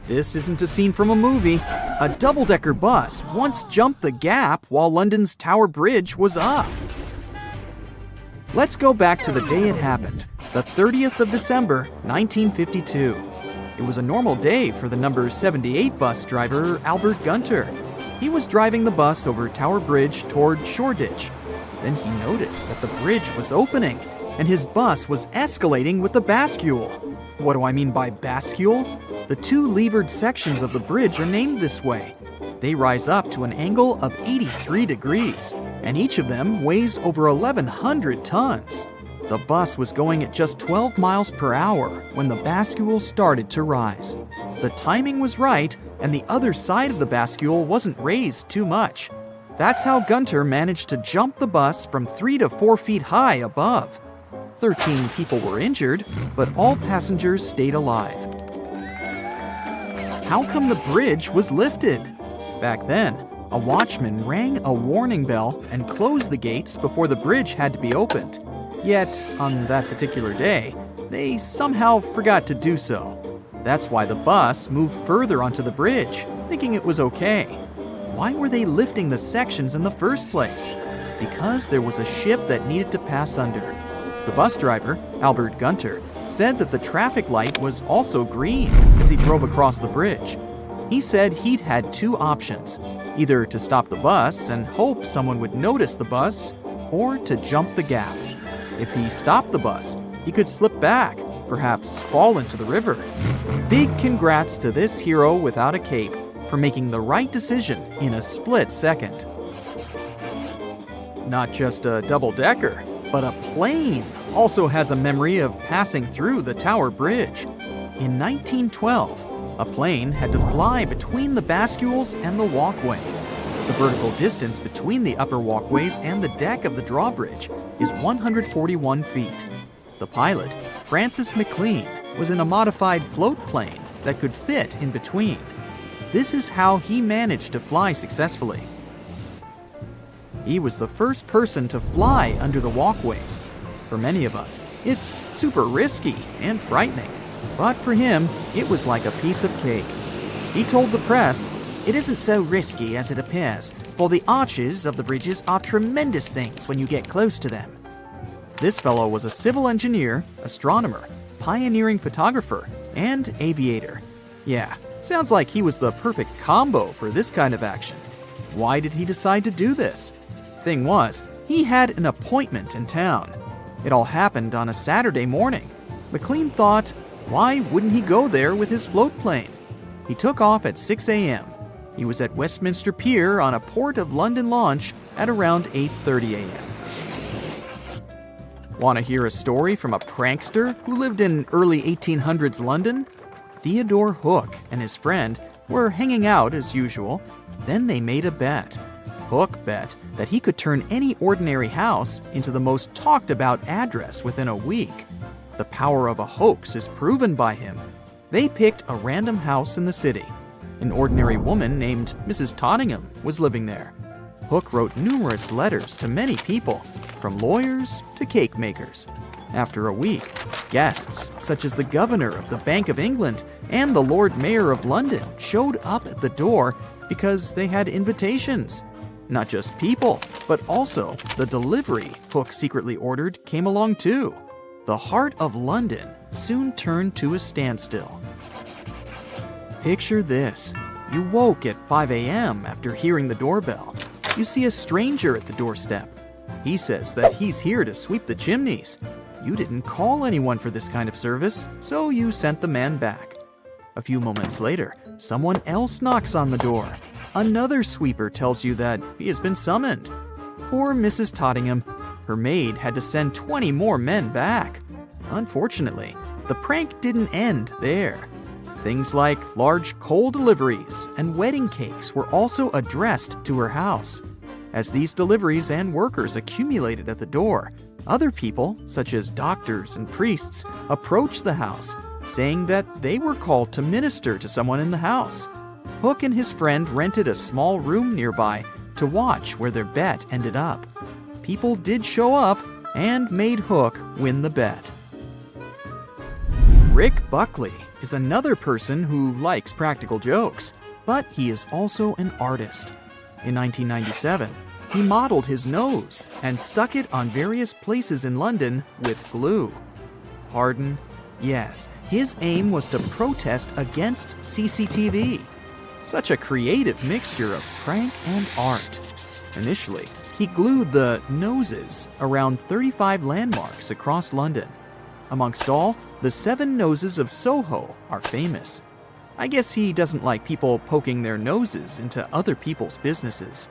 This isn't a scene from a movie. A double-decker bus once jumped the gap while London's Tower Bridge was up. Let's go back to the day it happened, the 30th of December, 1952. It was a normal day for the number 78 bus driver, Albert Gunter. He was driving the bus over Tower Bridge toward Shoreditch. Then he noticed that the bridge was opening, and his bus was escalating with the bascule. What do I mean by bascule? The two levered sections of the bridge are named this way. They rise up to an angle of 83 degrees, and each of them weighs over 1,100 tons. The bus was going at just 12 miles per hour when the bascule started to rise. The timing was right, and the other side of the bascule wasn't raised too much. That's how Gunter managed to jump the bus from 3 to 4 feet high above. 13 people were injured, but all passengers stayed alive. How come the bridge was lifted? Back then, a watchman rang a warning bell and closed the gates before the bridge had to be opened. Yet, on that particular day, they somehow forgot to do so. That's why the bus moved further onto the bridge, thinking it was okay. Why were they lifting the sections in the first place? Because there was a ship that needed to pass under. The bus driver, Albert Gunter, said that the traffic light was also green as he drove across the bridge. He said he'd had two options, either to stop the bus and hope someone would notice the bus, or to jump the gap. If he stopped the bus, he could slip back, perhaps fall into the river. Big congrats to this hero without a cape for making the right decision in a split second. Not just a double-decker, but a plane also has a memory of passing through the Tower Bridge. In 1912, a plane had to fly between the bascules and the walkway. The vertical distance between the upper walkways and the deck of the drawbridge is 141 feet. The pilot, Francis McLean, was in a modified float plane that could fit in between. This is how he managed to fly successfully. He was the first person to fly under the walkways. For many of us, it's super risky and frightening. But for him, it was like a piece of cake. He told the press, "It isn't so risky as it appears, for the arches of the bridges are tremendous things when you get close to them." This fellow was a civil engineer, astronomer, pioneering photographer, and aviator. Yeah, sounds like he was the perfect combo for this kind of action. Why did he decide to do this? Thing was, he had an appointment in town. It all happened on a Saturday morning. McLean thought, why wouldn't he go there with his float plane? He took off at 6 a.m. He was at Westminster Pier on a Port of London launch at around 8:30 a.m. Want to hear a story from a prankster who lived in early 1800s London? Theodore Hook and his friend were hanging out as usual. Then they made a bet. Hook bet that he could turn any ordinary house into the most talked about address within a week. The power of a hoax is proven by him. They picked a random house in the city. An ordinary woman named Mrs. Tottingham was living there. Hook wrote numerous letters to many people, from lawyers to cake makers. After a week, guests such as the governor of the Bank of England and the Lord Mayor of London showed up at the door because they had invitations. Not just people, but also the delivery Hook secretly ordered came along too. The heart of London soon turned to a standstill. Picture this. You woke at 5 a.m. after hearing the doorbell. You see a stranger at the doorstep. He says that he's here to sweep the chimneys. You didn't call anyone for this kind of service, so you sent the man back. A few moments later, someone else knocks on the door. Another sweeper tells you that he has been summoned. Poor Mrs. Tottingham. Her maid had to send 20 more men back. Unfortunately, the prank didn't end there. Things like large coal deliveries and wedding cakes were also addressed to her house. As these deliveries and workers accumulated at the door, other people, such as doctors and priests, approached the house, saying that they were called to minister to someone in the house. Hook and his friend rented a small room nearby to watch where their bet ended up. People did show up and made Hook win the bet. Rick Buckley is another person who likes practical jokes, but he is also an artist. In 1997, he modeled his nose and stuck it on various places in London with glue. Pardon? Yes, his aim was to protest against CCTV. Such a creative mixture of prank and art. Initially, he glued the noses around 35 landmarks across London. Amongst all, the 7 noses of Soho are famous. I guess he doesn't like people poking their noses into other people's businesses.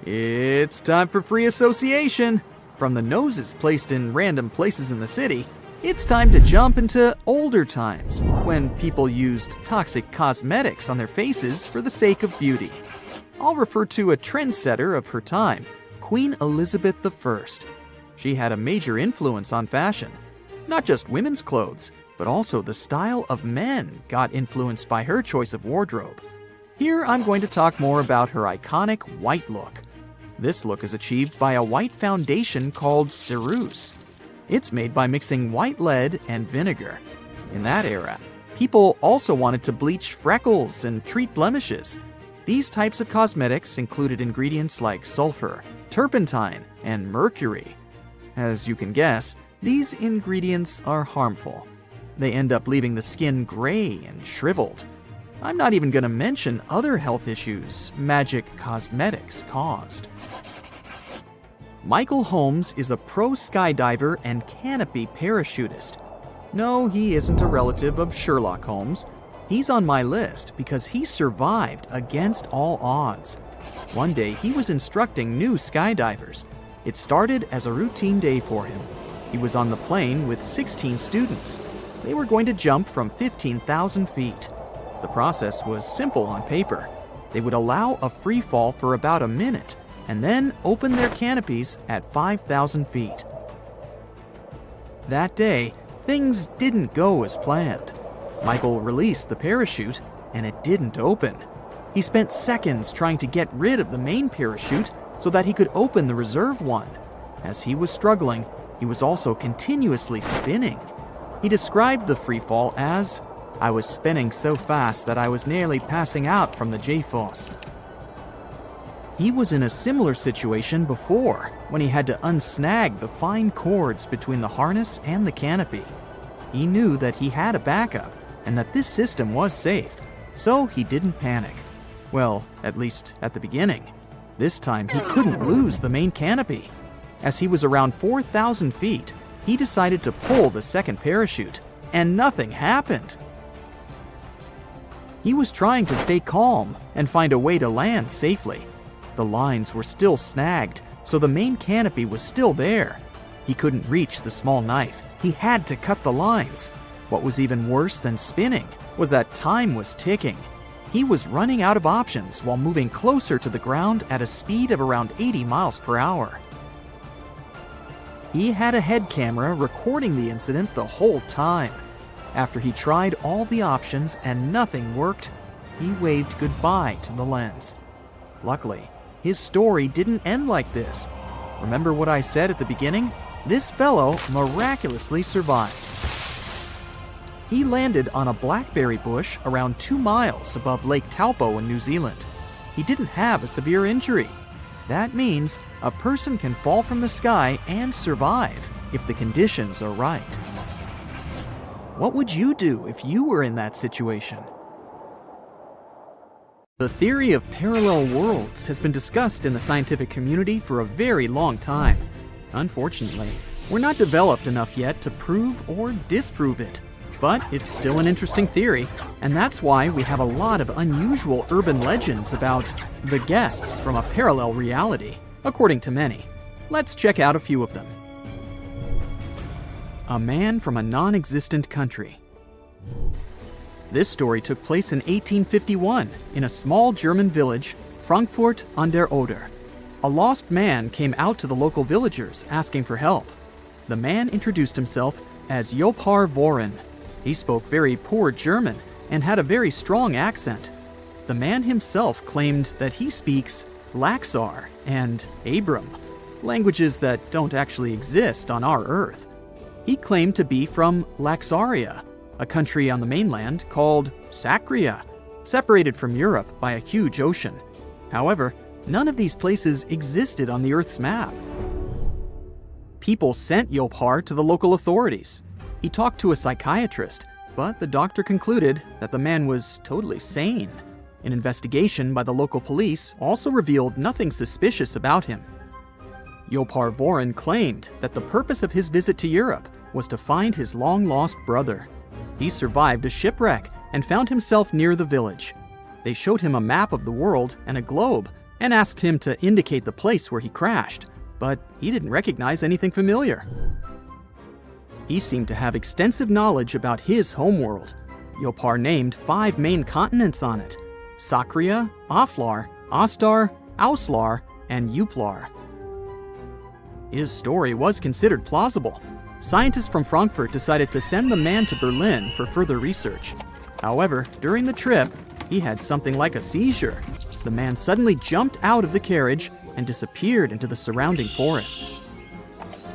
It's time for free association. From the noses placed in random places in the city, it's time to jump into older times, when people used toxic cosmetics on their faces for the sake of beauty. I'll refer to a trendsetter of her time, Queen Elizabeth I. She had a major influence on fashion. Not just women's clothes, but also the style of men got influenced by her choice of wardrobe. Here I'm going to talk more about her iconic white look. This look is achieved by a white foundation called ceruse. It's made by mixing white lead and vinegar. In that era, people also wanted to bleach freckles and treat blemishes. These types of cosmetics included ingredients like sulfur, turpentine, and mercury. As you can guess, these ingredients are harmful. They end up leaving the skin gray and shriveled. I'm not even going to mention other health issues magic cosmetics caused. Michael Holmes is a pro skydiver and canopy parachutist. No, he isn't a relative of Sherlock Holmes. He's on my list because he survived against all odds. One day, he was instructing new skydivers. It started as a routine day for him. He was on the plane with 16 students. They were going to jump from 15,000 feet. The process was simple on paper. They would allow a free fall for about a minute and then open their canopies at 5,000 feet. That day, things didn't go as planned. Michael released the parachute, and it didn't open. He spent seconds trying to get rid of the main parachute so that he could open the reserve one. As he was struggling, he was also continuously spinning. He described the free fall as, "I was spinning so fast that I was nearly passing out from the G-force." He was in a similar situation before, when he had to unsnag the fine cords between the harness and the canopy. He knew that he had a backup, and that this system was safe, so he didn't panic. Well, at least at the beginning. This time he couldn't lose the main canopy. As he was around 4,000 feet, he decided to pull the second parachute, and nothing happened. He was trying to stay calm and find a way to land safely. The lines were still snagged, so the main canopy was still there. He couldn't reach the small knife. He had to cut the lines. What was even worse than spinning was that time was ticking. He was running out of options while moving closer to the ground at a speed of around 80 miles per hour. He had a head camera recording the incident the whole time. After he tried all the options and nothing worked, he waved goodbye to the lens. Luckily, his story didn't end like this. Remember what I said at the beginning? This fellow miraculously survived. He landed on a blackberry bush around 2 miles above Lake Taupo in New Zealand. He didn't have a severe injury. That means a person can fall from the sky and survive if the conditions are right. What would you do if you were in that situation? The theory of parallel worlds has been discussed in the scientific community for a very long time. Unfortunately, we're not developed enough yet to prove or disprove it. But it's still an interesting theory, and that's why we have a lot of unusual urban legends about the guests from a parallel reality, according to many. Let's check out a few of them. A man from a non-existent country. This story took place in 1851 in a small German village, Frankfurt an der Oder. A lost man came out to the local villagers asking for help. The man introduced himself as Jopar Voren. He spoke very poor German and had a very strong accent. The man himself claimed that he speaks Laxar and Abram, languages that don't actually exist on our Earth. He claimed to be from Laxaria, a country on the mainland called Sacria, separated from Europe by a huge ocean. However, none of these places existed on the Earth's map. People sent Yopar to the local authorities. He talked to a psychiatrist, but the doctor concluded that the man was totally sane. An investigation by the local police also revealed nothing suspicious about him. Yopar Voren claimed that the purpose of his visit to Europe was to find his long-lost brother. He survived a shipwreck and found himself near the village. They showed him a map of the world and a globe and asked him to indicate the place where he crashed, but he didn't recognize anything familiar. He seemed to have extensive knowledge about his homeworld. Yopar named 5 main continents on it: Sakria, Aflar, Ostar, Auslar, and Uplar. His story was considered plausible. Scientists from Frankfurt decided to send the man to Berlin for further research. However, during the trip, he had something like a seizure. The man suddenly jumped out of the carriage and disappeared into the surrounding forest.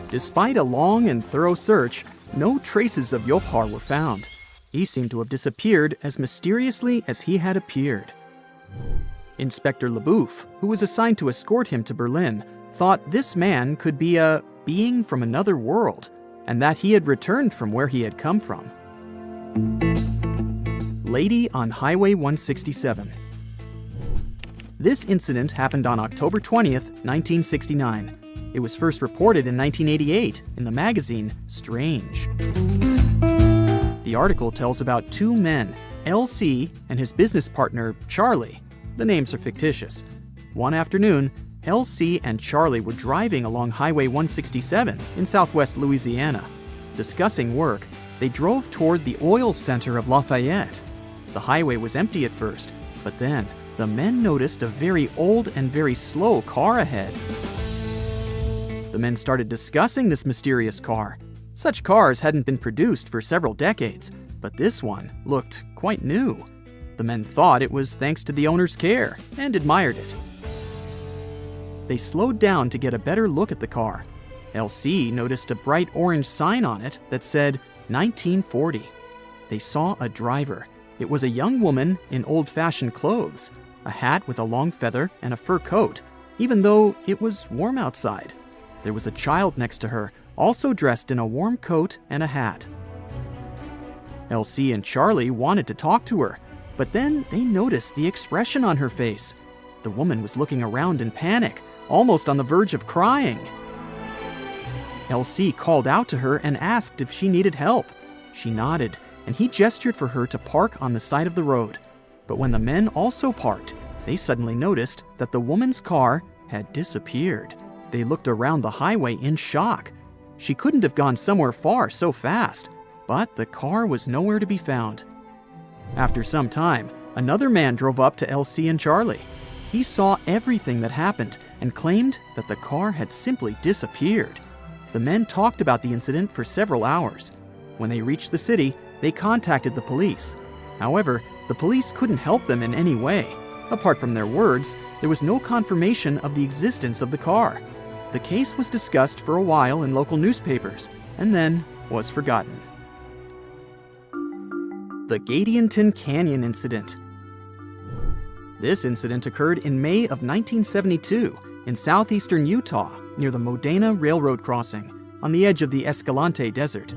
Despite a long and thorough search, no traces of Yopar were found. He seemed to have disappeared as mysteriously as he had appeared. Inspector Leboeuf, who was assigned to escort him to Berlin, thought this man could be a being from another world, and that he had returned from where he had come from. Lady on Highway 167. This incident happened on October 20th, 1969. It was first reported in 1988 in the magazine Strange. The article tells about 2 men, LC and his business partner, Charlie. The names are fictitious. One afternoon, LC and Charlie were driving along Highway 167 in southwest Louisiana. Discussing work, they drove toward the oil center of Lafayette. The highway was empty at first, but then the men noticed a very old and very slow car ahead. The men started discussing this mysterious car. Such cars hadn't been produced for several decades, but this one looked quite new. The men thought it was thanks to the owner's care and admired it. They slowed down to get a better look at the car. LC noticed a bright orange sign on it that said 1940. They saw a driver. It was a young woman in old-fashioned clothes, a hat with a long feather and a fur coat, even though it was warm outside. There was a child next to her, also dressed in a warm coat and a hat. LC and Charlie wanted to talk to her, but then they noticed the expression on her face. The woman was looking around in panic, almost on the verge of crying. LC called out to her and asked if she needed help. She nodded, and he gestured for her to park on the side of the road. But when the men also parked, they suddenly noticed that the woman's car had disappeared. They looked around the highway in shock. She couldn't have gone somewhere far so fast, but the car was nowhere to be found. After some time, another man drove up to LC and Charlie. He saw everything that happened and claimed that the car had simply disappeared. The men talked about the incident for several hours. When they reached the city, they contacted the police. However, the police couldn't help them in any way. Apart from their words, there was no confirmation of the existence of the car. The case was discussed for a while in local newspapers, and then was forgotten. The Gadianton Canyon Incident. This incident occurred in May of 1972 in southeastern Utah near the Modena Railroad crossing on the edge of the Escalante Desert.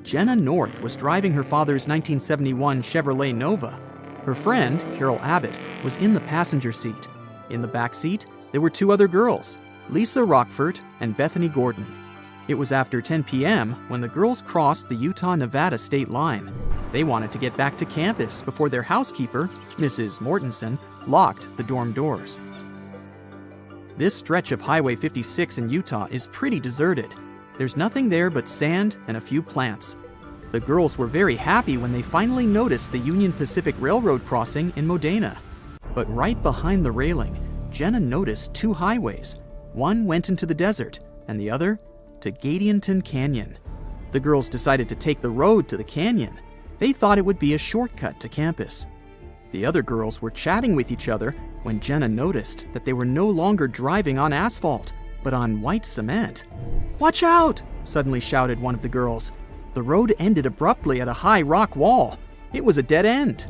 Jenna North was driving her father's 1971 Chevrolet Nova. Her friend, Carol Abbott, was in the passenger seat. In the back seat, there were 2 other girls, Lisa Rockford and Bethany Gordon. It was after 10 p.m. when the girls crossed the Utah-Nevada state line. They wanted to get back to campus before their housekeeper, Mrs. Mortensen, locked the dorm doors. This stretch of Highway 56 in Utah is pretty deserted. There's nothing there but sand and a few plants. The girls were very happy when they finally noticed the Union Pacific Railroad crossing in Modena. But right behind the railing, Jenna noticed 2 highways. One went into the desert, and the other to Gadianton Canyon. The girls decided to take the road to the canyon. They thought it would be a shortcut to campus. The other girls were chatting with each other when Jenna noticed that they were no longer driving on asphalt, but on white cement. "Watch out!" suddenly shouted one of the girls. The road ended abruptly at a high rock wall. It was a dead end.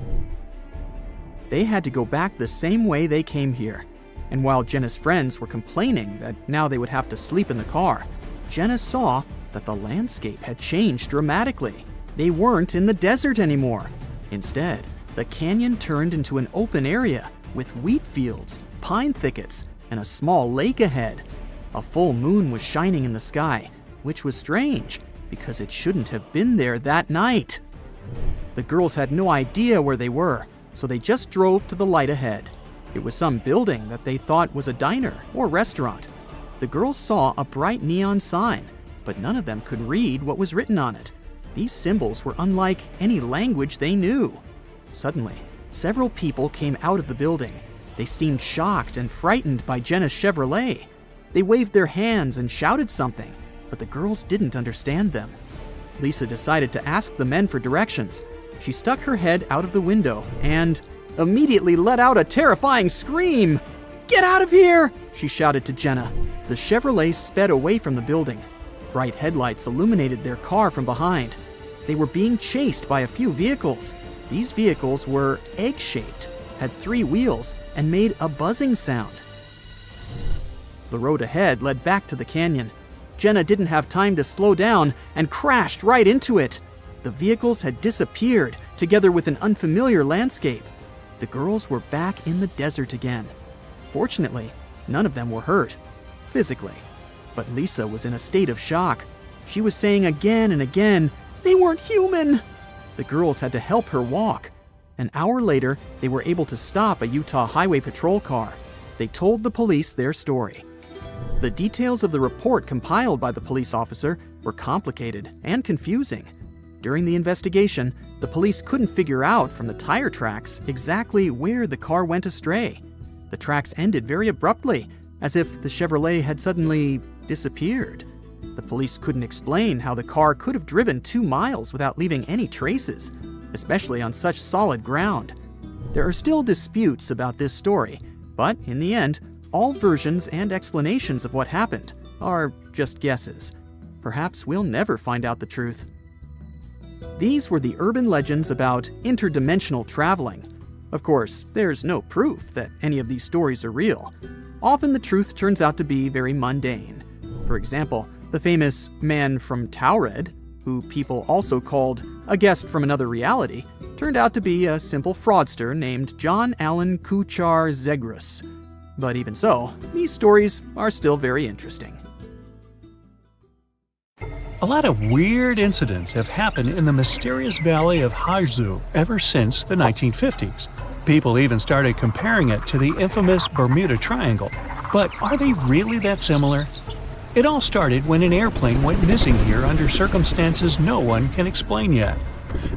They had to go back the same way they came here. And while Jenna's friends were complaining that now they would have to sleep in the car, Jenna saw that the landscape had changed dramatically. They weren't in the desert anymore. Instead, the canyon turned into an open area with wheat fields, pine thickets, and a small lake ahead. A full moon was shining in the sky, which was strange because it shouldn't have been there that night. The girls had no idea where they were, so they just drove to the light ahead. It was some building that they thought was a diner or restaurant. The girls saw a bright neon sign, but none of them could read what was written on it. These symbols were unlike any language they knew. Suddenly, several people came out of the building. They seemed shocked and frightened by Jenna's Chevrolet. They waved their hands and shouted something, but the girls didn't understand them. Lisa decided to ask the men for directions. She stuck her head out of the window and immediately let out a terrifying scream. "Get out of here!" she shouted to Jenna. The Chevrolet sped away from the building. Bright headlights illuminated their car from behind. They were being chased by a few vehicles. These vehicles were egg-shaped, had 3 wheels, and made a buzzing sound. The road ahead led back to the canyon. Jenna didn't have time to slow down and crashed right into it. The vehicles had disappeared, together with an unfamiliar landscape. The girls were back in the desert again. Fortunately, none of them were hurt, physically. But Lisa was in a state of shock. She was saying again and again, "They weren't human!" The girls had to help her walk. An hour later, they were able to stop a Utah Highway Patrol car. They told the police their story. The details of the report compiled by the police officer were complicated and confusing. During the investigation, the police couldn't figure out from the tire tracks exactly where the car went astray. The tracks ended very abruptly, as if the Chevrolet had suddenly disappeared. The police couldn't explain how the car could have driven 2 miles without leaving any traces, especially on such solid ground. There are still disputes about this story, but in the end, all versions and explanations of what happened are just guesses. Perhaps we'll never find out the truth. These were the urban legends about interdimensional traveling. Of course, there's no proof that any of these stories are real. Often the truth turns out to be very mundane. For example, the famous man from Taured, who people also called a guest from another reality, turned out to be a simple fraudster named John Allen Kuchar Zegrus. But even so, these stories are still very interesting. A lot of weird incidents have happened in the mysterious valley of Haizu ever since the 1950s. People even started comparing it to the infamous Bermuda Triangle. But are they really that similar? It all started when an airplane went missing here under circumstances no one can explain yet.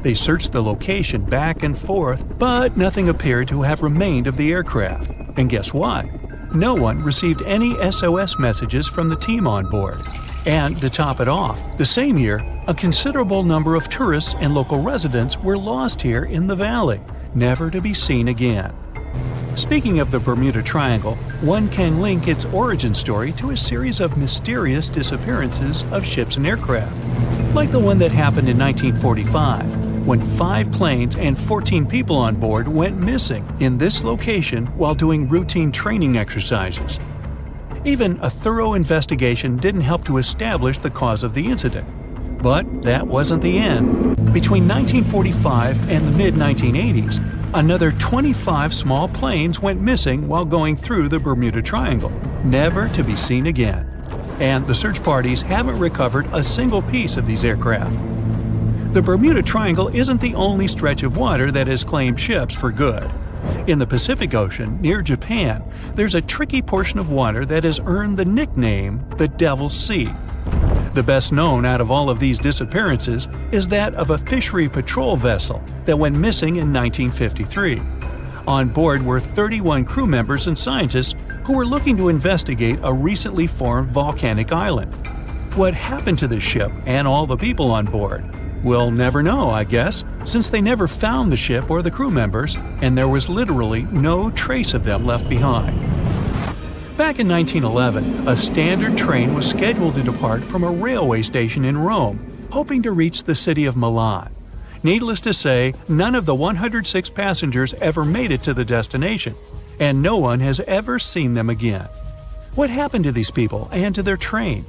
They searched the location back and forth, but nothing appeared to have remained of the aircraft. And guess what? No one received any SOS messages from the team on board. And to top it off, the same year, a considerable number of tourists and local residents were lost here in the valley, never to be seen again. Speaking of the Bermuda Triangle, one can link its origin story to a series of mysterious disappearances of ships and aircraft, like the one that happened in 1945, when 5 planes and 14 people on board went missing in this location while doing routine training exercises. Even a thorough investigation didn't help to establish the cause of the incident. But that wasn't the end. Between 1945 and the mid-1980s, another 25 small planes went missing while going through the Bermuda Triangle, never to be seen again. And the search parties haven't recovered a single piece of these aircraft. The Bermuda Triangle isn't the only stretch of water that has claimed ships for good. In the Pacific Ocean, near Japan, there's a tricky portion of water that has earned the nickname the Devil's Sea. The best known out of all of these disappearances is that of a fishery patrol vessel that went missing in 1953. On board were 31 crew members and scientists who were looking to investigate a recently formed volcanic island. What happened to the ship and all the people on board? We'll never know, I guess, since they never found the ship or the crew members, and there was literally no trace of them left behind. Back in 1911, a standard train was scheduled to depart from a railway station in Rome, hoping to reach the city of Milan. Needless to say, none of the 106 passengers ever made it to the destination, and no one has ever seen them again. What happened to these people and to their train?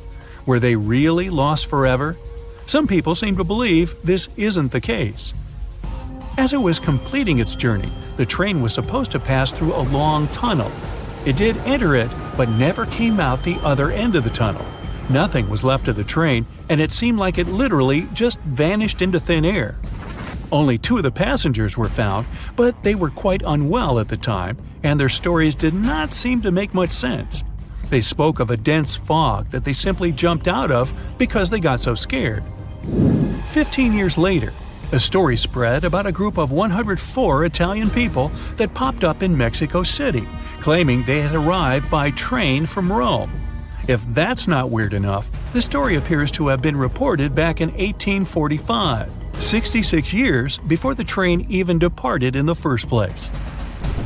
Were they really lost forever? Some people seem to believe this isn't the case. As it was completing its journey, the train was supposed to pass through a long tunnel. It did enter it, but never came out the other end of the tunnel. Nothing was left of the train, and it seemed like it literally just vanished into thin air. Only 2 of the passengers were found, but they were quite unwell at the time, and their stories did not seem to make much sense. They spoke of a dense fog that they simply jumped out of because they got so scared. 15 years later, a story spread about a group of 104 Italian people that popped up in Mexico City, claiming they had arrived by train from Rome. If that's not weird enough, the story appears to have been reported back in 1845, 66 years before the train even departed in the first place.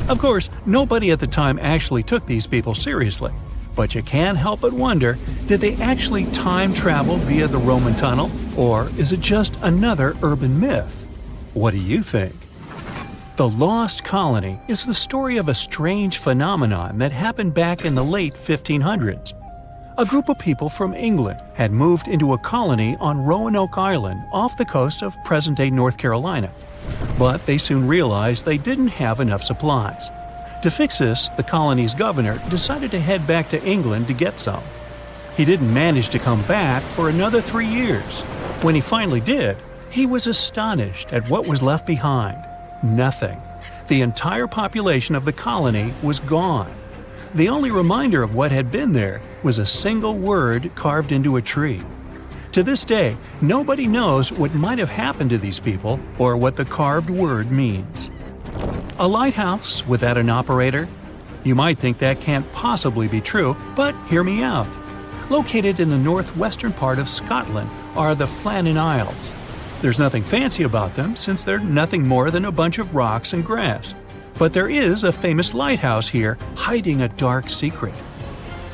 Of course, nobody at the time actually took these people seriously, but you can't help but wonder, did they actually time travel via the Roman tunnel, or is it just another urban myth? What do you think? The Lost Colony is the story of a strange phenomenon that happened back in the late 1500s. A group of people from England had moved into a colony on Roanoke Island off the coast of present-day North Carolina. But they soon realized they didn't have enough supplies. To fix this, the colony's governor decided to head back to England to get some. He didn't manage to come back for another 3 years. When he finally did, he was astonished at what was left behind. Nothing. The entire population of the colony was gone. The only reminder of what had been there was a single word carved into a tree. To this day, nobody knows what might have happened to these people or what the carved word means. A lighthouse without an operator? You might think that can't possibly be true, but hear me out. Located in the northwestern part of Scotland are the Flannan Isles. There's nothing fancy about them since they're nothing more than a bunch of rocks and grass. But there is a famous lighthouse here hiding a dark secret.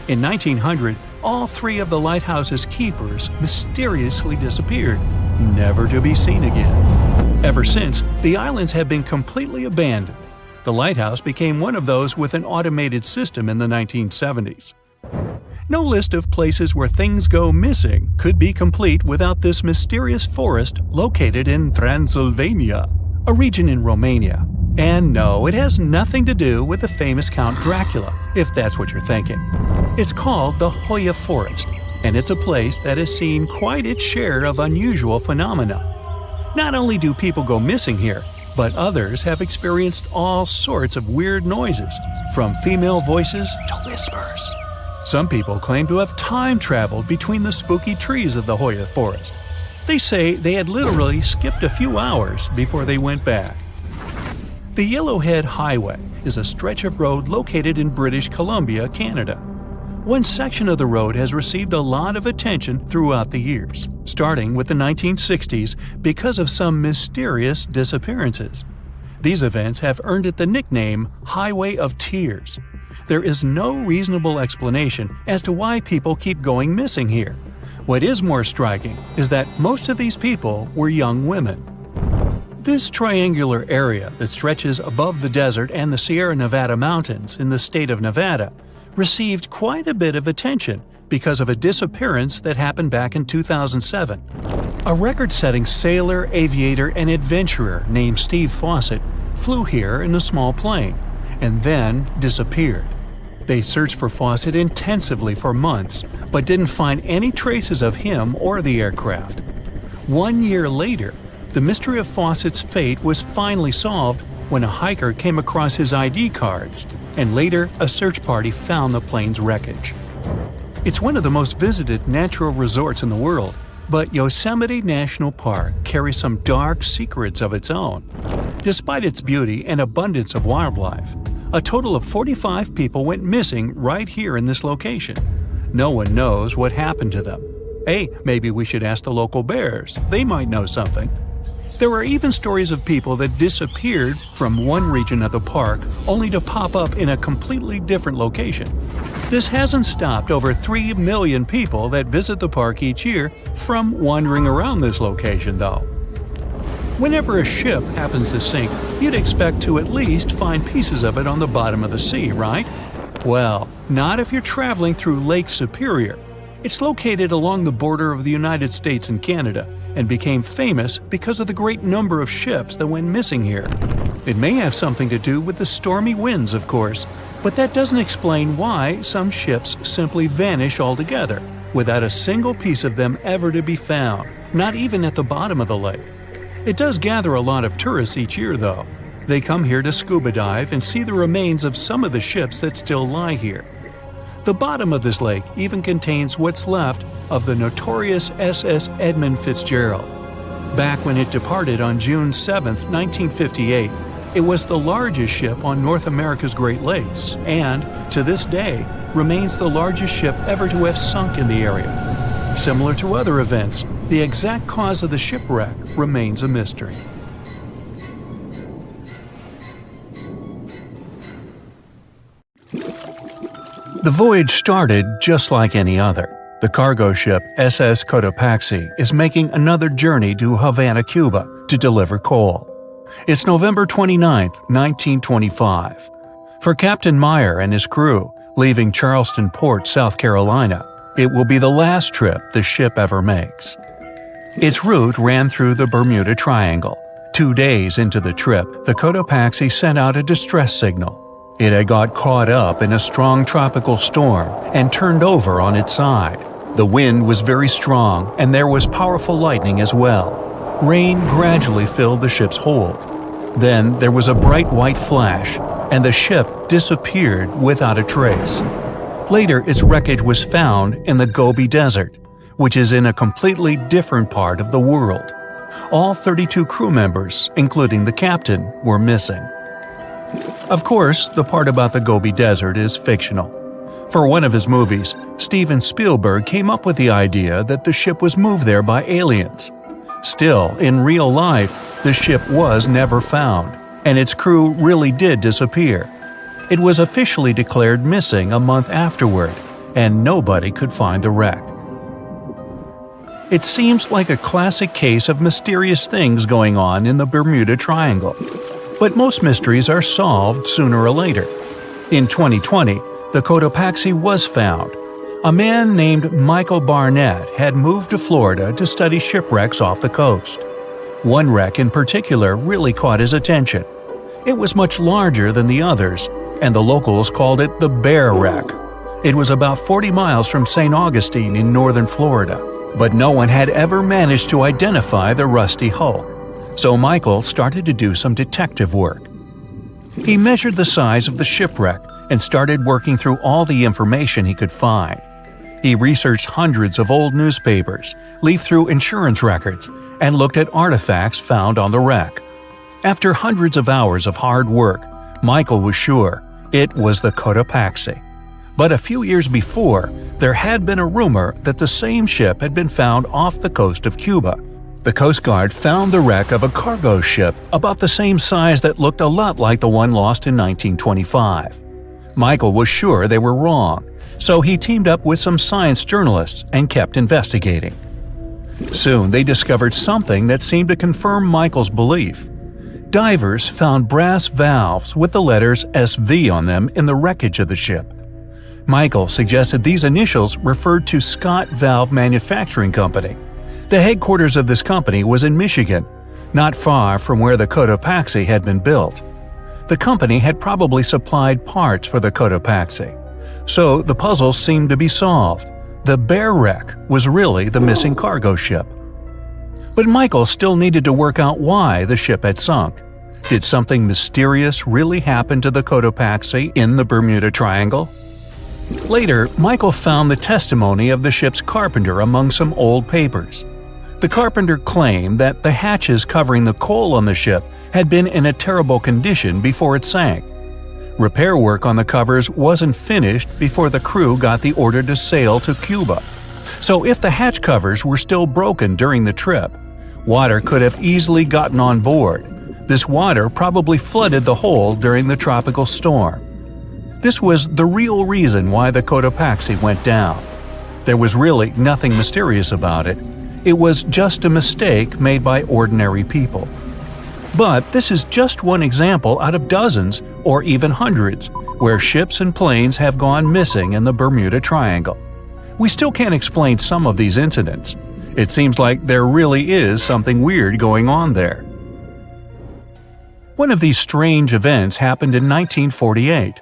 In 1900, all 3 of the lighthouse's keepers mysteriously disappeared, never to be seen again. Ever since, the islands have been completely abandoned. The lighthouse became one of those with an automated system in the 1970s. No list of places where things go missing could be complete without this mysterious forest located in Transylvania, a region in Romania. And no, it has nothing to do with the famous Count Dracula, if that's what you're thinking. It's called the Hoya Forest, and it's a place that has seen quite its share of unusual phenomena. Not only do people go missing here, but others have experienced all sorts of weird noises, from female voices to whispers. Some people claim to have time traveled between the spooky trees of the Hoya Forest. They say they had literally skipped a few hours before they went back. The Yellowhead Highway is a stretch of road located in British Columbia, Canada. One section of the road has received a lot of attention throughout the years, starting with the 1960s because of some mysterious disappearances. These events have earned it the nickname Highway of Tears. There is no reasonable explanation as to why people keep going missing here. What is more striking is that most of these people were young women. This triangular area that stretches above the desert and the Sierra Nevada mountains in the state of Nevada received quite a bit of attention because of a disappearance that happened back in 2007. A record-setting sailor, aviator, and adventurer named Steve Fawcett flew here in a small plane and then disappeared. They searched for Fawcett intensively for months, but didn't find any traces of him or the aircraft. 1 year later, the mystery of Fawcett's fate was finally solved when a hiker came across his ID cards, and later a search party found the plane's wreckage. It's one of the most visited natural resorts in the world, but Yosemite National Park carries some dark secrets of its own. Despite its beauty and abundance of wildlife, a total of 45 people went missing right here in this location. No one knows what happened to them. Hey, maybe we should ask the local bears. They might know something. There are even stories of people that disappeared from one region of the park only to pop up in a completely different location. This hasn't stopped over 3 million people that visit the park each year from wandering around this location, though. Whenever a ship happens to sink, you'd expect to at least find pieces of it on the bottom of the sea, right? Well, not if you're traveling through Lake Superior. It's located along the border of the United States and Canada, and became famous because of the great number of ships that went missing here. It may have something to do with the stormy winds, of course, but that doesn't explain why some ships simply vanish altogether, without a single piece of them ever to be found, not even at the bottom of the lake. It does gather a lot of tourists each year, though. They come here to scuba dive and see the remains of some of the ships that still lie here. The bottom of this lake even contains what's left of the notorious SS Edmund Fitzgerald. Back when it departed on June 7, 1958, it was the largest ship on North America's Great Lakes and, to this day, remains the largest ship ever to have sunk in the area. Similar to other events, the exact cause of the shipwreck remains a mystery. The voyage started just like any other. The cargo ship SS Cotopaxi is making another journey to Havana, Cuba, to deliver coal. It's November 29, 1925. For Captain Meyer and his crew, leaving Charleston Port, South Carolina, it will be the last trip the ship ever makes. Its route ran through the Bermuda Triangle. 2 days into the trip, the Cotopaxi sent out a distress signal. It had got caught up in a strong tropical storm and turned over on its side. The wind was very strong and there was powerful lightning as well. Rain gradually filled the ship's hold. Then there was a bright white flash, and the ship disappeared without a trace. Later, its wreckage was found in the Gobi Desert, which is in a completely different part of the world. All 32 crew members, including the captain, were missing. Of course, the part about the Gobi Desert is fictional. For one of his movies, Steven Spielberg came up with the idea that the ship was moved there by aliens. Still, in real life, the ship was never found, and its crew really did disappear. It was officially declared missing a month afterward, and nobody could find the wreck. It seems like a classic case of mysterious things going on in the Bermuda Triangle. But most mysteries are solved sooner or later. In 2020, the Cotopaxi was found. A man named Michael Barnett had moved to Florida to study shipwrecks off the coast. One wreck in particular really caught his attention. It was much larger than the others, and the locals called it the Bear Wreck. It was about 40 miles from St. Augustine in northern Florida, but no one had ever managed to identify the rusty hull. So Michael started to do some detective work. He measured the size of the shipwreck and started working through all the information he could find. He researched hundreds of old newspapers, leafed through insurance records, and looked at artifacts found on the wreck. After hundreds of hours of hard work, Michael was sure it was the Cotopaxi. But a few years before, there had been a rumor that the same ship had been found off the coast of Cuba. The Coast Guard found the wreck of a cargo ship about the same size that looked a lot like the one lost in 1925. Michael was sure they were wrong, so he teamed up with some science journalists and kept investigating. Soon they discovered something that seemed to confirm Michael's belief. Divers found brass valves with the letters SV on them in the wreckage of the ship. Michael suggested these initials referred to Scott Valve Manufacturing Company. The headquarters of this company was in Michigan, not far from where the Cotopaxi had been built. The company had probably supplied parts for the Cotopaxi. So the puzzle seemed to be solved. The Bear Wreck was really the missing cargo ship. But Michael still needed to work out why the ship had sunk. Did something mysterious really happen to the Cotopaxi in the Bermuda Triangle? Later, Michael found the testimony of the ship's carpenter among some old papers. The carpenter claimed that the hatches covering the coal on the ship had been in a terrible condition before it sank. Repair work on the covers wasn't finished before the crew got the order to sail to Cuba. So if the hatch covers were still broken during the trip, Water could have easily gotten on board. This water probably flooded the hole during the tropical storm. This was the real reason why the Cotopaxi went down. There was really nothing mysterious about it. It was just a mistake made by ordinary people. But this is just one example out of dozens, or even hundreds, where ships and planes have gone missing in the Bermuda Triangle. We still can't explain some of these incidents. It seems like there really is something weird going on there. One of these strange events happened in 1948.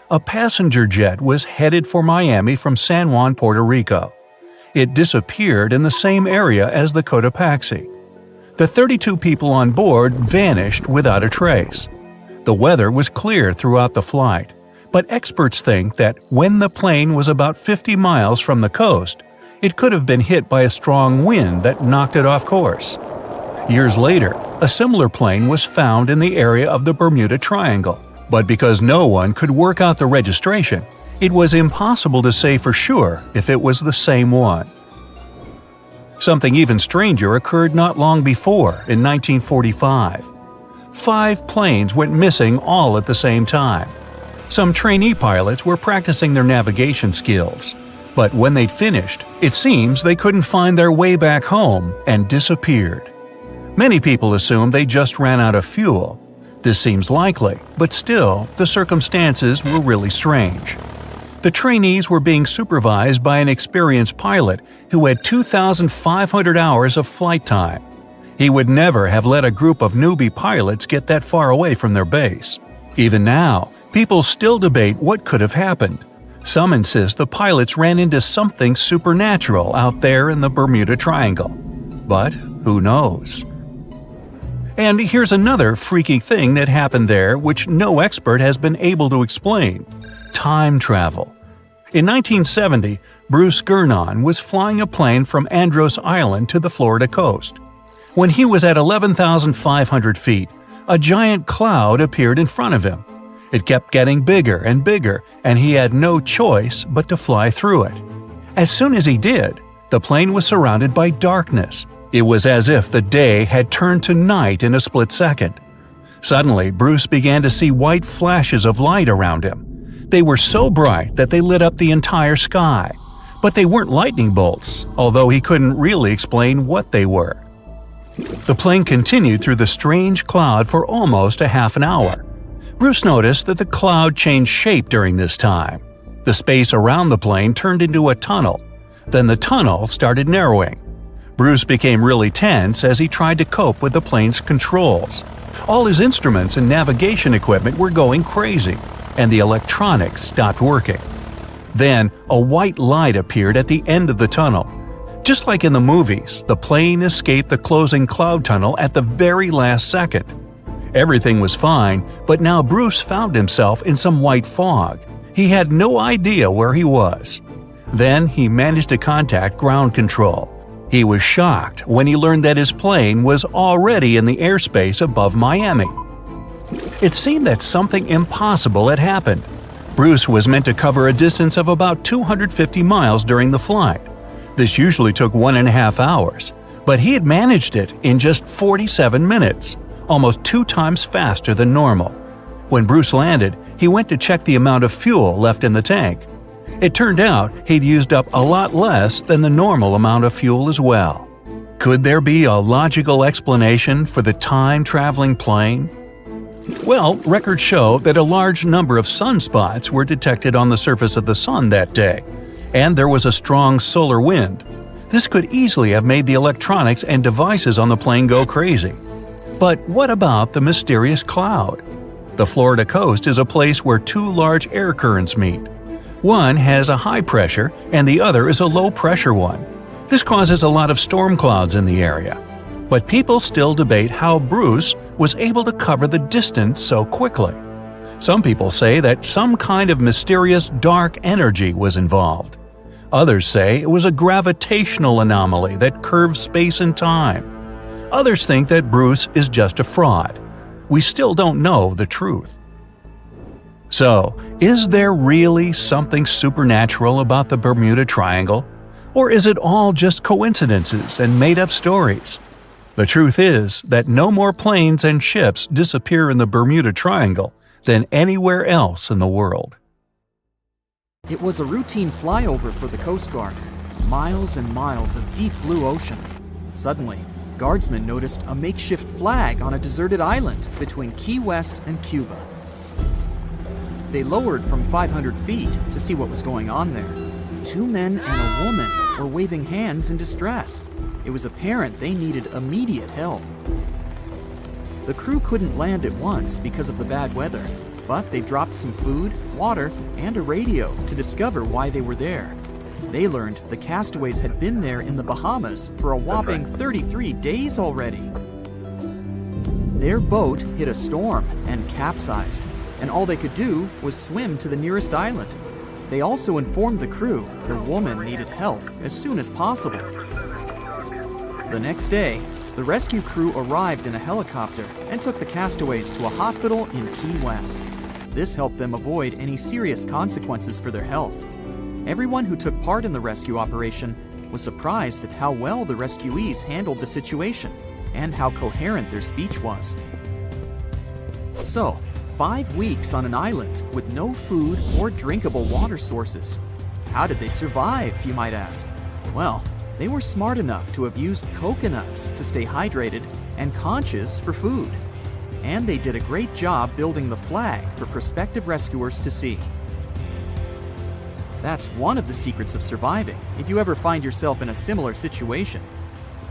A passenger jet was headed for Miami from San Juan, Puerto Rico. It disappeared in the same area as the Cotopaxi. The 32 people on board vanished without a trace. The weather was clear throughout the flight, but experts think that when the plane was about 50 miles from the coast, it could have been hit by a strong wind that knocked it off course. Years later, a similar plane was found in the area of the Bermuda Triangle, but because no one could work out the registration, it was impossible to say for sure if it was the same one. Something even stranger occurred not long before, in 1945. 5 planes went missing all at the same time. Some trainee pilots were practicing their navigation skills, but when they'd finished, it seems they couldn't find their way back home and disappeared. Many people assumed they just ran out of fuel. This seems likely, but still, the circumstances were really strange. The trainees were being supervised by an experienced pilot who had 2,500 hours of flight time. He would never have let a group of newbie pilots get that far away from their base. Even now, people still debate what could have happened. Some insist the pilots ran into something supernatural out there in the Bermuda Triangle. But who knows? And here's another freaky thing that happened there which no expert has been able to explain: time travel. In 1970, Bruce Gernon was flying a plane from Andros Island to the Florida coast. When he was at 11,500 feet, a giant cloud appeared in front of him. It kept getting bigger and bigger, and he had no choice but to fly through it. As soon as he did, the plane was surrounded by darkness. It was as if the day had turned to night in a split second. Suddenly, Bruce began to see white flashes of light around him. They were so bright that they lit up the entire sky. But they weren't lightning bolts, although he couldn't really explain what they were. The plane continued through the strange cloud for almost a half an hour. Bruce noticed that the cloud changed shape during this time. The space around the plane turned into a tunnel. Then the tunnel started narrowing. Bruce became really tense as he tried to cope with the plane's controls. All his instruments and navigation equipment were going crazy, and the electronics stopped working. Then, a white light appeared at the end of the tunnel. Just like in the movies, the plane escaped the closing cloud tunnel at the very last second. Everything was fine, but now Bruce found himself in some white fog. He had no idea where he was. Then he managed to contact ground control. He was shocked when he learned that his plane was already in the airspace above Miami. It seemed that something impossible had happened. Bruce was meant to cover a distance of about 250 miles during the flight. This usually took 1.5 hours, but he had managed it in just 47 minutes, almost 2 times faster than normal. When Bruce landed, he went to check the amount of fuel left in the tank. It turned out he'd used up a lot less than the normal amount of fuel as well. Could there be a logical explanation for the time-traveling plane? Well, records show that a large number of sunspots were detected on the surface of the sun that day, and there was a strong solar wind. This could easily have made the electronics and devices on the plane go crazy. But what about the mysterious cloud? The Florida coast is a place where 2 large air currents meet. One has a high pressure and the other is a low pressure one. This causes a lot of storm clouds in the area. But people still debate how Bruce was able to cover the distance so quickly. Some people say that some kind of mysterious dark energy was involved. Others say it was a gravitational anomaly that curves space and time. Others think that Bruce is just a fraud. We still don't know the truth. So, is there really something supernatural about the Bermuda Triangle? Or is it all just coincidences and made-up stories? The truth is that no more planes and ships disappear in the Bermuda Triangle than anywhere else in the world. It was a routine flyover for the Coast Guard. Miles and miles of deep blue ocean. Suddenly, guardsmen noticed a makeshift flag on a deserted island between Key West and Cuba. They lowered from 500 feet to see what was going on there. 2 men and a woman were waving hands in distress. It was apparent they needed immediate help. The crew couldn't land at once because of the bad weather, but they dropped some food, water, and a radio to discover why they were there. They learned the castaways had been there in the Bahamas for a whopping 33 days already. Their boat hit a storm and capsized, and all they could do was swim to the nearest island. They also informed the crew the woman needed help as soon as possible. The next day, the rescue crew arrived in a helicopter and took the castaways to a hospital in Key West. This helped them avoid any serious consequences for their health. Everyone who took part in the rescue operation was surprised at how well the rescuees handled the situation and how coherent their speech was. So, 5 weeks on an island with no food or drinkable water sources. How did they survive, you might ask? Well, they were smart enough to have used coconuts to stay hydrated and conchs for food. And they did a great job building the flag for prospective rescuers to see. That's one of the secrets of surviving if you ever find yourself in a similar situation.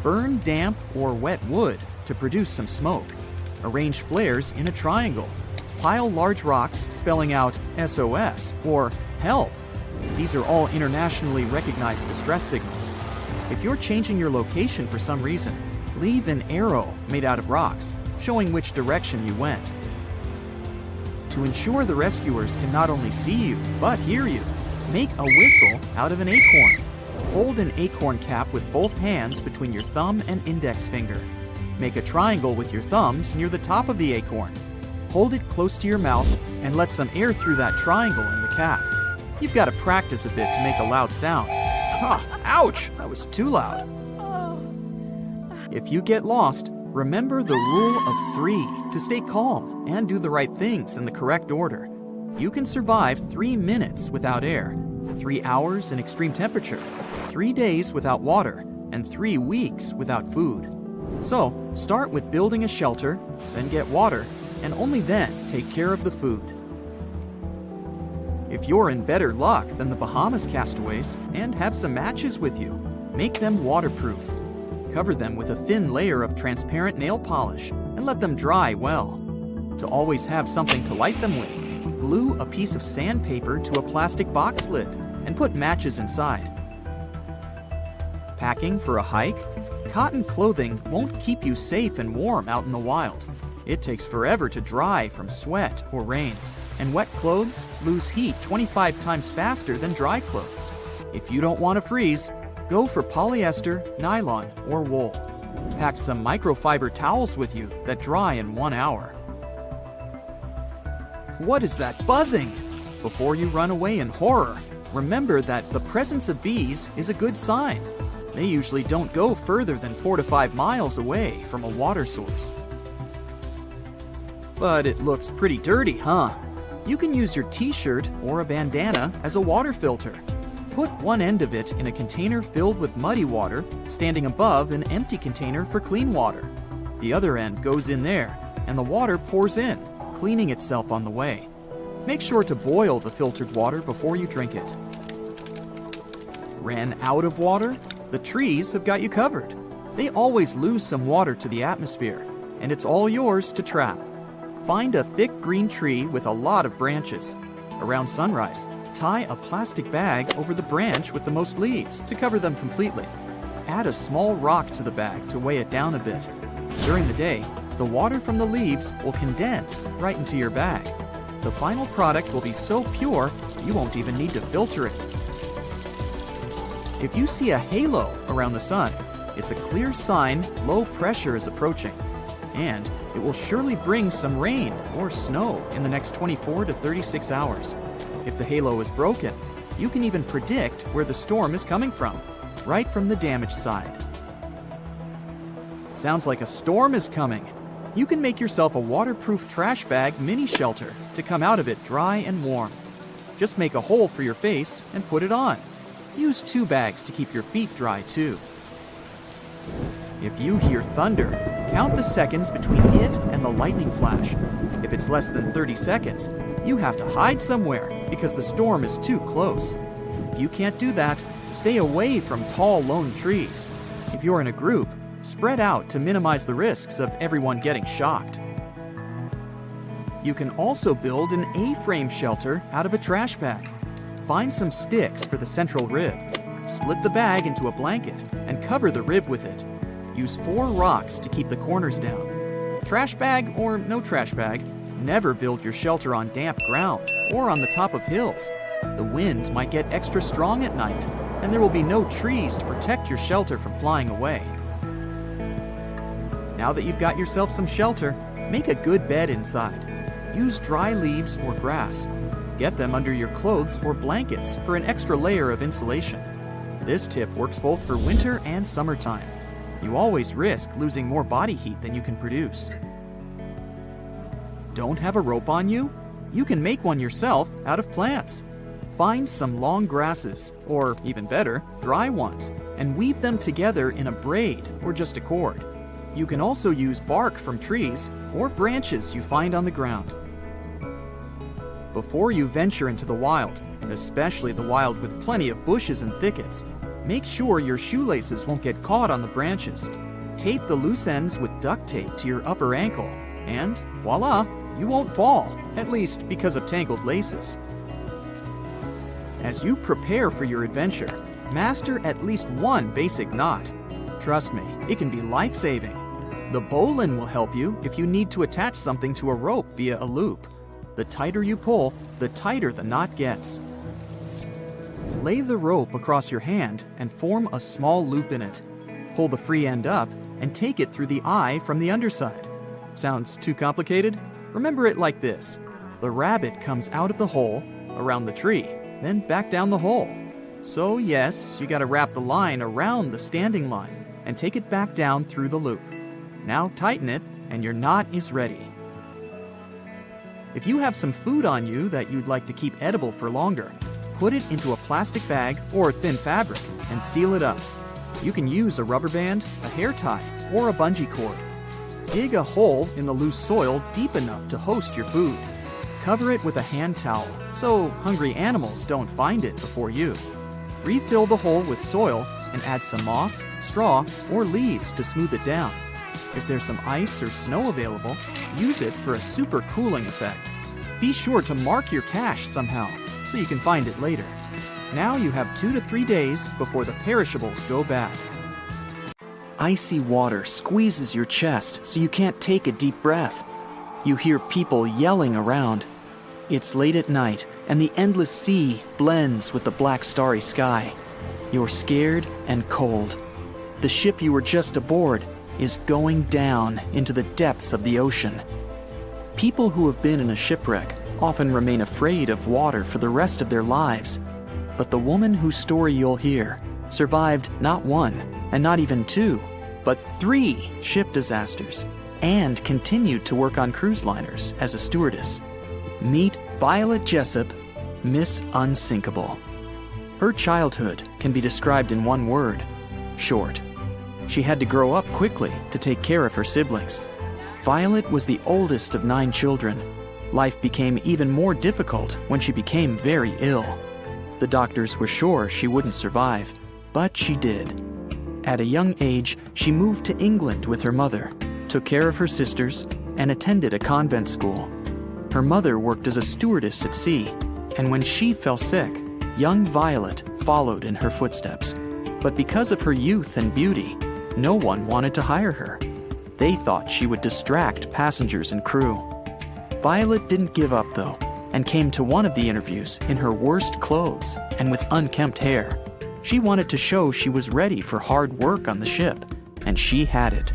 Burn damp or wet wood to produce some smoke. Arrange flares in a triangle. Pile large rocks spelling out SOS or help. These are all internationally recognized distress signals. If you're changing your location for some reason, leave an arrow made out of rocks, showing which direction you went. To ensure the rescuers can not only see you, but hear you, make a whistle out of an acorn. Hold an acorn cap with both hands between your thumb and index finger. Make a triangle with your thumbs near the top of the acorn. Hold it close to your mouth and let some air through that triangle in the cap. You've got to practice a bit to make a loud sound. Ouch! That was too loud. If you get lost, remember the rule of 3 to stay calm and do the right things in the correct order. You can survive 3 minutes without air, 3 hours in extreme temperature, 3 days without water, and 3 weeks without food. So, start with building a shelter, then get water, and only then take care of the food. If you're in better luck than the Bahamas castaways and have some matches with you, make them waterproof. Cover them with a thin layer of transparent nail polish and let them dry well. To always have something to light them with, glue a piece of sandpaper to a plastic box lid and put matches inside. Packing for a hike? Cotton clothing won't keep you safe and warm out in the wild. It takes forever to dry from sweat or rain, and wet clothes lose heat 25 times faster than dry clothes. If you don't want to freeze, go for polyester, nylon, or wool. Pack some microfiber towels with you that dry in 1 hour. What is that buzzing? Before you run away in horror, remember that the presence of bees is a good sign. They usually don't go further than 4 to 5 miles away from a water source. But it looks pretty dirty, huh? You can use your t-shirt or a bandana as a water filter. Put one end of it in a container filled with muddy water, standing above an empty container for clean water. The other end goes in there, and the water pours in, cleaning itself on the way. Make sure to boil the filtered water before you drink it. Ran out of water? The trees have got you covered. They always lose some water to the atmosphere, and it's all yours to trap. Find a thick green tree with a lot of branches. Around sunrise, tie a plastic bag over the branch with the most leaves to cover them completely. Add a small rock to the bag to weigh it down a bit. During the day, the water from the leaves will condense right into your bag. The final product will be so pure, you won't even need to filter it. If you see a halo around the sun, it's a clear sign low pressure is approaching. And it will surely bring some rain or snow in the next 24 to 36 hours. If the halo is broken, you can even predict where the storm is coming from, right from the damaged side. Sounds like a storm is coming. You can make yourself a waterproof trash bag mini shelter to come out of it dry and warm. Just make a hole for your face and put it on. Use 2 bags to keep your feet dry too. If you hear thunder, count the seconds between it and the lightning flash. If it's less than 30 seconds, you have to hide somewhere because the storm is too close. If you can't do that, stay away from tall lone trees. If you're in a group, spread out to minimize the risks of everyone getting shocked. You can also build an A-frame shelter out of a trash bag. Find some sticks for the central rib. Split the bag into a blanket and cover the rib with it. Use 4 rocks to keep the corners down. Trash bag or no trash bag, never build your shelter on damp ground or on the top of hills. The wind might get extra strong at night, and there will be no trees to protect your shelter from flying away. Now that you've got yourself some shelter, make a good bed inside. Use dry leaves or grass. Get them under your clothes or blankets for an extra layer of insulation. This tip works both for winter and summertime. You always risk losing more body heat than you can produce. Don't have a rope on you? You can make one yourself out of plants. Find some long grasses, or even better, dry ones, and weave them together in a braid or just a cord. You can also use bark from trees or branches you find on the ground. Before you venture into the wild, especially the wild with plenty of bushes and thickets, make sure your shoelaces won't get caught on the branches. Tape the loose ends with duct tape to your upper ankle, and voila, you won't fall, at least because of tangled laces. As you prepare for your adventure, master at least one basic knot. Trust me, it can be life-saving. The bowline will help you if you need to attach something to a rope via a loop. The tighter you pull, the tighter the knot gets. Lay the rope across your hand and form a small loop in it. Pull the free end up and take it through the eye from the underside. Sounds too complicated? Remember it like this. The rabbit comes out of the hole, around the tree, then back down the hole. So yes, you gotta wrap the line around the standing line and take it back down through the loop. Now tighten it and your knot is ready. If you have some food on you that you'd like to keep edible for longer, put it into a plastic bag or thin fabric and seal it up. You can use a rubber band, a hair tie, or a bungee cord. Dig a hole in the loose soil deep enough to host your food. Cover it with a hand towel so hungry animals don't find it before you. Refill the hole with soil and add some moss, straw, or leaves to smooth it down. If there's some ice or snow available, use it for a super cooling effect. Be sure to mark your cache somehow so you can find it later. Now you have 2 to 3 days before the perishables go bad. Icy water squeezes your chest so you can't take a deep breath. You hear people yelling around. It's late at night, and the endless sea blends with the black starry sky. You're scared and cold. The ship you were just aboard is going down into the depths of the ocean. People who have been in a shipwreck often remain afraid of water for the rest of their lives. But the woman whose story you'll hear survived not 1, and not even 2, but 3 ship disasters, and continued to work on cruise liners as a stewardess. Meet Violet Jessop, Miss Unsinkable. Her childhood can be described in one word: short. She had to grow up quickly to take care of her siblings. Violet was the oldest of 9 children. Life became even more difficult when she became very ill. The doctors were sure she wouldn't survive, but she did. At a young age, she moved to England with her mother, took care of her sisters, and attended a convent school. Her mother worked as a stewardess at sea, and when she fell sick, young Violet followed in her footsteps. But because of her youth and beauty, no one wanted to hire her. They thought she would distract passengers and crew. Violet didn't give up, though, and came to one of the interviews in her worst clothes and with unkempt hair. She wanted to show she was ready for hard work on the ship, and she had it.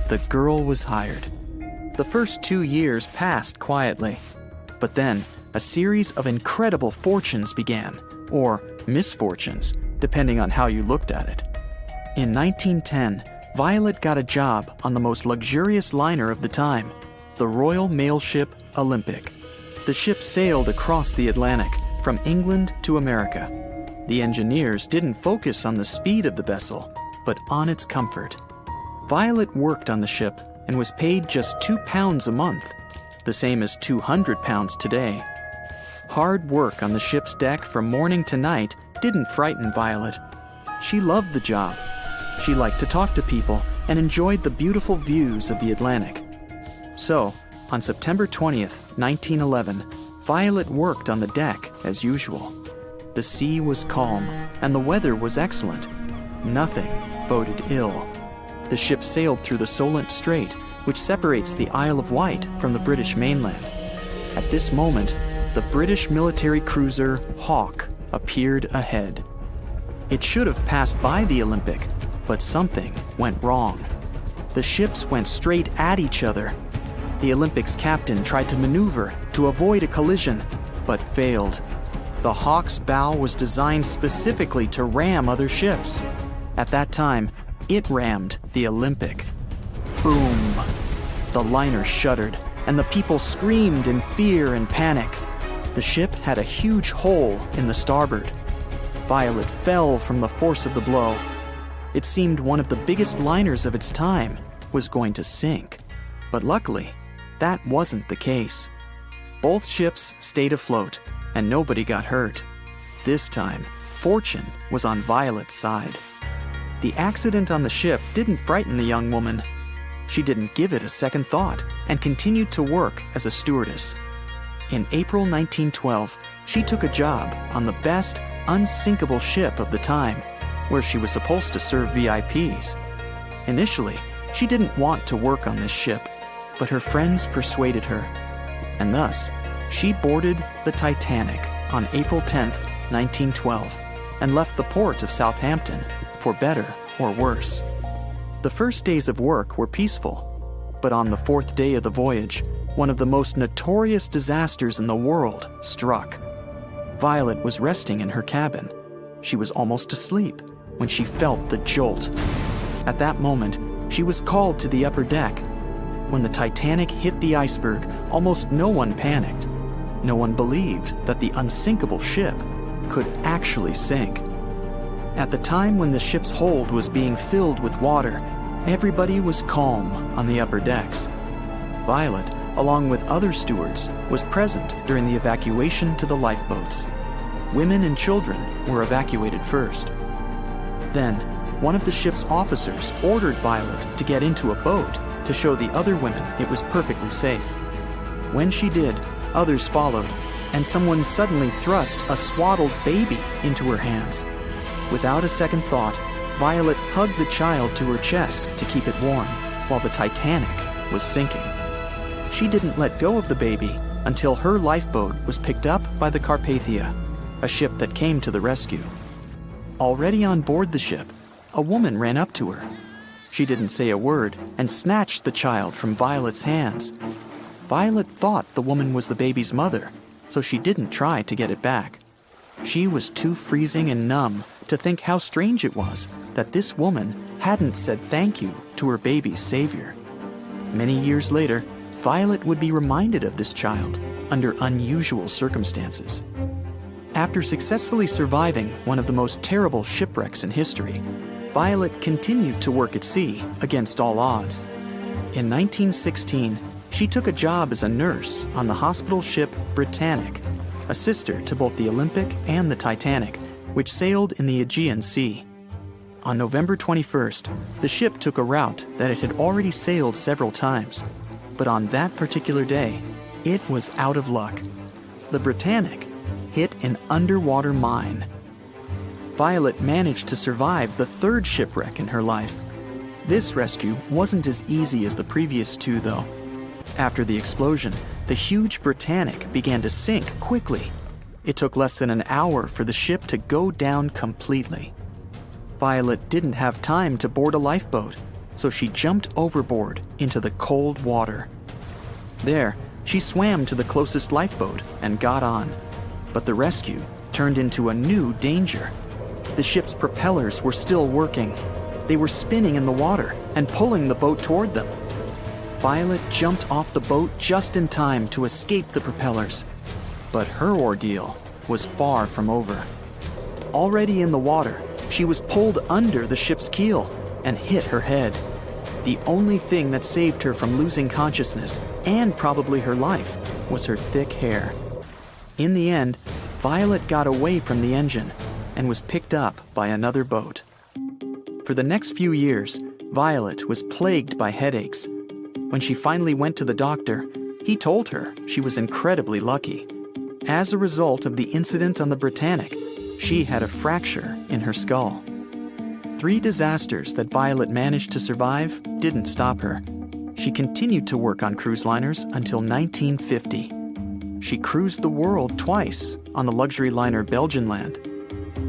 The girl was hired. The first 2 years passed quietly, but then a series of incredible fortunes began, or misfortunes, depending on how you looked at it. In 1910, Violet got a job on the most luxurious liner of the time, the Royal Mail Ship Olympic. The ship sailed across the Atlantic, from England to America. The engineers didn't focus on the speed of the vessel, but on its comfort. Violet worked on the ship and was paid just £2 a month, the same as £200 today. Hard work on the ship's deck from morning to night didn't frighten Violet. She loved the job. She liked to talk to people and enjoyed the beautiful views of the Atlantic. So, on September 20th, 1911, Violet worked on the deck as usual. The sea was calm and the weather was excellent. Nothing boded ill. The ship sailed through the Solent Strait, which separates the Isle of Wight from the British mainland. At this moment, the British military cruiser Hawke appeared ahead. It should have passed by the Olympic, but something went wrong. The ships went straight at each other. The Olympic's captain tried to maneuver to avoid a collision, but failed. The Hawke's bow was designed specifically to ram other ships. At that time, it rammed the Olympic. Boom! The liner shuddered, and the people screamed in fear and panic. The ship had a huge hole in the starboard. Violet fell from the force of the blow. It seemed one of the biggest liners of its time was going to sink. But luckily, that wasn't the case. Both ships stayed afloat, and nobody got hurt. This time, fortune was on Violet's side. The accident on the ship didn't frighten the young woman. She didn't give it a second thought and continued to work as a stewardess. In April 1912, she took a job on the best, unsinkable ship of the time, where she was supposed to serve VIPs. Initially, she didn't want to work on this ship, but her friends persuaded her. And thus, she boarded the Titanic on April 10th, 1912, and left the port of Southampton, for better or worse. The first days of work were peaceful, but on the fourth day of the voyage, one of the most notorious disasters in the world struck. Violet was resting in her cabin. She was almost asleep when she felt the jolt. At that moment, she was called to the upper deck. When the Titanic hit the iceberg, almost no one panicked. No one believed that the unsinkable ship could actually sink. At the time when the ship's hold was being filled with water, everybody was calm on the upper decks. Violet, along with other stewards, was present during the evacuation to the lifeboats. Women and children were evacuated first. Then, one of the ship's officers ordered Violet to get into a boat to show the other women it was perfectly safe. When she did, others followed, and someone suddenly thrust a swaddled baby into her hands. Without a second thought, Violet hugged the child to her chest to keep it warm, while the Titanic was sinking. She didn't let go of the baby until her lifeboat was picked up by the Carpathia, a ship that came to the rescue. Already on board the ship, a woman ran up to her. She didn't say a word and snatched the child from Violet's hands. Violet thought the woman was the baby's mother, so she didn't try to get it back. She was too freezing and numb to think how strange it was that this woman hadn't said thank you to her baby's savior. Many years later, Violet would be reminded of this child under unusual circumstances. After successfully surviving one of the most terrible shipwrecks in history, Violet continued to work at sea against all odds. In 1916, she took a job as a nurse on the hospital ship Britannic, a sister to both the Olympic and the Titanic, which sailed in the Aegean Sea. On November 21st, the ship took a route that it had already sailed several times, but on that particular day, it was out of luck. The Britannic hit an underwater mine. Violet managed to survive the third shipwreck in her life. This rescue wasn't as easy as the previous two, though. After the explosion, the huge Britannic began to sink quickly. It took less than an hour for the ship to go down completely. Violet didn't have time to board a lifeboat, so she jumped overboard into the cold water. There, she swam to the closest lifeboat and got on. But the rescue turned into a new danger. The ship's propellers were still working. They were spinning in the water and pulling the boat toward them. Violet jumped off the boat just in time to escape the propellers. But her ordeal was far from over. Already in the water, she was pulled under the ship's keel and hit her head. The only thing that saved her from losing consciousness, and probably her life, was her thick hair. In the end, Violet got away from the engine and was picked up by another boat. For the next few years, Violet was plagued by headaches. When she finally went to the doctor, he told her she was incredibly lucky. As a result of the incident on the Britannic, she had a fracture in her skull. 3 disasters that Violet managed to survive didn't stop her. She continued to work on cruise liners until 1950. She cruised the world twice on the luxury liner Belgianland.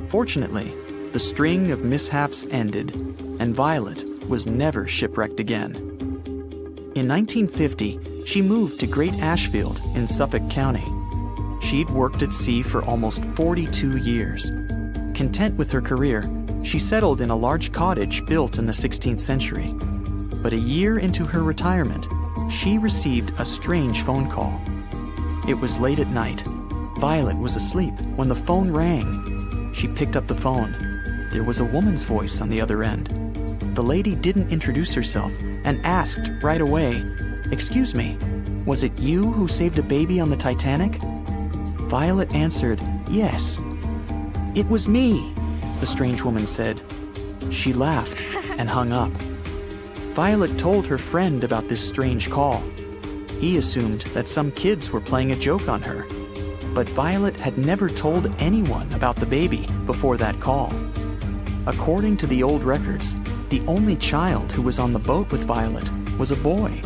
Fortunately, the string of mishaps ended, and Violet was never shipwrecked again. In 1950, she moved to Great Ashfield in Suffolk County. She'd worked at sea for almost 42 years. Content with her career, she settled in a large cottage built in the 16th century. But a year into her retirement, she received a strange phone call. It was late at night. Violet was asleep when the phone rang. She picked up the phone. There was a woman's voice on the other end. The lady didn't introduce herself and asked right away, "Excuse me, was it you who saved a baby on the Titanic?" Violet answered, "Yes." "It was me," the strange woman said. She laughed and hung up. Violet told her friend about this strange call. He assumed that some kids were playing a joke on her. But Violet had never told anyone about the baby before that call. According to the old records, the only child who was on the boat with Violet was a boy.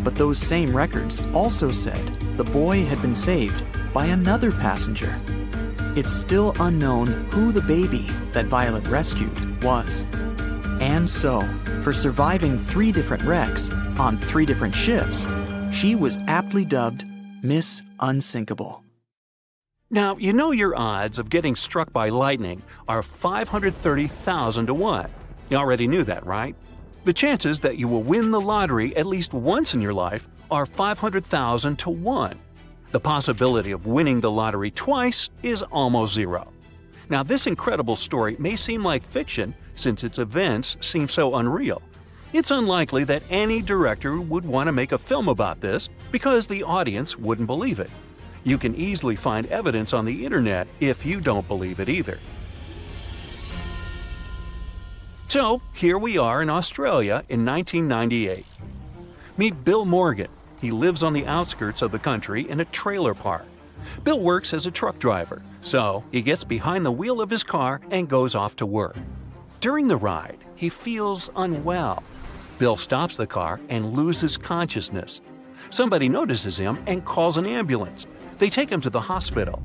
But those same records also said the boy had been saved by another passenger. It's still unknown who the baby that Violet rescued was. And so, for surviving 3 different wrecks on 3 different ships, she was aptly dubbed Miss Unsinkable. Now, you know your odds of getting struck by lightning are 530,000 to 1. You already knew that, right? The chances that you will win the lottery at least once in your life are 500,000 to 1. The possibility of winning the lottery twice is almost 0. Now, this incredible story may seem like fiction since its events seem so unreal. It's unlikely that any director would want to make a film about this because the audience wouldn't believe it. You can easily find evidence on the internet if you don't believe it either. So, here we are in Australia in 1998. Meet Bill Morgan. He lives on the outskirts of the country in a trailer park. Bill works as a truck driver, so he gets behind the wheel of his car and goes off to work. During the ride, he feels unwell. Bill stops the car and loses consciousness. Somebody notices him and calls an ambulance. They take him to the hospital.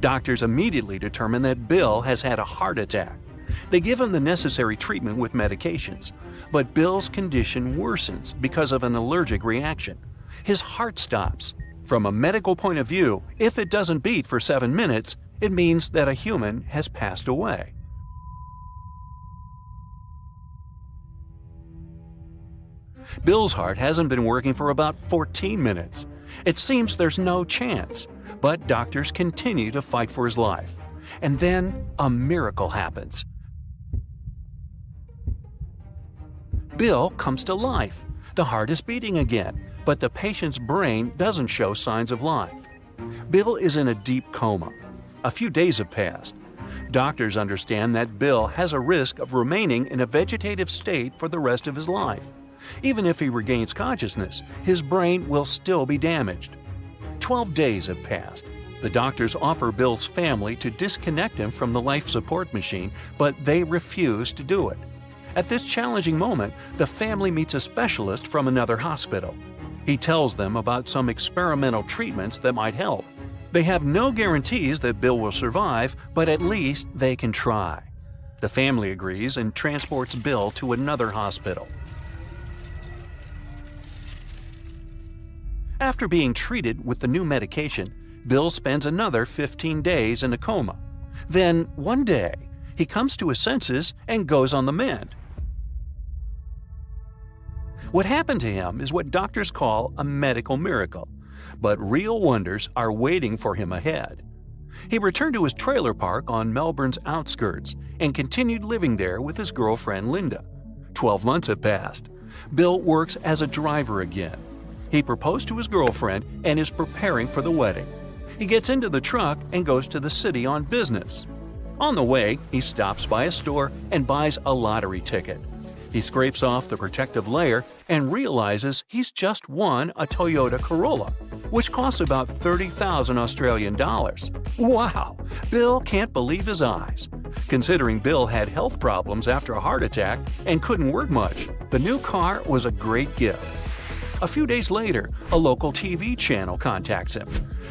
Doctors immediately determine that Bill has had a heart attack. They give him the necessary treatment with medications, but Bill's condition worsens because of an allergic reaction. His heart stops. From a medical point of view, if it doesn't beat for 7 minutes, it means that a human has passed away. Bill's heart hasn't been working for about 14 minutes. It seems there's no chance, but doctors continue to fight for his life. And then a miracle happens. Bill comes to life. The heart is beating again, but the patient's brain doesn't show signs of life. Bill is in a deep coma. A few days have passed. Doctors understand that Bill has a risk of remaining in a vegetative state for the rest of his life. Even if he regains consciousness, his brain will still be damaged. 12 days have passed. The doctors offer Bill's family to disconnect him from the life support machine, but they refuse to do it. At this challenging moment, the family meets a specialist from another hospital. He tells them about some experimental treatments that might help. They have no guarantees that Bill will survive, but at least they can try. The family agrees and transports Bill to another hospital. After being treated with the new medication, Bill spends another 15 days in a coma. Then, one day, he comes to his senses and goes on the mend. What happened to him is what doctors call a medical miracle, but real wonders are waiting for him ahead. He returned to his trailer park on Melbourne's outskirts and continued living there with his girlfriend Linda. 12 months have passed. Bill works as a driver again. He proposed to his girlfriend and is preparing for the wedding. He gets into the truck and goes to the city on business. On the way, he stops by a store and buys a lottery ticket. He scrapes off the protective layer and realizes he's just won a Toyota Corolla, which costs about 30,000 Australian dollars. Wow! Bill can't believe his eyes. Considering Bill had health problems after a heart attack and couldn't work much, the new car was a great gift. A few days later, a local TV channel contacts him.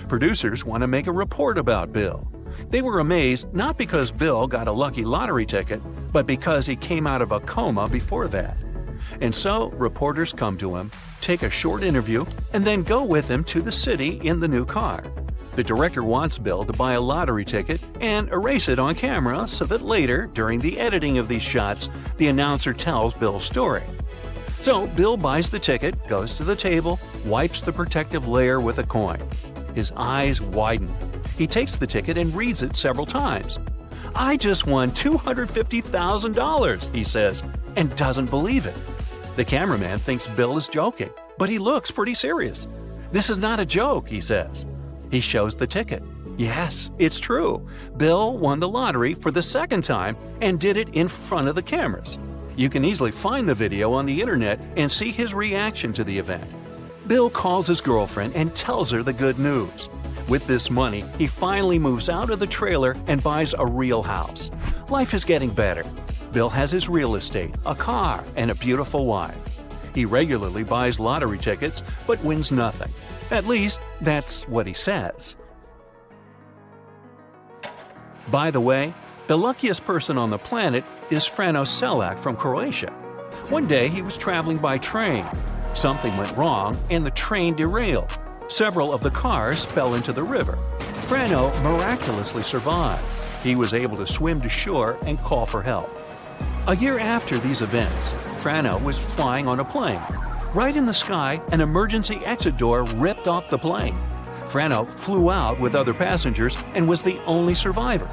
Producers want to make a report about Bill. They were amazed not because Bill got a lucky lottery ticket, but because he came out of a coma before that. And so, reporters come to him, take a short interview, and then go with him to the city in the new car. The director wants Bill to buy a lottery ticket and erase it on camera so that later, during the editing of these shots, the announcer tells Bill's story. So, Bill buys the ticket, goes to the table, wipes the protective layer with a coin. His eyes widen. He takes the ticket and reads it several times. "I just won $250,000, he says, and doesn't believe it. The cameraman thinks Bill is joking, but he looks pretty serious. "This is not a joke," he says. He shows the ticket. Yes, it's true. Bill won the lottery for the second time and did it in front of the cameras. You can easily find the video on the internet and see his reaction to the event. Bill calls his girlfriend and tells her the good news. With this money, he finally moves out of the trailer and buys a real house. Life is getting better. Bill has his real estate, a car, and a beautiful wife. He regularly buys lottery tickets, but wins nothing. At least, that's what he says. By the way, the luckiest person on the planet is Frano Selak from Croatia. One day he was traveling by train. Something went wrong and the train derailed. Several of the cars fell into the river. Frano miraculously survived. He was able to swim to shore and call for help. A year after these events, Frano was flying on a plane. Right in the sky, an emergency exit door ripped off the plane. Frano flew out with other passengers and was the only survivor.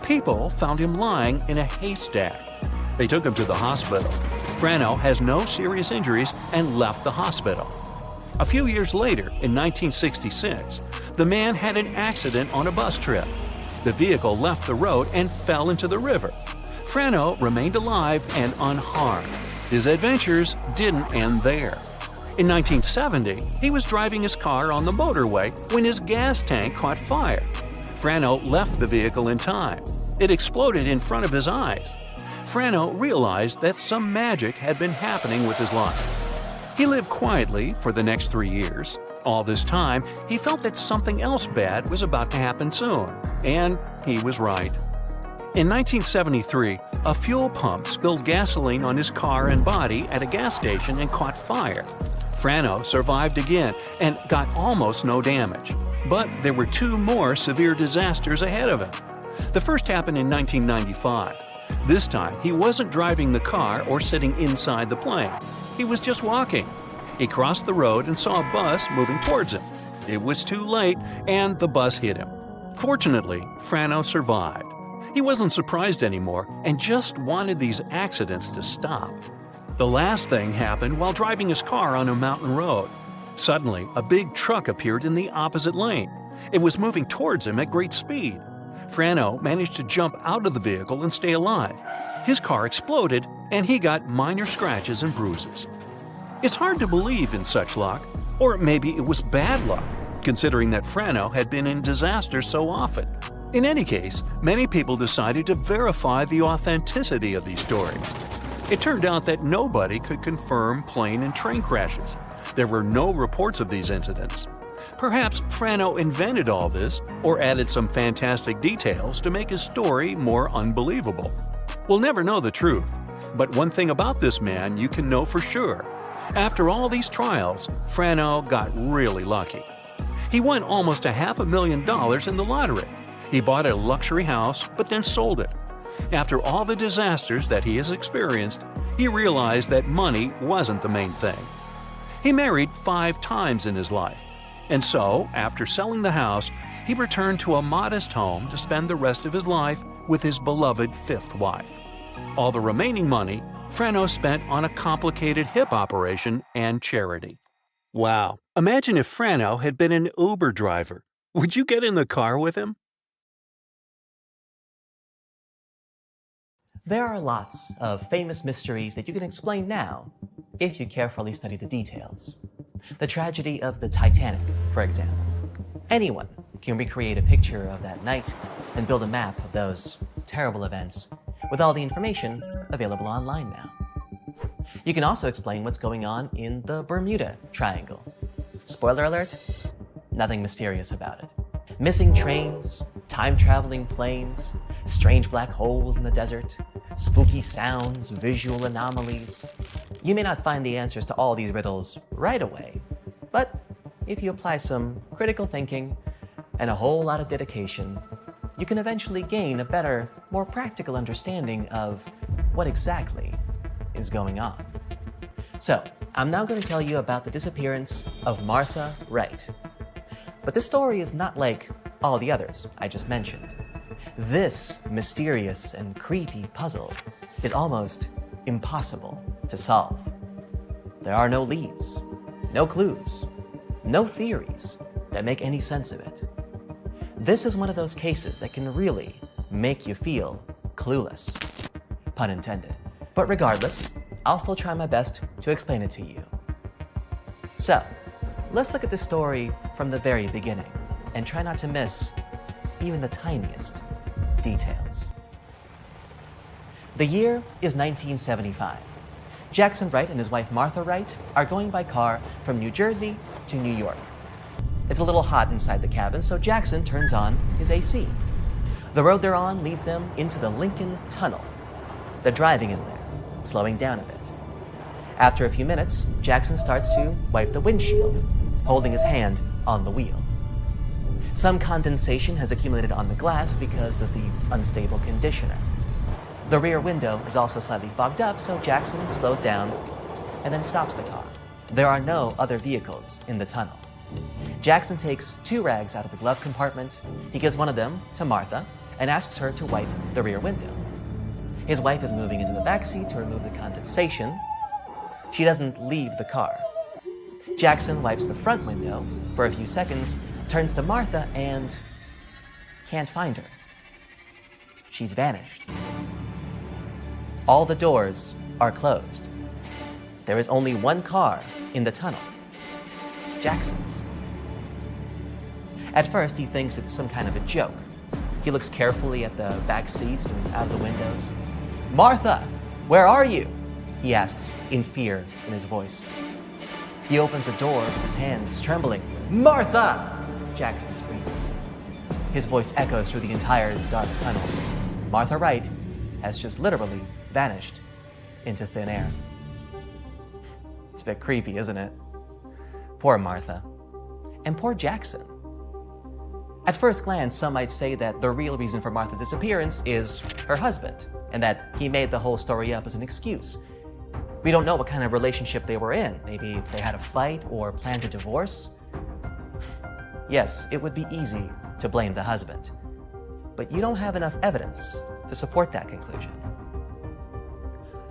People found him lying in a haystack. They took him to the hospital. Frano has no serious injuries and left the hospital. A few years later, in 1966, the man had an accident on a bus trip. The vehicle left the road and fell into the river. Frano remained alive and unharmed. His adventures didn't end there. In 1970, he was driving his car on the motorway when his gas tank caught fire. Frano left the vehicle in time. It exploded in front of his eyes. Frano realized that some magic had been happening with his life. He lived quietly for the next 3 years. All this time, he felt that something else bad was about to happen soon, and he was right. In 1973, a fuel pump spilled gasoline on his car and body at a gas station and caught fire. Frano survived again and got almost no damage. But there were 2 more severe disasters ahead of him. The first happened in 1995. This time, he wasn't driving the car or sitting inside the plane. He was just walking. He crossed the road and saw a bus moving towards him. It was too late, and the bus hit him. Fortunately, Frano survived. He wasn't surprised anymore and just wanted these accidents to stop. The last thing happened while driving his car on a mountain road. Suddenly, a big truck appeared in the opposite lane. It was moving towards him at great speed. Frano managed to jump out of the vehicle and stay alive. His car exploded, and he got minor scratches and bruises. It's hard to believe in such luck, or maybe it was bad luck, considering that Frano had been in disasters so often. In any case, many people decided to verify the authenticity of these stories. It turned out that nobody could confirm plane and train crashes. There were no reports of these incidents. Perhaps Frano invented all this or added some fantastic details to make his story more unbelievable. We'll never know the truth, but one thing about this man you can know for sure. After all these trials, Frano got really lucky. He won almost $500,000 in the lottery. He bought a luxury house, but then sold it. After all the disasters that he has experienced, he realized that money wasn't the main thing. He married 5 times in his life. And so, after selling the house, he returned to a modest home to spend the rest of his life with his beloved 5th wife. All the remaining money, Frano spent on a complicated hip operation and charity. Wow, imagine if Frano had been an Uber driver. Would you get in the car with him? There are lots of famous mysteries that you can explain now if you carefully study the details. The tragedy of the Titanic, for example. Anyone can recreate a picture of that night and build a map of those terrible events with all the information available online now. You can also explain what's going on in the Bermuda Triangle. Spoiler alert, nothing mysterious about it. Missing trains, time-traveling planes, strange black holes in the desert, spooky sounds, visual anomalies. You may not find the answers to all these riddles right away, but if you apply some critical thinking and a whole lot of dedication, you can eventually gain a better, more practical understanding of what exactly is going on. So, I'm now going to tell you about the disappearance of Martha Wright. But this story is not like all the others I just mentioned. This mysterious and creepy puzzle is almost impossible to solve. There are no leads, no clues, no theories that make any sense of it. This is one of those cases that can really make you feel clueless, pun intended. But regardless, I'll still try my best to explain it to you. So, let's look at this story from the very beginning and try not to miss even the tiniest details. The year is 1975. Jackson Wright and his wife Martha Wright are going by car from New Jersey to New York. It's a little hot inside the cabin, so Jackson turns on his AC. The road they're on leads them into the Lincoln Tunnel. They're driving in there, slowing down a bit. After a few minutes, Jackson starts to wipe the windshield, holding his hand on the wheel. Some condensation has accumulated on the glass because of the unstable conditioner. The rear window is also slightly fogged up, so Jackson slows down and then stops the car. There are no other vehicles in the tunnel. Jackson takes 2 rags out of the glove compartment. He gives one of them to Martha and asks her to wipe the rear window. His wife is moving into the backseat to remove the condensation. She doesn't leave the car. Jackson wipes the front window for a few seconds, turns to Martha, and can't find her. She's vanished. All the doors are closed. There is only one car in the tunnel, Jackson's. At first, he thinks it's some kind of a joke. He looks carefully at the back seats and out the windows. "Martha, where are you?" he asks in fear in his voice. He opens the door, his hands trembling. "Martha!" Jackson screams. His voice echoes through the entire dark tunnel. Martha Wright has just literally vanished into thin air. It's a bit creepy, isn't it? Poor Martha. And poor Jackson. At first glance, some might say that the real reason for Martha's disappearance is her husband, and that he made the whole story up as an excuse. We don't know what kind of relationship they were in. Maybe they had a fight or planned a divorce. Yes, it would be easy to blame the husband, but you don't have enough evidence to support that conclusion.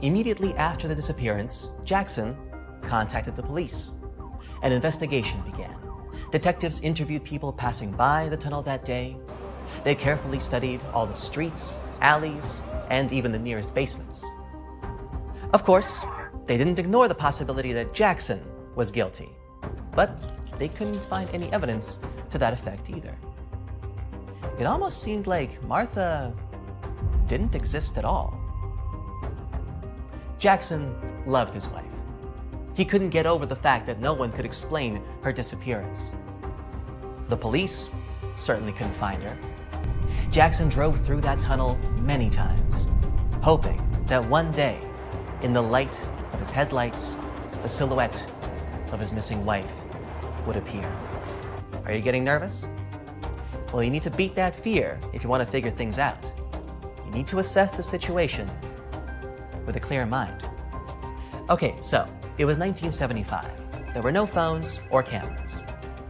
Immediately after the disappearance, Jackson contacted the police. An investigation began. Detectives interviewed people passing by the tunnel that day. They carefully studied all the streets, alleys, and even the nearest basements. Of course, they didn't ignore the possibility that Jackson was guilty, but they couldn't find any evidence to that effect either. It almost seemed like Martha didn't exist at all. Jackson loved his wife. He couldn't get over the fact that no one could explain her disappearance. The police certainly couldn't find her. Jackson drove through that tunnel many times, hoping that one day, in the light of his headlights, the silhouette of his missing wife would appear. Are you getting nervous? Well, you need to beat that fear if you want to figure things out. You need to assess the situation with a clear mind. Okay, so it was 1975. there were no phones or cameras.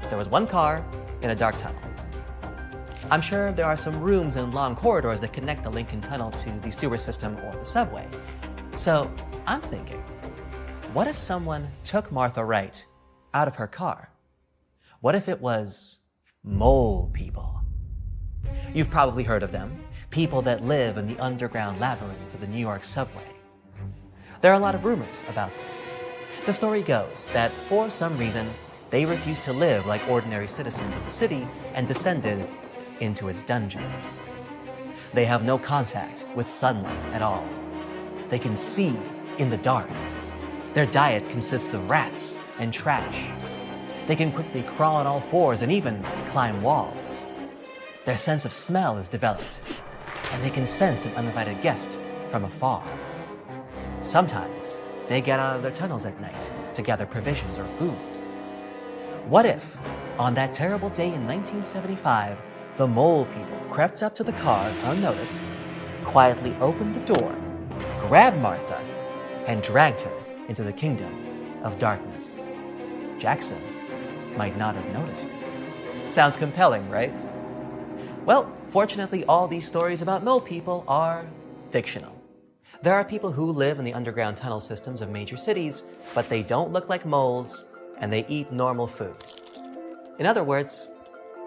There was one car in a dark tunnel. I'm sure there are some rooms and long corridors that connect the Lincoln Tunnel to the sewer system or the subway. So I'm thinking, what if someone took Martha Wright out of her car? What if it was mole people? You've probably heard of them, people that live in the underground labyrinths of the New York subway. There are a lot of rumors about them. The story goes that for some reason, they refused to live like ordinary citizens of the city and descended into its dungeons. They have no contact with sunlight at all. They can see in the dark. Their diet consists of rats and trash. They can quickly crawl on all fours and even climb walls. Their sense of smell is developed, and they can sense an uninvited guest from afar. Sometimes they get out of their tunnels at night to gather provisions or food. What if, on that terrible day in 1975, the mole people crept up to the car unnoticed, quietly opened the door, grabbed Martha, and dragged her into the kingdom of darkness? Jackson might not have noticed it. Sounds compelling, right? Well, fortunately, all these stories about mole people are fictional. There are people who live in the underground tunnel systems of major cities, but they don't look like moles and they eat normal food. In other words,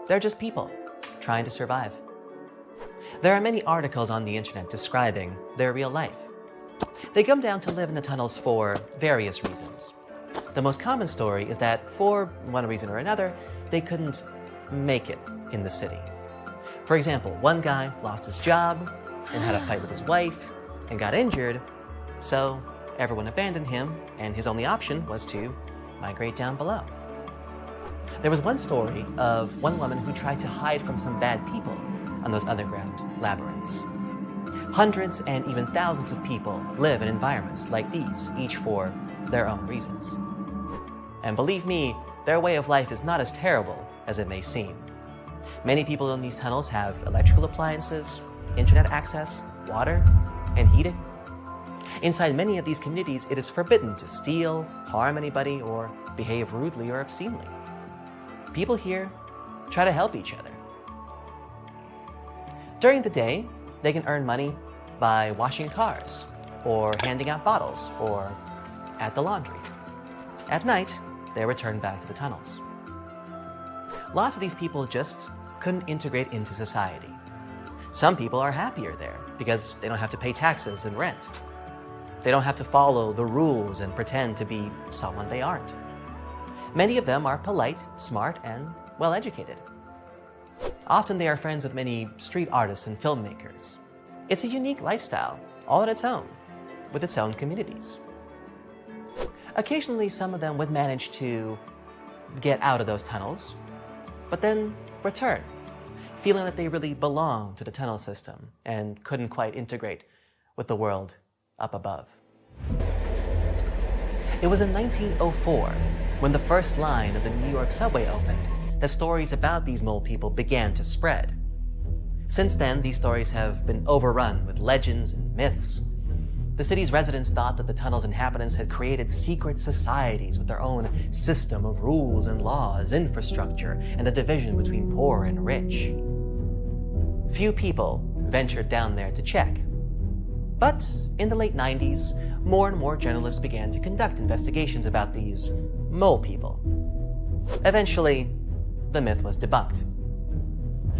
they're just people trying to survive. There are many articles on the internet describing their real life. They come down to live in the tunnels for various reasons. The most common story is that for one reason or another, they couldn't make it in the city. For example, one guy lost his job and had a fight with his wife and got injured, so everyone abandoned him, and his only option was to migrate down below. There was one story of one woman who tried to hide from some bad people on those underground labyrinths. Hundreds and even thousands of people live in environments like these, each for their own reasons. And believe me, their way of life is not as terrible as it may seem. Many people in these tunnels have electrical appliances, internet access, water, and heating. Inside many of these communities, it is forbidden to steal, harm anybody, or behave rudely or obscenely. People here try to help each other. During the day, they can earn money by washing cars, or handing out bottles, or at the laundry. At night, they return back to the tunnels. Lots of these people just couldn't integrate into society. Some people are happier there because they don't have to pay taxes and rent. They don't have to follow the rules and pretend to be someone they aren't. Many of them are polite, smart, and well-educated. Often they are friends with many street artists and filmmakers. It's a unique lifestyle, all on its own, with its own communities. Occasionally, some of them would manage to get out of those tunnels, but then return, feeling that they really belonged to the tunnel system and couldn't quite integrate with the world up above. It was in 1904, when the first line of the New York subway opened, that stories about these mole people began to spread. Since then, these stories have been overrun with legends and myths. The city's residents thought that the tunnel's inhabitants had created secret societies with their own system of rules and laws, infrastructure, and the division between poor and rich. Few people ventured down there to check. But in the late 90s, more and more journalists began to conduct investigations about these mole people. Eventually, the myth was debunked.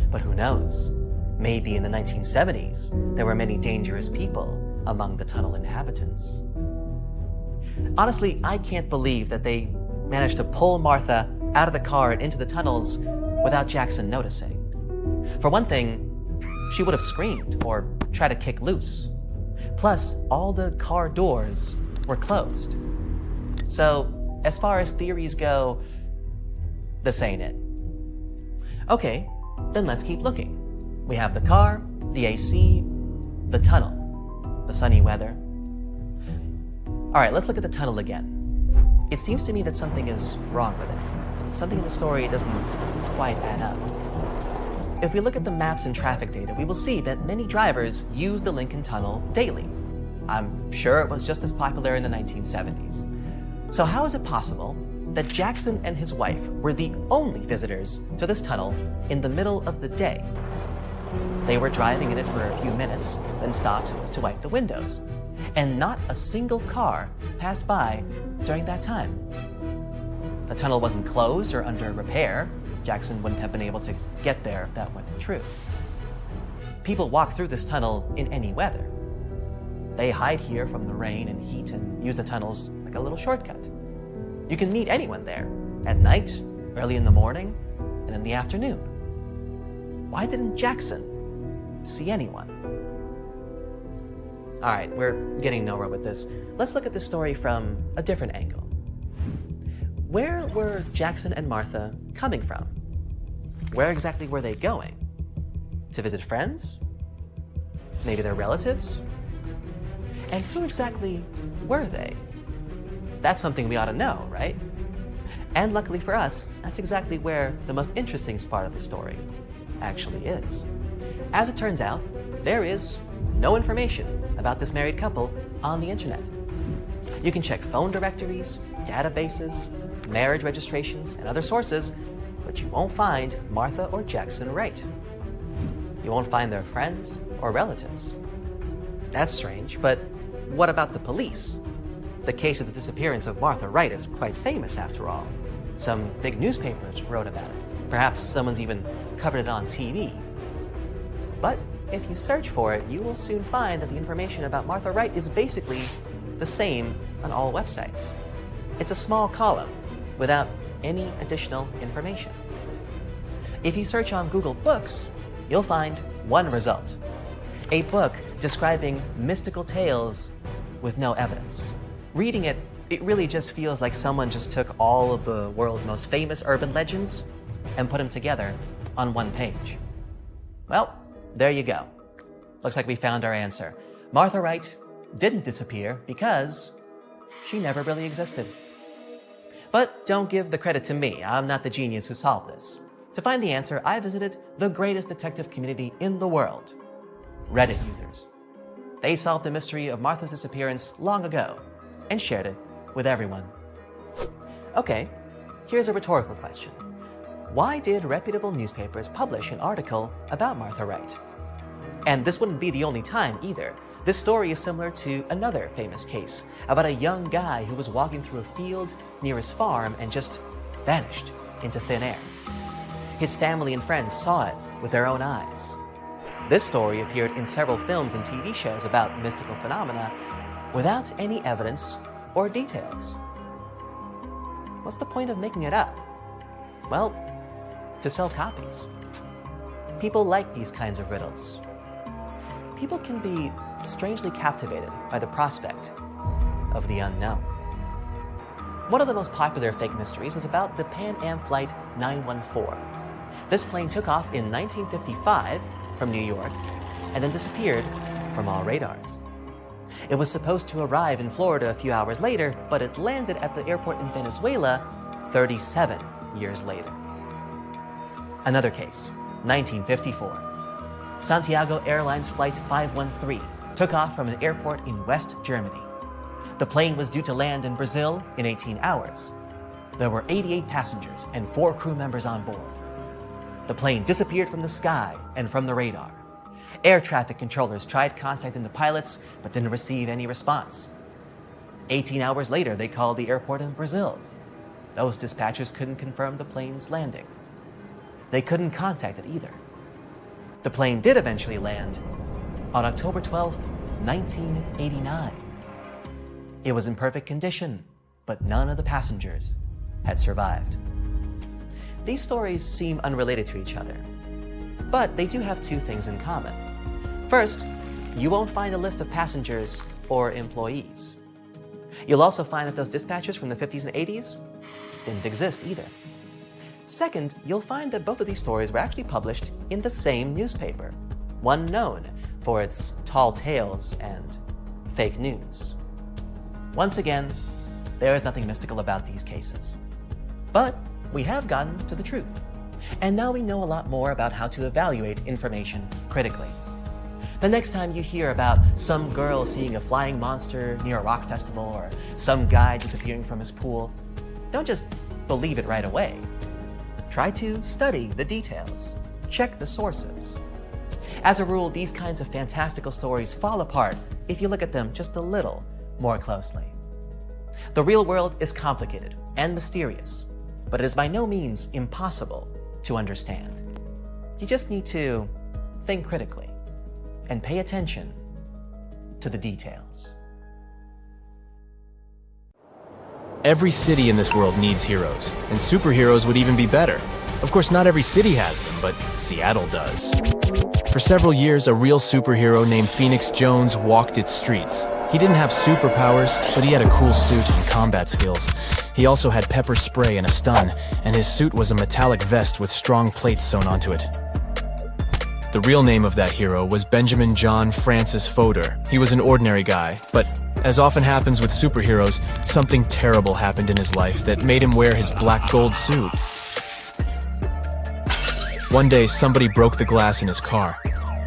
But who knows? Maybe in the 1970s, there were many dangerous people among the tunnel inhabitants. Honestly, I can't believe that they managed to pull Martha out of the car and into the tunnels without Jackson noticing. For one thing, she would have screamed or tried to kick loose. Plus, all the car doors were closed. So, as far as theories go, this ain't it. Okay, then let's keep looking. We have the car, the AC, the tunnel, the sunny weather. All right, let's look at the tunnel again. It seems to me that something is wrong with it. Something in the story doesn't quite add up. If we look at the maps and traffic data, we will see that many drivers use the Lincoln Tunnel daily. I'm sure it was just as popular in the 1970s. So how is it possible that Jackson and his wife were the only visitors to this tunnel in the middle of the day. They were driving in it for a few minutes, then stopped to wipe the windows. And not a single car passed by during that time. The tunnel wasn't closed or under repair. Jackson wouldn't have been able to get there if that weren't true. People walk through this tunnel in any weather. They hide here from the rain and heat and use the tunnels like a little shortcut. You can meet anyone there, at night, early in the morning, and in the afternoon. Why didn't Jackson see anyone? All right, we're getting nowhere with this. Let's look at the story from a different angle. Where were Jackson and Martha coming from? Where exactly were they going? To visit friends? Maybe their relatives? And who exactly were they? That's something we ought to know, right? And luckily for us, that's exactly where the most interesting part of the story actually is. As it turns out, there is no information about this married couple on the internet. You can check phone directories, databases, marriage registrations, and other sources, but you won't find Martha or Jackson Wright. You won't find their friends or relatives. That's strange, but what about the police? The case of the disappearance of Martha Wright is quite famous after all. Some big newspapers wrote about it. Perhaps someone's even covered it on TV. But if you search for it, you will soon find that the information about Martha Wright is basically the same on all websites. It's a small column without any additional information. If you search on Google Books, you'll find one result: a book describing mystical tales with no evidence. Reading it, it really just feels like someone just took all of the world's most famous urban legends and put them together on one page. Well, there you go. Looks like we found our answer. Martha Wright didn't disappear because she never really existed. But don't give the credit to me. I'm not the genius who solved this. To find the answer, I visited the greatest detective community in the world, Reddit users. They solved the mystery of Martha's disappearance long ago and shared it with everyone. Okay, here's a rhetorical question. Why did reputable newspapers publish an article about Martha Wright? And this wouldn't be the only time either. This story is similar to another famous case about a young guy who was walking through a field near his farm and just vanished into thin air. His family and friends saw it with their own eyes. This story appeared in several films and TV shows about mystical phenomena without any evidence or details. What's the point of making it up? Well, to sell copies. People like these kinds of riddles. People can be strangely captivated by the prospect of the unknown. One of the most popular fake mysteries was about the Pan Am Flight 914. This plane took off in 1955 from New York and then disappeared from all radars. It was supposed to arrive in Florida a few hours later, but it landed at the airport in Venezuela 37 years later. Another case, 1954. Santiago Airlines Flight 513 took off from an airport in West Germany. The plane was due to land in Brazil in 18 hours. There were 88 passengers and 4 crew members on board. The plane disappeared from the sky and from the radar. Air traffic controllers tried contacting the pilots but didn't receive any response. 18 hours later, they called the airport in Brazil. Those dispatchers couldn't confirm the plane's landing. They couldn't contact it either. The plane did eventually land on October 12th, 1989. It was in perfect condition, but none of the passengers had survived. These stories seem unrelated to each other, but they do have 2 things in common. First, you won't find a list of passengers or employees. You'll also find that those dispatchers from the 50s and 80s didn't exist either. Second, you'll find that both of these stories were actually published in the same newspaper, one known for its tall tales and fake news. Once again, there is nothing mystical about these cases. But we have gotten to the truth, and now we know a lot more about how to evaluate information critically. The next time you hear about some girl seeing a flying monster near a rock festival or some guy disappearing from his pool, don't just believe it right away. Try to study the details. Check the sources. As a rule, these kinds of fantastical stories fall apart if you look at them just a little more closely. The real world is complicated and mysterious, but it is by no means impossible to understand. You just need to think critically and pay attention to the details. Every city in this world needs heroes, and superheroes would even be better. Of course, not every city has them, but Seattle does. For several years, a real superhero named Phoenix Jones walked its streets. He didn't have superpowers, but he had a cool suit and combat skills. He also had pepper spray and a stun, and his suit was a metallic vest with strong plates sewn onto it. The real name of that hero was Benjamin John Francis Fodor. He was an ordinary guy, but as often happens with superheroes, something terrible happened in his life that made him wear his black gold suit. One day, somebody broke the glass in his car.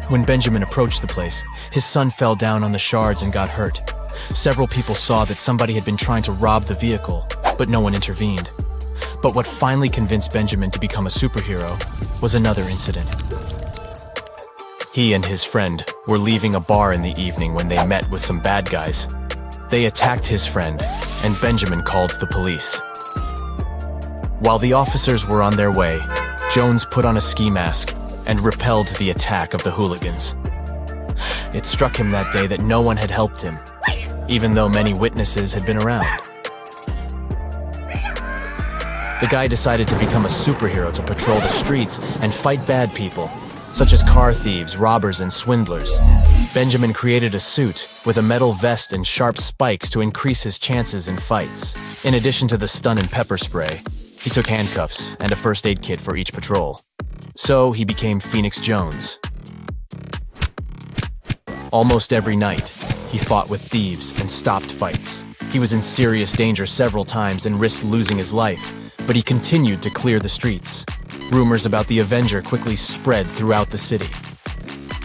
When Benjamin approached the place, his son fell down on the shards and got hurt. Several people saw that somebody had been trying to rob the vehicle, but no one intervened. But what finally convinced Benjamin to become a superhero was another incident. He and his friend were leaving a bar in the evening when they met with some bad guys. They attacked his friend, and Benjamin called the police. While the officers were on their way, Jones put on a ski mask and repelled the attack of the hooligans. It struck him that day that no one had helped him, even though many witnesses had been around. The guy decided to become a superhero to patrol the streets and fight bad people, such as car thieves, robbers, and swindlers. Benjamin created a suit with a metal vest and sharp spikes to increase his chances in fights. In addition to the stun and pepper spray, he took handcuffs and a first aid kit for each patrol. So he became Phoenix Jones. Almost every night, he fought with thieves and stopped fights. He was in serious danger several times and risked losing his life, but he continued to clear the streets. Rumors about the Avenger quickly spread throughout the city.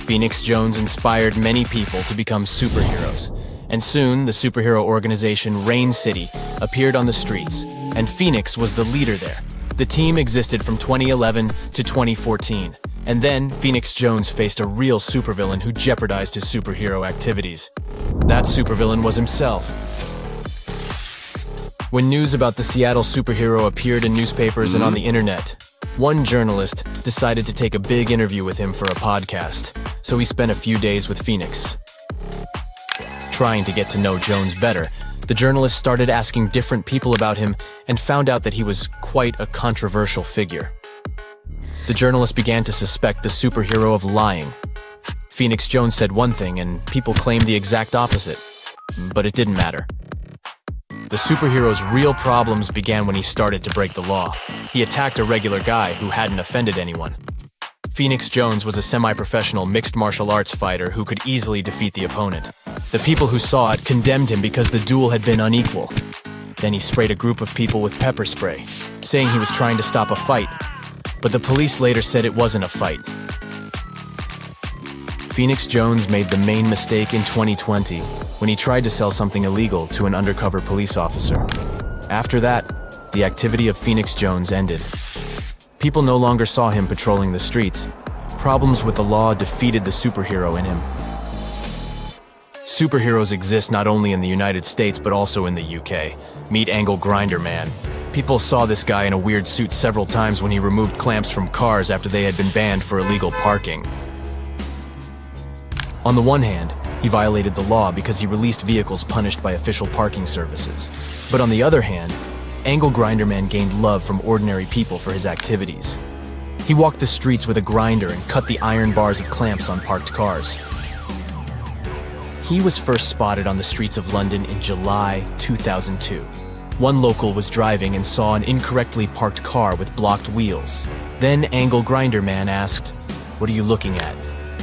Phoenix Jones inspired many people to become superheroes, and soon the superhero organization Rain City appeared on the streets, and Phoenix was the leader there. The team existed from 2011 to 2014, and then Phoenix Jones faced a real supervillain who jeopardized his superhero activities. That supervillain was himself. When news about the Seattle superhero appeared in newspapers and on the internet, one journalist decided to take a big interview with him for a podcast, so he spent a few days with Phoenix. Trying to get to know Jones better, the journalist started asking different people about him and found out that he was quite a controversial figure. The journalist began to suspect the superhero of lying. Phoenix Jones said one thing and people claimed the exact opposite, but it didn't matter. The superhero's real problems began when he started to break the law. He attacked a regular guy who hadn't offended anyone. Phoenix Jones was a semi-professional mixed martial arts fighter who could easily defeat the opponent. The people who saw it condemned him because the duel had been unequal. Then he sprayed a group of people with pepper spray, saying he was trying to stop a fight. But the police later said it wasn't a fight. Phoenix Jones made the main mistake in 2020 when he tried to sell something illegal to an undercover police officer. After that, the activity of Phoenix Jones ended. People no longer saw him patrolling the streets. Problems with the law defeated the superhero in him. Superheroes exist not only in the United States but also in the UK. Meet Angle Grinder Man. People saw this guy in a weird suit several times when he removed clamps from cars after they had been banned for illegal parking. On the one hand, he violated the law because he released vehicles punished by official parking services. But on the other hand, Angle Grinder Man gained love from ordinary people for his activities. He walked the streets with a grinder and cut the iron bars of clamps on parked cars. He was first spotted on the streets of London in July 2002. One local was driving and saw an incorrectly parked car with blocked wheels. Then Angle Grinder Man asked, "What are you looking at?"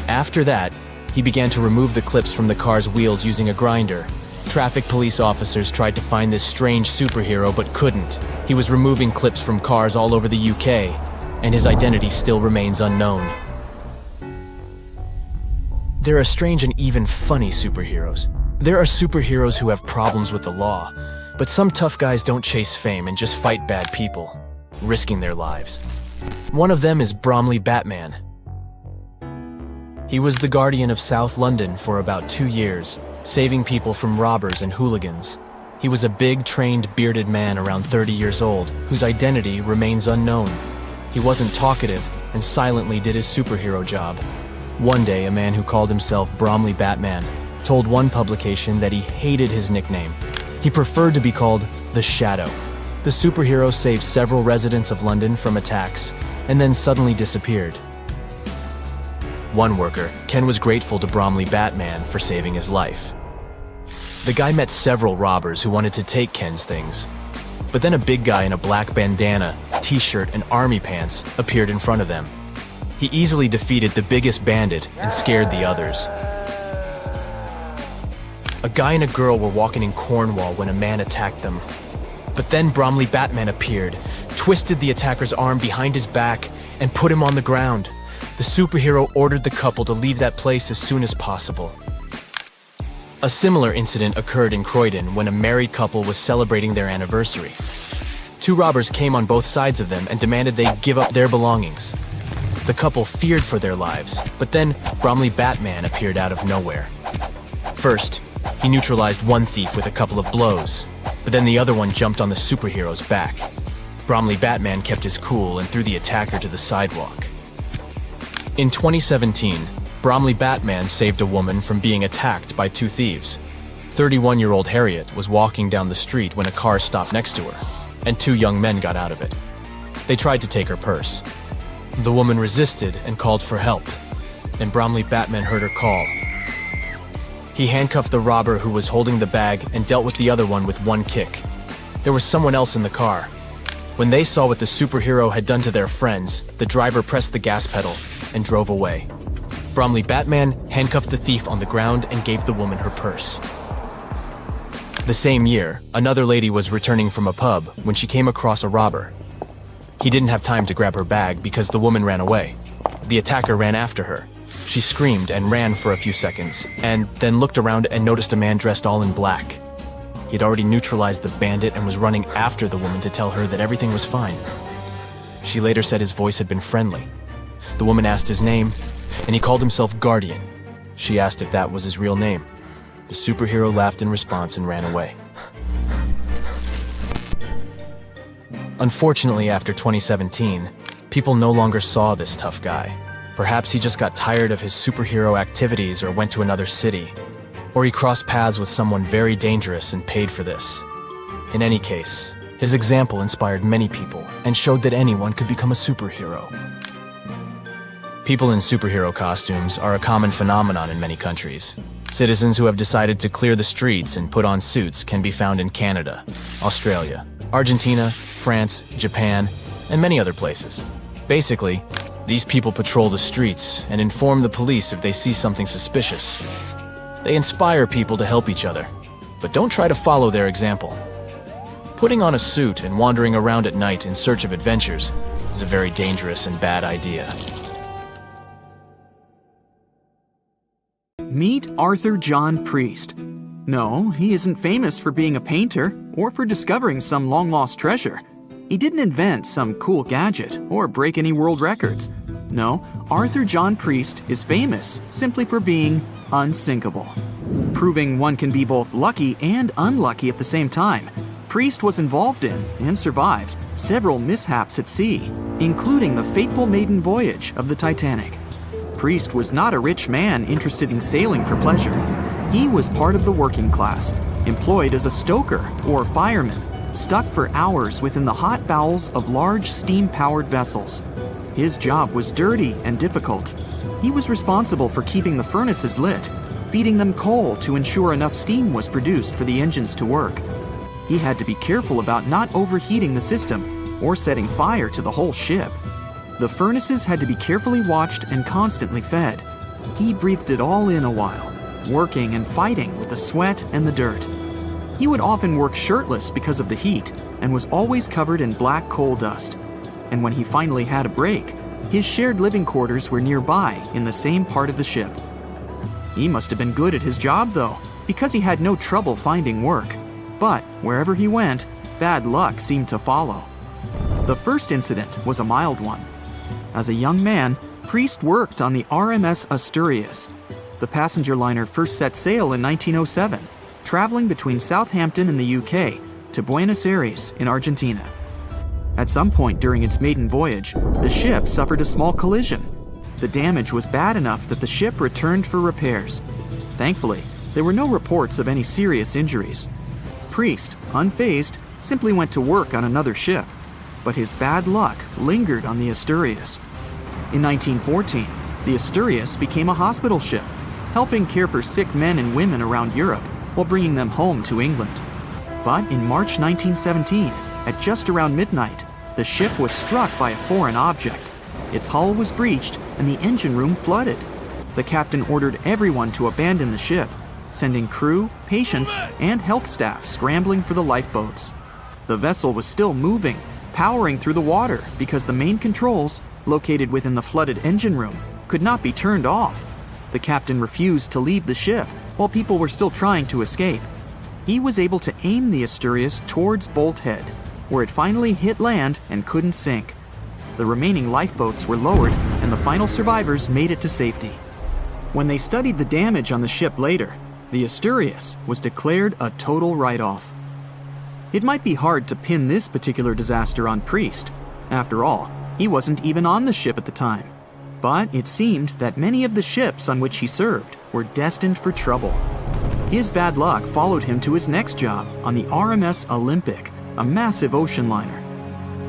After that, he began to remove the clips from the car's wheels using a grinder. Traffic police officers tried to find this strange superhero but couldn't. He was removing clips from cars all over the UK, and his identity still remains unknown. There are strange and even funny superheroes. There are superheroes who have problems with the law, But some tough guys don't chase fame and just fight bad people, risking their lives. One of them is Bromley Batman. He was the guardian of South London for about 2 years, saving people from robbers and hooligans. He was a big, trained, bearded man around 30 years old, whose identity remains unknown. He wasn't talkative and silently did his superhero job. One day, a man who called himself Bromley Batman told one publication that he hated his nickname. He preferred to be called the Shadow. The superhero saved several residents of London from attacks and then suddenly disappeared. One worker, Ken, was grateful to Bromley Batman for saving his life. The guy met several robbers who wanted to take Ken's things. But then a big guy in a black bandana, t-shirt, and army pants appeared in front of them. He easily defeated the biggest bandit and scared the others. A guy and a girl were walking in Cornwall when a man attacked them. But then Bromley Batman appeared, twisted the attacker's arm behind his back, and put him on the ground. The superhero ordered the couple to leave that place as soon as possible. A similar incident occurred in Croydon when a married couple was celebrating their anniversary. 2 robbers came on both sides of them and demanded they give up their belongings. The couple feared for their lives, but then Bromley Batman appeared out of nowhere. First, he neutralized one thief with a couple of blows, but then the other one jumped on the superhero's back. Bromley Batman kept his cool and threw the attacker to the sidewalk. In 2017, Bromley Batman saved a woman from being attacked by 2 thieves. 31-year-old Harriet was walking down the street when a car stopped next to her, and 2 young men got out of it. They tried to take her purse. The woman resisted and called for help, and Bromley Batman heard her call. He handcuffed the robber who was holding the bag and dealt with the other one with one kick. There was someone else in the car. When they saw what the superhero had done to their friends, the driver pressed the gas pedal and drove away. Bromley Batman handcuffed the thief on the ground and gave the woman her purse. The same year, another lady was returning from a pub when she came across a robber. He didn't have time to grab her bag because the woman ran away. The attacker ran after her. She screamed and ran for a few seconds, and then looked around and noticed a man dressed all in black. He'd already neutralized the bandit and was running after the woman to tell her that everything was fine. She later said his voice had been friendly. The woman asked his name, and he called himself Guardian. She asked if that was his real name. The superhero laughed in response and ran away. Unfortunately, after 2017, people no longer saw this tough guy. Perhaps he just got tired of his superhero activities or went to another city. Or he crossed paths with someone very dangerous and paid for this. In any case, his example inspired many people and showed that anyone could become a superhero. People in superhero costumes are a common phenomenon in many countries. Citizens who have decided to clear the streets and put on suits can be found in Canada, Australia, Argentina, France, Japan, and many other places. Basically, these people patrol the streets and inform the police if they see something suspicious. They inspire people to help each other, but don't try to follow their example. Putting on a suit and wandering around at night in search of adventures is a very dangerous and bad idea. Meet Arthur John Priest. No, he isn't famous for being a painter or for discovering some long-lost treasure. He didn't invent some cool gadget or break any world records. No, Arthur John Priest is famous simply for being unsinkable. Proving one can be both lucky and unlucky at the same time, Priest was involved in and survived several mishaps at sea, including the fateful maiden voyage of the Titanic. Priest was not a rich man interested in sailing for pleasure. He was part of the working class, employed as a stoker or fireman, stuck for hours within the hot bowels of large steam-powered vessels. His job was dirty and difficult. He was responsible for keeping the furnaces lit, feeding them coal to ensure enough steam was produced for the engines to work. He had to be careful about not overheating the system or setting fire to the whole ship. The furnaces had to be carefully watched and constantly fed. He breathed it all in a while, working and fighting with the sweat and the dirt. He would often work shirtless because of the heat and was always covered in black coal dust. And when he finally had a break, his shared living quarters were nearby in the same part of the ship. He must have been good at his job, though, because he had no trouble finding work. But wherever he went, bad luck seemed to follow. The first incident was a mild one. As a young man, Priest worked on the RMS Asturias. The passenger liner first set sail in 1907, traveling between Southampton in the UK to Buenos Aires in Argentina. At some point during its maiden voyage, the ship suffered a small collision. The damage was bad enough that the ship returned for repairs. Thankfully, there were no reports of any serious injuries. Priest, unfazed, simply went to work on another ship, but his bad luck lingered on the Asturias. In 1914, the Asturias became a hospital ship, helping care for sick men and women around Europe while bringing them home to England. But in March 1917, at just around midnight, the ship was struck by a foreign object. Its hull was breached and the engine room flooded. The captain ordered everyone to abandon the ship, sending crew, patients, and health staff scrambling for the lifeboats. The vessel was still moving, powering through the water because the main controls, located within the flooded engine room, could not be turned off. The captain refused to leave the ship while people were still trying to escape. He was able to aim the Asturias towards Bolt Head, where it finally hit land and couldn't sink. The remaining lifeboats were lowered and the final survivors made it to safety. When they studied the damage on the ship later, the Asturias was declared a total write-off. It might be hard to pin this particular disaster on Priest. After all, he wasn't even on the ship at the time. But it seemed that many of the ships on which he served were destined for trouble. His bad luck followed him to his next job on the RMS Olympic, a massive ocean liner.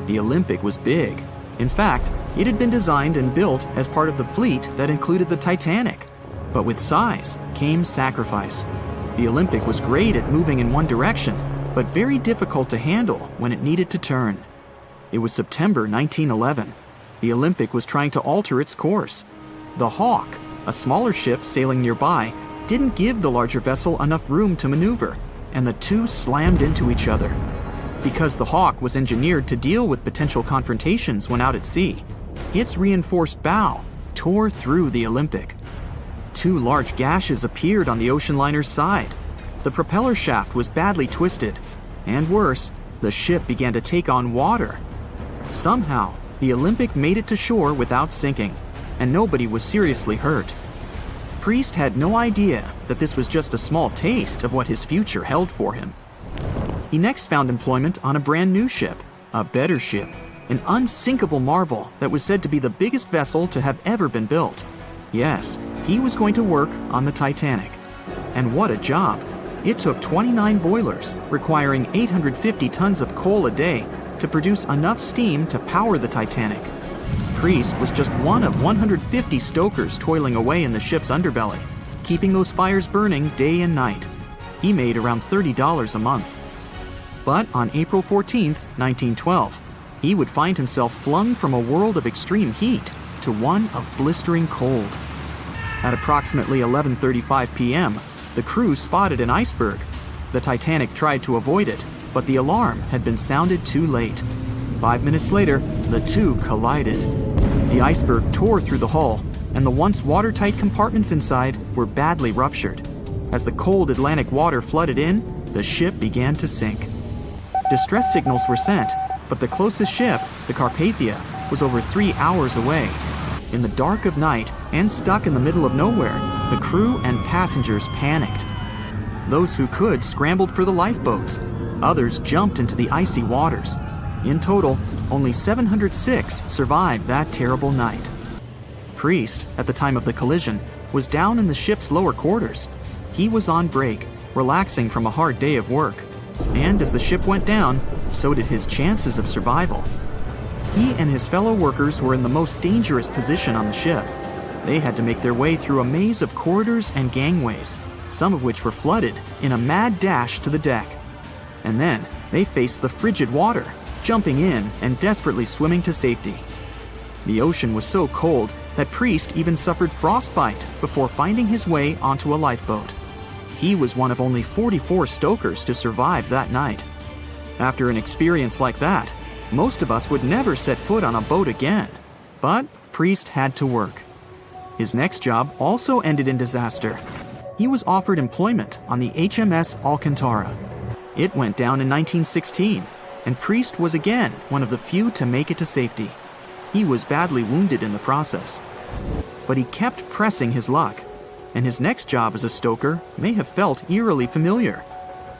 The Olympic was big. In fact, it had been designed and built as part of the fleet that included the Titanic. But with size came sacrifice. The Olympic was great at moving in one direction, but very difficult to handle when it needed to turn. It was September 1911. The Olympic was trying to alter its course. The Hawk, a smaller ship sailing nearby, didn't give the larger vessel enough room to maneuver, and the two slammed into each other. Because the Hawk was engineered to deal with potential confrontations when out at sea, its reinforced bow tore through the Olympic. Two large gashes appeared on the ocean liner's side. The propeller shaft was badly twisted, and worse, the ship began to take on water. Somehow, the Olympic made it to shore without sinking, and nobody was seriously hurt. Priest had no idea that this was just a small taste of what his future held for him. He next found employment on a brand new ship, a better ship, an unsinkable marvel that was said to be the biggest vessel to have ever been built. Yes, he was going to work on the Titanic. And what a job! It took 29 boilers, requiring 850 tons of coal a day to produce enough steam to power the Titanic. Priest was just one of 150 stokers toiling away in the ship's underbelly, keeping those fires burning day and night. He made around $30 a month. But on April 14, 1912, he would find himself flung from a world of extreme heat to one of blistering cold. At approximately 11:35 p.m., the crew spotted an iceberg. The Titanic tried to avoid it, but the alarm had been sounded too late. 5 minutes later, the two collided. The iceberg tore through the hull, and the once watertight compartments inside were badly ruptured. As the cold Atlantic water flooded in, the ship began to sink. Distress signals were sent, but the closest ship, the Carpathia, was over 3 hours away. In the dark of night and stuck in the middle of nowhere, the crew and passengers panicked. Those who could scrambled for the lifeboats. Others jumped into the icy waters. In total, only 706 survived that terrible night. Priest, at the time of the collision, was down in the ship's lower quarters. He was on break, relaxing from a hard day of work. And as the ship went down, so did his chances of survival. He and his fellow workers were in the most dangerous position on the ship. They had to make their way through a maze of corridors and gangways, some of which were flooded, in a mad dash to the deck. And then they faced the frigid water, jumping in and desperately swimming to safety. The ocean was so cold that Priest even suffered frostbite before finding his way onto a lifeboat. He was one of only 44 stokers to survive that night. After an experience like that, most of us would never set foot on a boat again. But Priest had to work. His next job also ended in disaster. He was offered employment on the HMS Alcantara. It went down in 1916, and Priest was again one of the few to make it to safety. He was badly wounded in the process. But he kept pressing his luck, and his next job as a stoker may have felt eerily familiar.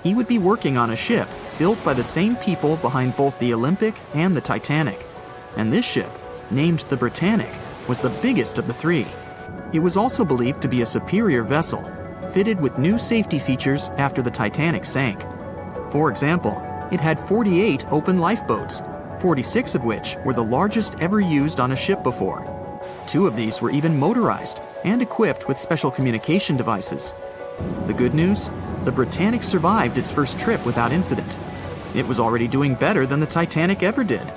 He would be working on a ship built by the same people behind both the Olympic and the Titanic. And this ship, named the Britannic, was the biggest of the three. It was also believed to be a superior vessel, fitted with new safety features after the Titanic sank. For example, it had 48 open lifeboats, 46 of which were the largest ever used on a ship before. 2 of these were even motorized and equipped with special communication devices. The good news? The Britannic survived its first trip without incident. It was already doing better than the Titanic ever did.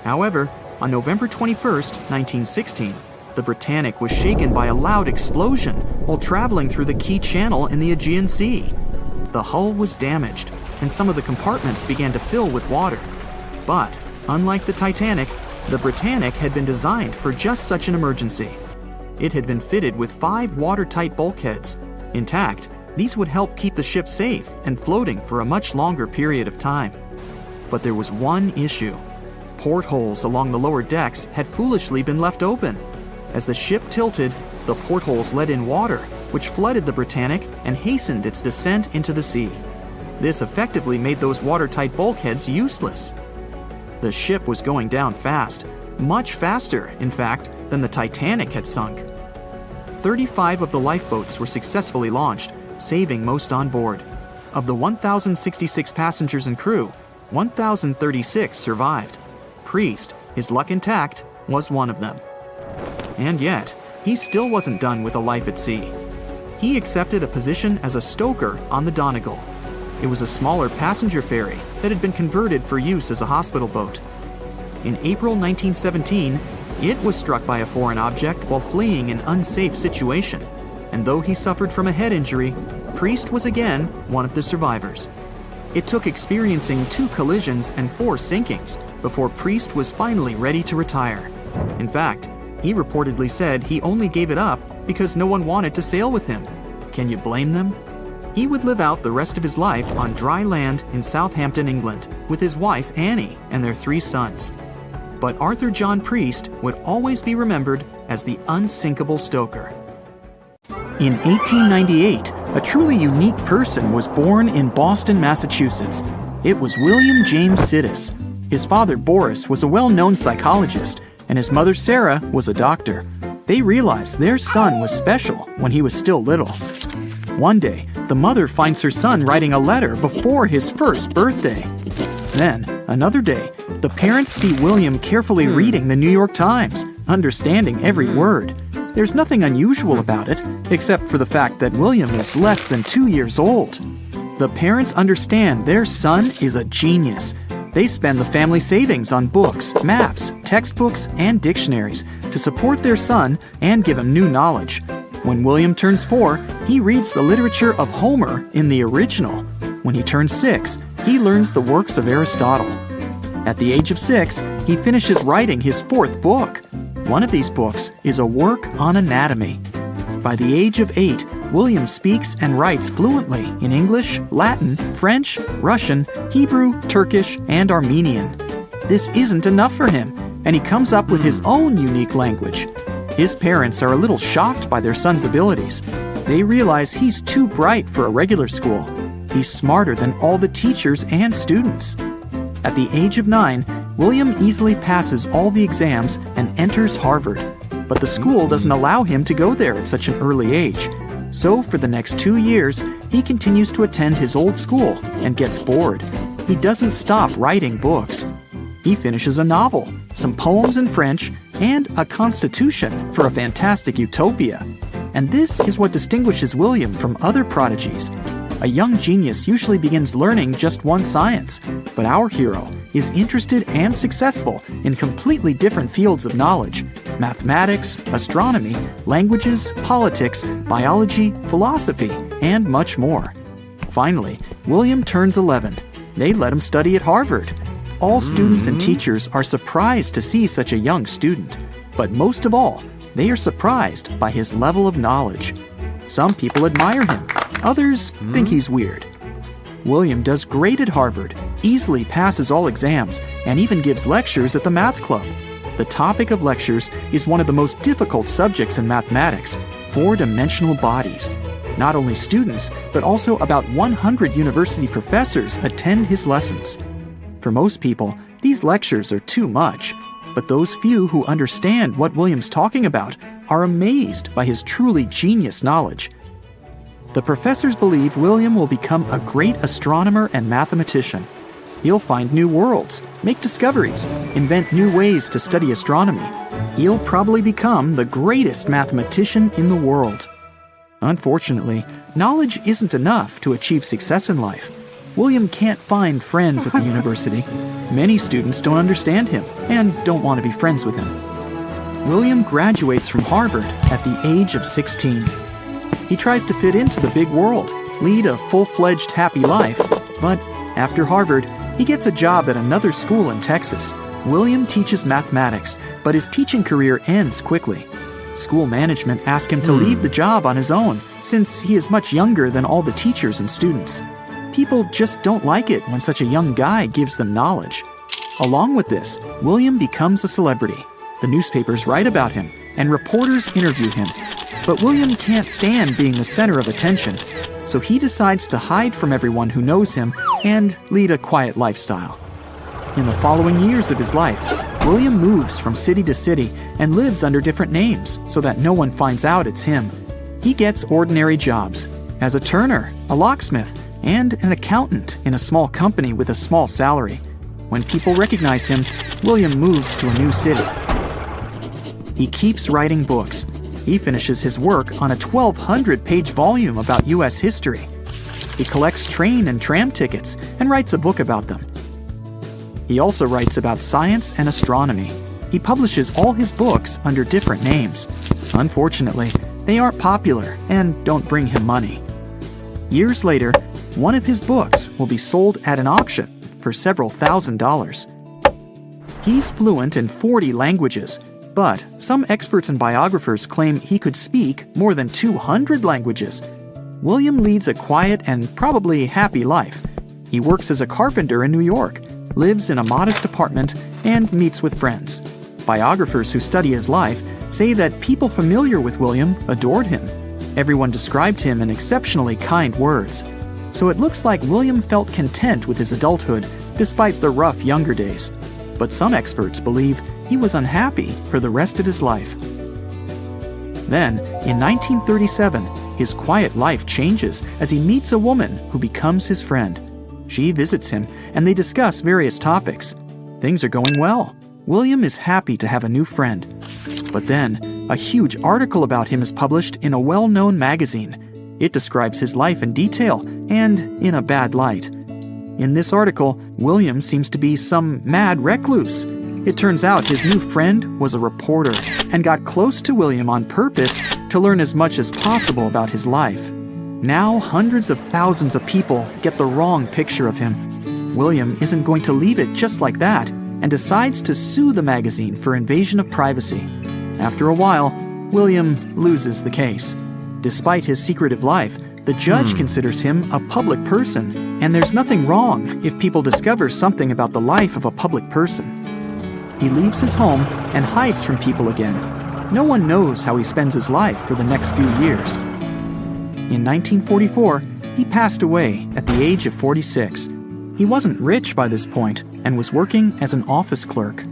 However, on November 21st, 1916, the Britannic was shaken by a loud explosion while traveling through the key channel in the Aegean Sea. The hull was damaged, and some of the compartments began to fill with water. But, unlike the Titanic, the Britannic had been designed for just such an emergency. It had been fitted with 5 watertight bulkheads. Intact, these would help keep the ship safe and floating for a much longer period of time. But there was one issue. Portholes along the lower decks had foolishly been left open. As the ship tilted, the portholes let in water, which flooded the Britannic and hastened its descent into the sea. This effectively made those watertight bulkheads useless. The ship was going down fast, much faster, in fact, than the Titanic had sunk. 35 of the lifeboats were successfully launched, saving most on board. Of the 1,066 passengers and crew, 1,036 survived. Priest, his luck intact, was one of them. And yet, he still wasn't done with a life at sea. He accepted a position as a stoker on the Donegal. It was a smaller passenger ferry that had been converted for use as a hospital boat. In April 1917, it was struck by a foreign object while fleeing an unsafe situation, and though he suffered from a head injury, Priest was again one of the survivors. It took experiencing 2 collisions and 4 sinkings before Priest was finally ready to retire. In fact, he reportedly said he only gave it up because no one wanted to sail with him. Can you blame them? He would live out the rest of his life on dry land in Southampton, England, with his wife Annie and their 3 sons. But Arthur John Priest would always be remembered as the unsinkable stoker. In 1898, a truly unique person was born in Boston, Massachusetts. It was William James Sidis. His father, Boris, was a well-known psychologist, and his mother, Sarah, was a doctor. They realized their son was special when he was still little. One day, the mother finds her son writing a letter before his first birthday. Then, another day, the parents see William carefully reading the New York Times, understanding every word. There's nothing unusual about it, except for the fact that William is less than 2 years old. The parents understand their son is a genius. They spend the family savings on books, maps, textbooks, and dictionaries to support their son and give him new knowledge. When William turns 4, he reads the literature of Homer in the original. When he turns 6, he learns the works of Aristotle. At the age of 6, he finishes writing his 4th book. One of these books is a work on anatomy. By the age of 8, William speaks and writes fluently in English, Latin, French, Russian, Hebrew, Turkish, and Armenian. This isn't enough for him, and he comes up with his own unique language. His parents are a little shocked by their son's abilities. They realize he's too bright for a regular school. He's smarter than all the teachers and students. At the age of 9, William easily passes all the exams and enters Harvard. But the school doesn't allow him to go there at such an early age. So for the next 2 years, he continues to attend his old school and gets bored. He doesn't stop writing books. He finishes a novel, some poems in French, and a constitution for a fantastic utopia. And this is what distinguishes William from other prodigies. A young genius usually begins learning just one science, but our hero is interested and successful in completely different fields of knowledge: mathematics, astronomy, languages, politics, biology, philosophy, and much more. Finally, William turns 11. They let him study at Harvard. All students and teachers are surprised to see such a young student, but most of all, they are surprised by his level of knowledge. Some people admire him. Others think he's weird. William does great at Harvard, easily passes all exams, and even gives lectures at the math club. The topic of lectures is one of the most difficult subjects in mathematics, four-dimensional bodies. Not only students, but also about 100 university professors attend his lessons. For most people, these lectures are too much, but those few who understand what William's talking about are amazed by his truly genius knowledge. The professors believe William will become a great astronomer and mathematician. He'll find new worlds, make discoveries, invent new ways to study astronomy. He'll probably become the greatest mathematician in the world. Unfortunately, knowledge isn't enough to achieve success in life. William can't find friends at the university. Many students don't understand him and don't want to be friends with him. William graduates from Harvard at the age of 16. He tries to fit into the big world, lead a full-fledged happy life, but after Harvard, he gets a job at another school in Texas. William teaches mathematics, but his teaching career ends quickly. School management asks him to leave the job on his own, since he is much younger than all the teachers and students. People just don't like it when such a young guy gives them knowledge. Along with this, William becomes a celebrity. The newspapers write about him, and reporters interview him. But William can't stand being the center of attention, so he decides to hide from everyone who knows him and lead a quiet lifestyle. In the following years of his life, William moves from city to city and lives under different names so that no one finds out it's him. He gets ordinary jobs as a turner, a locksmith, and an accountant in a small company with a small salary. When people recognize him, William moves to a new city. He keeps writing books. He finishes his work on a 1,200-page volume about U.S. history. He collects train and tram tickets and writes a book about them. He also writes about science and astronomy. He publishes all his books under different names. Unfortunately, they aren't popular and don't bring him money. Years later, one of his books will be sold at an auction for several $1,000s. He's fluent in 40 languages, but some experts and biographers claim he could speak more than 200 languages. William leads a quiet and probably happy life. He works as a carpenter in New York, lives in a modest apartment, and meets with friends. Biographers who study his life say that people familiar with William adored him. Everyone described him in exceptionally kind words. So it looks like William felt content with his adulthood despite the rough younger days. But some experts believe he was unhappy for the rest of his life. Then, in 1937, his quiet life changes as he meets a woman who becomes his friend. She visits him, and they discuss various topics. Things are going well. William is happy to have a new friend. But then, a huge article about him is published in a well-known magazine. It describes his life in detail and in a bad light. In this article, William seems to be some mad recluse. It turns out his new friend was a reporter and got close to William on purpose to learn as much as possible about his life. Now hundreds of thousands of people get the wrong picture of him. William isn't going to leave it just like that and decides to sue the magazine for invasion of privacy. After a while, William loses the case. Despite his secretive life, the judge considers him a public person, and there's nothing wrong if people discover something about the life of a public person. He leaves his home and hides from people again. No one knows how he spends his life for the next few years. In 1944, he passed away at the age of 46. He wasn't rich by this point and was working as an office clerk.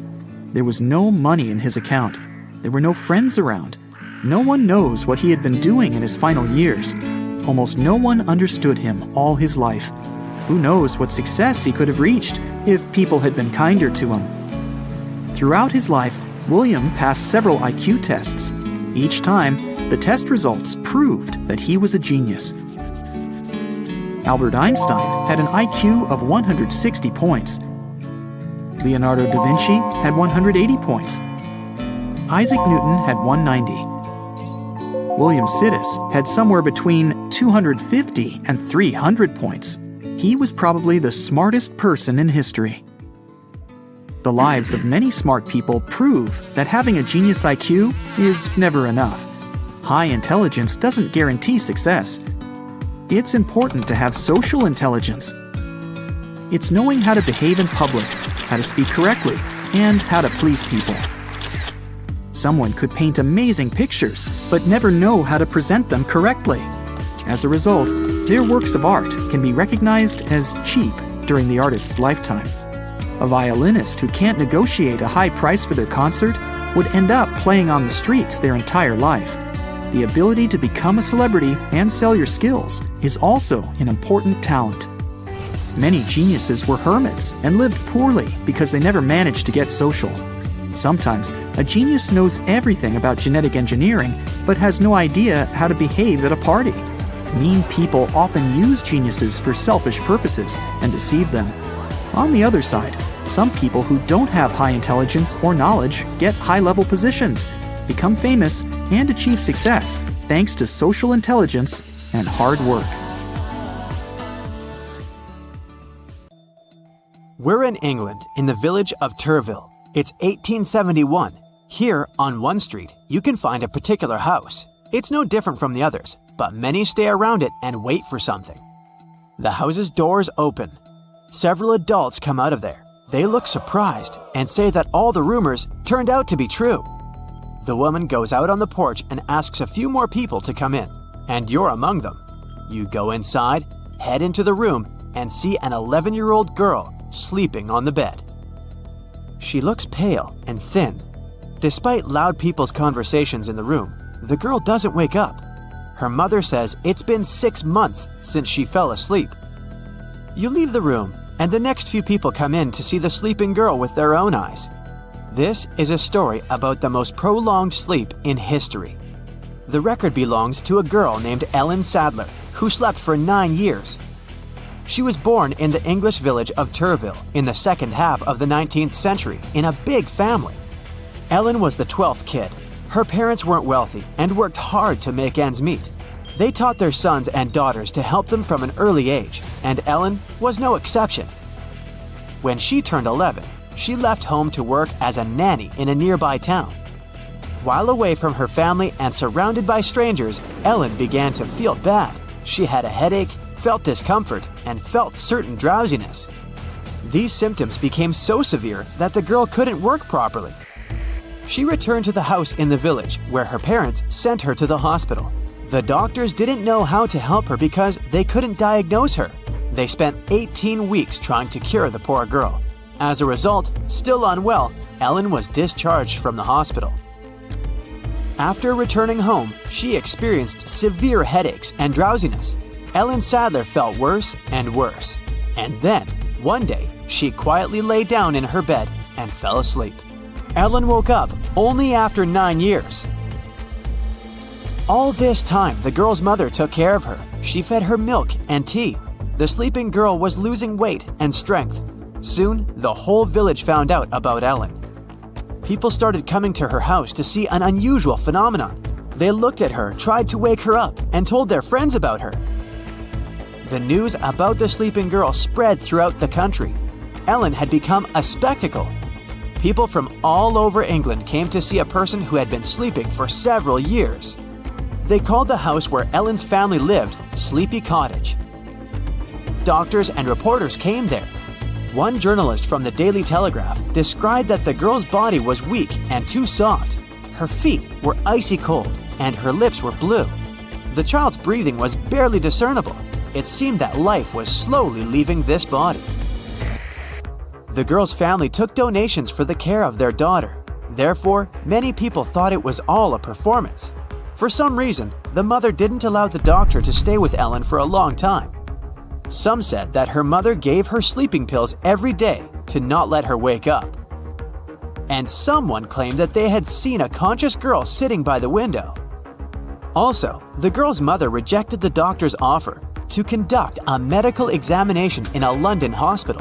There was no money in his account. There were no friends around. No one knows what he had been doing in his final years. Almost no one understood him all his life. Who knows what success he could have reached if people had been kinder to him. Throughout his life, William passed several IQ tests. Each time, the test results proved that he was a genius. Albert Einstein had an IQ of 160 points. Leonardo da Vinci had 180 points. Isaac Newton had 190. William Sidis had somewhere between 250 and 300 points. He was probably the smartest person in history. The lives of many smart people prove that having a genius IQ is never enough. High intelligence doesn't guarantee success. It's important to have social intelligence, It's knowing how to behave in public, how to speak correctly, and how to please people. Someone could paint amazing pictures, but never know how to present them correctly. As a result, their works of art can be recognized as cheap during the artist's lifetime. A violinist who can't negotiate a high price for their concert would end up playing on the streets their entire life. The ability to become a celebrity and sell your skills is also an important talent. Many geniuses were hermits and lived poorly because they never managed to get social. Sometimes, a genius knows everything about genetic engineering but has no idea how to behave at a party. Mean people often use geniuses for selfish purposes and deceive them. On the other side, some people who don't have high intelligence or knowledge get high-level positions, become famous, and achieve success thanks to social intelligence and hard work. We're in England, in the village of Turville. It's 1871. Here, on one street, you can find a particular house. It's no different from the others, but many stay around it and wait for something. The house's doors open. Several adults come out of there. They look surprised and say that all the rumors turned out to be true. The woman goes out on the porch and asks a few more people to come in, and you're among them. You go inside, head into the room, and see an 11-year-old girl sleeping on the bed. She looks pale and thin. Despite loud people's conversations in the room, the girl doesn't wake up. Her mother says it's been 6 months since she fell asleep. You leave the room, and the next few people come in to see the sleeping girl with their own eyes. This is a story about the most prolonged sleep in history. The record belongs to a girl named Ellen Sadler, who slept for 9 years. She was born in the English village of Turville in the second half of the 19th century in a big family. Ellen was the 12th kid. Her parents weren't wealthy and worked hard to make ends meet. They taught their sons and daughters to help them from an early age, and Ellen was no exception. When she turned 11, she left home to work as a nanny in a nearby town. While away from her family and surrounded by strangers, Ellen began to feel bad. She had a headache, felt discomfort, and felt certain drowsiness. These symptoms became so severe that the girl couldn't work properly. She returned to the house in the village where her parents sent her to the hospital. The doctors didn't know how to help her because they couldn't diagnose her. They spent 18 weeks trying to cure the poor girl. As a result, still unwell, Ellen was discharged from the hospital. After returning home, she experienced severe headaches and drowsiness. Ellen Sadler felt worse and worse. And then, one day, she quietly lay down in her bed and fell asleep. Ellen woke up only after 9 years. All this time, the girl's mother took care of her. She fed her milk and tea. The sleeping girl was losing weight and strength. Soon, the whole village found out about Ellen. People started coming to her house to see an unusual phenomenon. They looked at her, tried to wake her up, and told their friends about her. The news about the sleeping girl spread throughout the country. Ellen had become a spectacle. People from all over England came to see a person who had been sleeping for several years. They called the house where Ellen's family lived Sleepy Cottage. Doctors and reporters came there. One journalist from the Daily Telegraph described that the girl's body was weak and too soft. Her feet were icy cold, and her lips were blue. The child's breathing was barely discernible. It seemed that life was slowly leaving this body. The girl's family took donations for the care of their daughter. Therefore, many people thought it was all a performance. For some reason, the mother didn't allow the doctor to stay with Ellen for a long time. Some said that her mother gave her sleeping pills every day to not let her wake up. And someone claimed that they had seen a conscious girl sitting by the window. Also, the girl's mother rejected the doctor's offer to conduct a medical examination in a London hospital.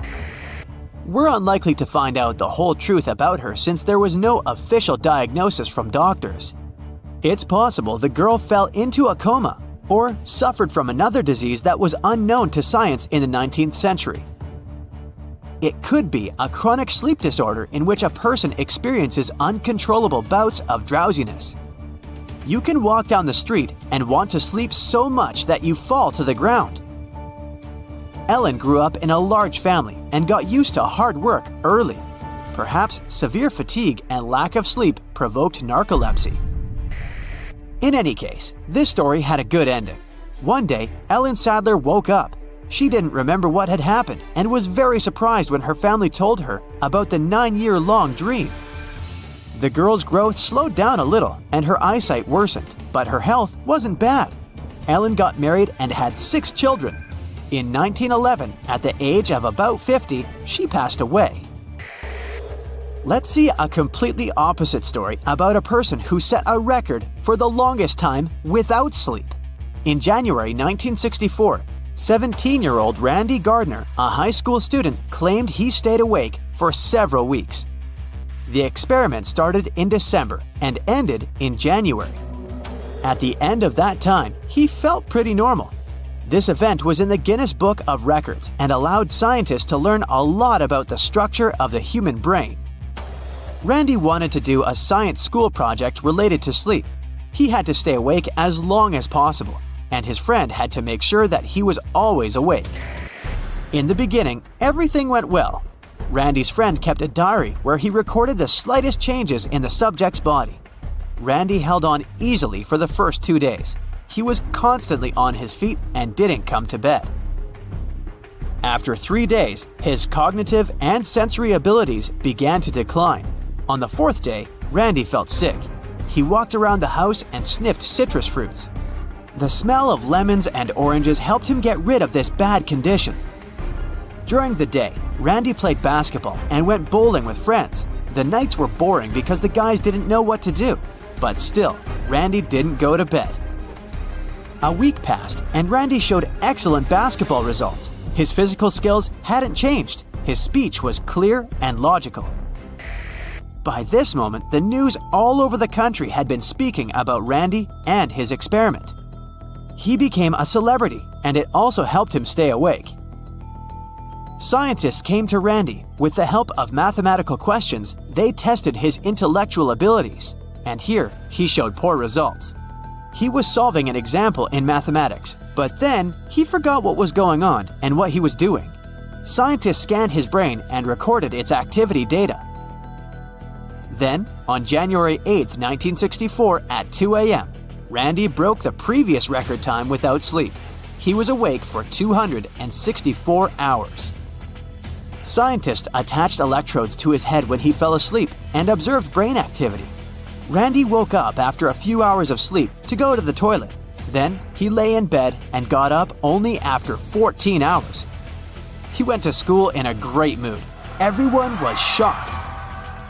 We're unlikely to find out the whole truth about her since there was no official diagnosis from doctors. It's possible the girl fell into a coma or suffered from another disease that was unknown to science in the 19th century. It could be a chronic sleep disorder in which a person experiences uncontrollable bouts of drowsiness. You can walk down the street and want to sleep so much that you fall to the ground. Ellen grew up in a large family and got used to hard work early. Perhaps severe fatigue and lack of sleep provoked narcolepsy. In any case, this story had a good ending. One day, Ellen Sadler woke up. She didn't remember what had happened and was very surprised when her family told her about the 9-year-long dream. The girl's growth slowed down a little and her eyesight worsened, but her health wasn't bad. Ellen got married and had 6 children. In 1911, at the age of about 50, she passed away. Let's see a completely opposite story about a person who set a record for the longest time without sleep. In January 1964, 17-year-old Randy Gardner, a high school student, claimed he stayed awake for several weeks. The experiment started in December and ended in January. At the end of that time, he felt pretty normal. This event was in the Guinness Book of Records and allowed scientists to learn a lot about the structure of the human brain. Randy wanted to do a science school project related to sleep. He had to stay awake as long as possible, and his friend had to make sure that he was always awake. In the beginning, everything went well. Randy's friend kept a diary where he recorded the slightest changes in the subject's body. Randy held on easily for the first 2 days. He was constantly on his feet and didn't come to bed. After 3 days, his cognitive and sensory abilities began to decline. On the 4th day, Randy felt sick. He walked around the house and sniffed citrus fruits. The smell of lemons and oranges helped him get rid of this bad condition. During the day, Randy played basketball and went bowling with friends. The nights were boring because the guys didn't know what to do. But still, Randy didn't go to bed. A week passed and Randy showed excellent basketball results. His physical skills hadn't changed. His speech was clear and logical. By this moment, the news all over the country had been speaking about Randy and his experiment. He became a celebrity, and it also helped him stay awake. Scientists came to Randy. With the help of mathematical questions, they tested his intellectual abilities, and here he showed poor results. He was solving an example in mathematics, but then he forgot what was going on and what he was doing. Scientists scanned his brain and recorded its activity data. Then, on January 8, 1964 at 2 a.m., Randy broke the previous record time without sleep. He was awake for 264 hours. Scientists attached electrodes to his head when he fell asleep and observed brain activity. Randy woke up after a few hours of sleep to go to the toilet. Then, he lay in bed and got up only after 14 hours. He went to school in a great mood. Everyone was shocked.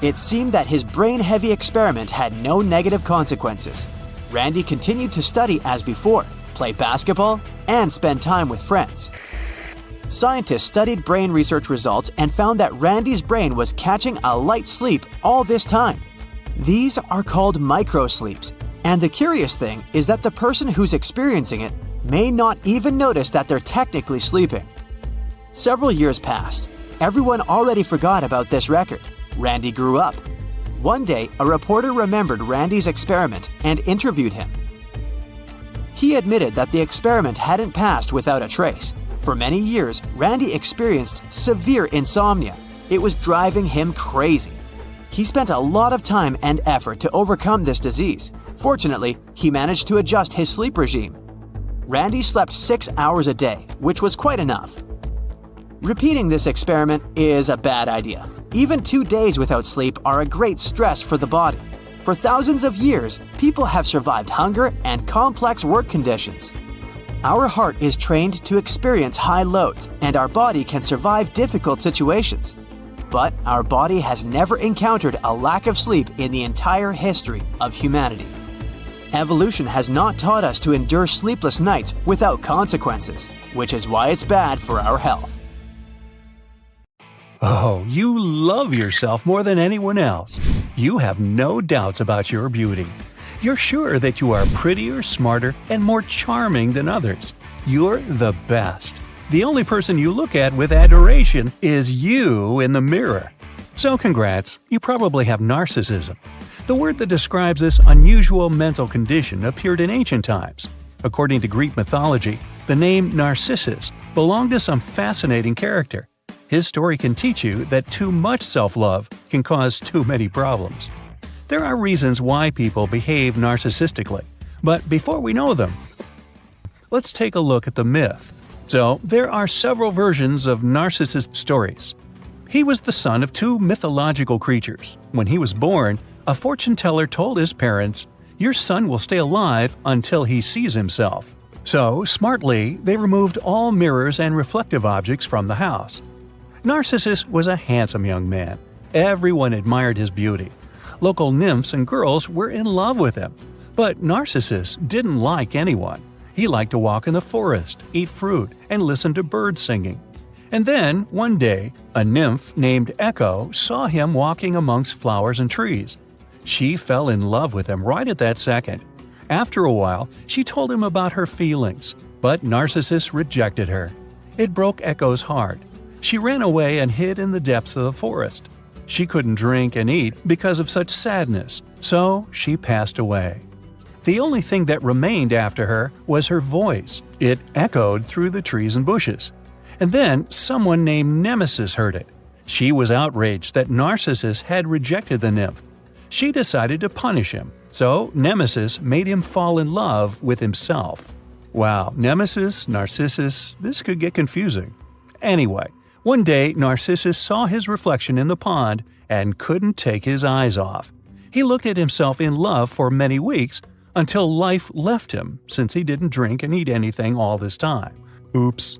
It seemed that his brain-heavy experiment had no negative consequences. Randy continued to study as before, play basketball, and spend time with friends. Scientists studied brain research results and found that Randy's brain was catching a light sleep all this time. These are called microsleeps, and the curious thing is that the person who's experiencing it may not even notice that they're technically sleeping. Several years passed. Everyone already forgot about this record. Randy grew up. One day, a reporter remembered Randy's experiment and interviewed him. He admitted that the experiment hadn't passed without a trace. For many years, Randy experienced severe insomnia. It was driving him crazy. He spent a lot of time and effort to overcome this disease. Fortunately, he managed to adjust his sleep regime. Randy slept 6 hours a day, which was quite enough. Repeating this experiment is a bad idea. Even 2 days without sleep are a great stress for the body. For thousands of years, people have survived hunger and complex work conditions. Our heart is trained to experience high loads, and our body can survive difficult situations. But our body has never encountered a lack of sleep in the entire history of humanity. Evolution has not taught us to endure sleepless nights without consequences, which is why it's bad for our health. Oh, you love yourself more than anyone else. You have no doubts about your beauty. You're sure that you are prettier, smarter, and more charming than others. You're the best. The only person you look at with adoration is you in the mirror. So congrats, you probably have narcissism. The word that describes this unusual mental condition appeared in ancient times. According to Greek mythology, the name Narcissus belonged to some fascinating character. His story can teach you that too much self-love can cause too many problems. There are reasons why people behave narcissistically, but before we know them, let's take a look at the myth. So, there are several versions of Narcissus stories. He was the son of two mythological creatures. When he was born, a fortune teller told his parents, "Your son will stay alive until he sees himself." So, smartly, they removed all mirrors and reflective objects from the house. Narcissus was a handsome young man. Everyone admired his beauty. Local nymphs and girls were in love with him. But Narcissus didn't like anyone. He liked to walk in the forest, eat fruit, and listen to birds singing. And then, one day, a nymph named Echo saw him walking amongst flowers and trees. She fell in love with him right at that second. After a while, she told him about her feelings, but Narcissus rejected her. It broke Echo's heart. She ran away and hid in the depths of the forest. She couldn't drink and eat because of such sadness, so she passed away. The only thing that remained after her was her voice. It echoed through the trees and bushes. And then someone named Nemesis heard it. She was outraged that Narcissus had rejected the nymph. She decided to punish him, so Nemesis made him fall in love with himself. Wow, Nemesis, Narcissus, this could get confusing. Anyway, one day Narcissus saw his reflection in the pond and couldn't take his eyes off. He looked at himself in love for many weeks until life left him since he didn't drink and eat anything all this time. Oops.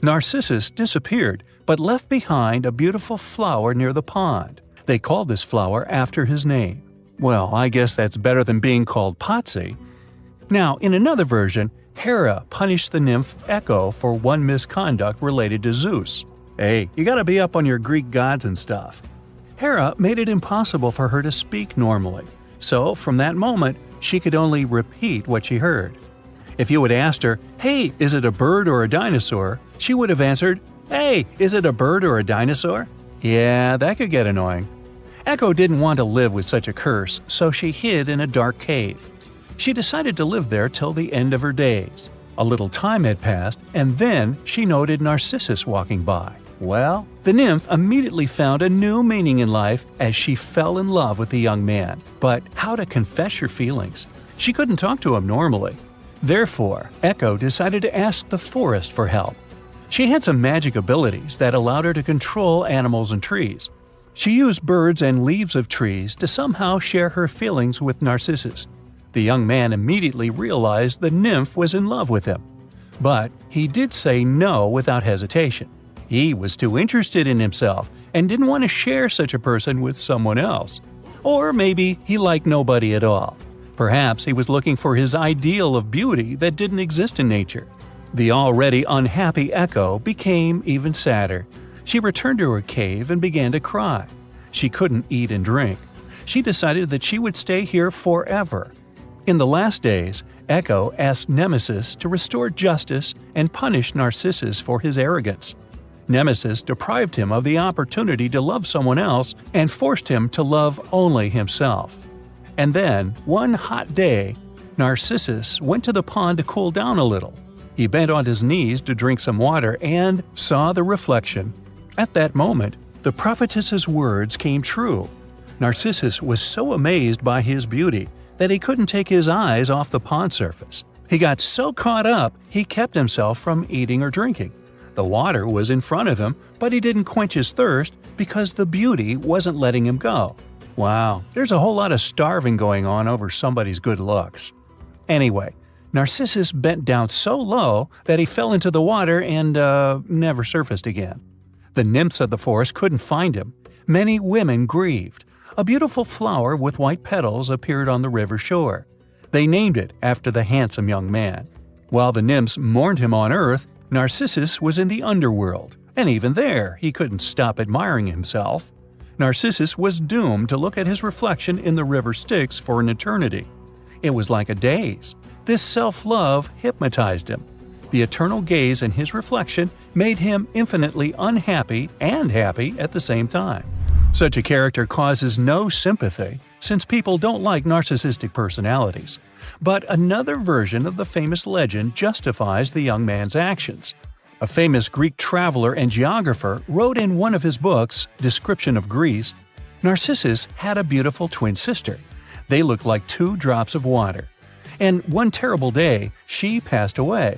Narcissus disappeared but left behind a beautiful flower near the pond. They called this flower after his name. Well, I guess that's better than being called Patsy. Now, in another version, Hera punished the nymph Echo for one misconduct related to Zeus. Hey, you gotta be up on your Greek gods and stuff. Hera made it impossible for her to speak normally, so from that moment, she could only repeat what she heard. If you had asked her, "Hey, is it a bird or a dinosaur?" she would have answered, "Hey, is it a bird or a dinosaur?" Yeah, that could get annoying. Echo didn't want to live with such a curse, so she hid in a dark cave. She decided to live there till the end of her days. A little time had passed, and then she noted Narcissus walking by. Well, the nymph immediately found a new meaning in life as she fell in love with the young man. But how to confess your feelings? She couldn't talk to him normally. Therefore, Echo decided to ask the forest for help. She had some magic abilities that allowed her to control animals and trees. She used birds and leaves of trees to somehow share her feelings with Narcissus. The young man immediately realized the nymph was in love with him. But he did say no without hesitation. He was too interested in himself and didn't want to share such a person with someone else. Or maybe he liked nobody at all. Perhaps he was looking for his ideal of beauty that didn't exist in nature. The already unhappy Echo became even sadder. She returned to her cave and began to cry. She couldn't eat and drink. She decided that she would stay here forever. In the last days, Echo asked Nemesis to restore justice and punish Narcissus for his arrogance. Nemesis deprived him of the opportunity to love someone else and forced him to love only himself. And then, one hot day, Narcissus went to the pond to cool down a little. He bent on his knees to drink some water and saw the reflection. At that moment, the prophetess's words came true. Narcissus was so amazed by his beauty that he couldn't take his eyes off the pond surface. He got so caught up, he kept himself from eating or drinking. The water was in front of him, but he didn't quench his thirst because the beauty wasn't letting him go. Wow, there's a whole lot of starving going on over somebody's good looks. Anyway, Narcissus bent down so low that he fell into the water and never surfaced again. The nymphs of the forest couldn't find him. Many women grieved. A beautiful flower with white petals appeared on the river shore. They named it after the handsome young man. While the nymphs mourned him on earth, Narcissus was in the underworld, and even there he couldn't stop admiring himself. Narcissus was doomed to look at his reflection in the river Styx for an eternity. It was like a daze. This self-love hypnotized him. The eternal gaze in his reflection made him infinitely unhappy and happy at the same time. Such a character causes no sympathy, since people don't like narcissistic personalities. But another version of the famous legend justifies the young man's actions. A famous Greek traveler and geographer wrote in one of his books, Description of Greece, Narcissus had a beautiful twin sister. They looked like 2 drops of water. And one terrible day, she passed away.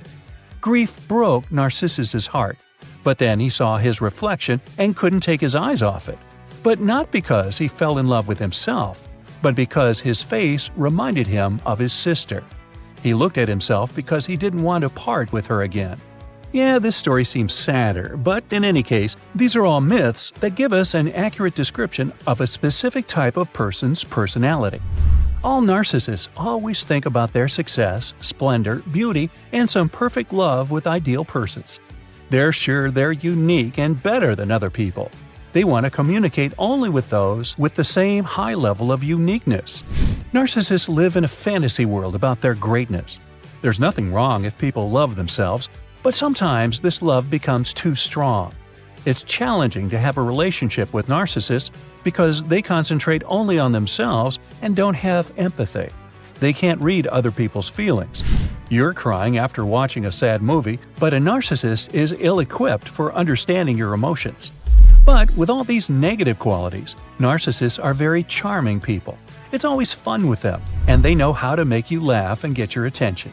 Grief broke Narcissus's heart, but then he saw his reflection and couldn't take his eyes off it. But not because he fell in love with himself, but because his face reminded him of his sister. He looked at himself because he didn't want to part with her again. Yeah, this story seems sadder, but in any case, these are all myths that give us an accurate description of a specific type of person's personality. All narcissists always think about their success, splendor, beauty, and some perfect love with ideal persons. They're sure they're unique and better than other people. They want to communicate only with those with the same high level of uniqueness. Narcissists live in a fantasy world about their greatness. There's nothing wrong if people love themselves, but sometimes this love becomes too strong. It's challenging to have a relationship with narcissists because they concentrate only on themselves and don't have empathy. They can't read other people's feelings. You're crying after watching a sad movie, but a narcissist is ill-equipped for understanding your emotions. But with all these negative qualities, narcissists are very charming people. It's always fun with them, and they know how to make you laugh and get your attention.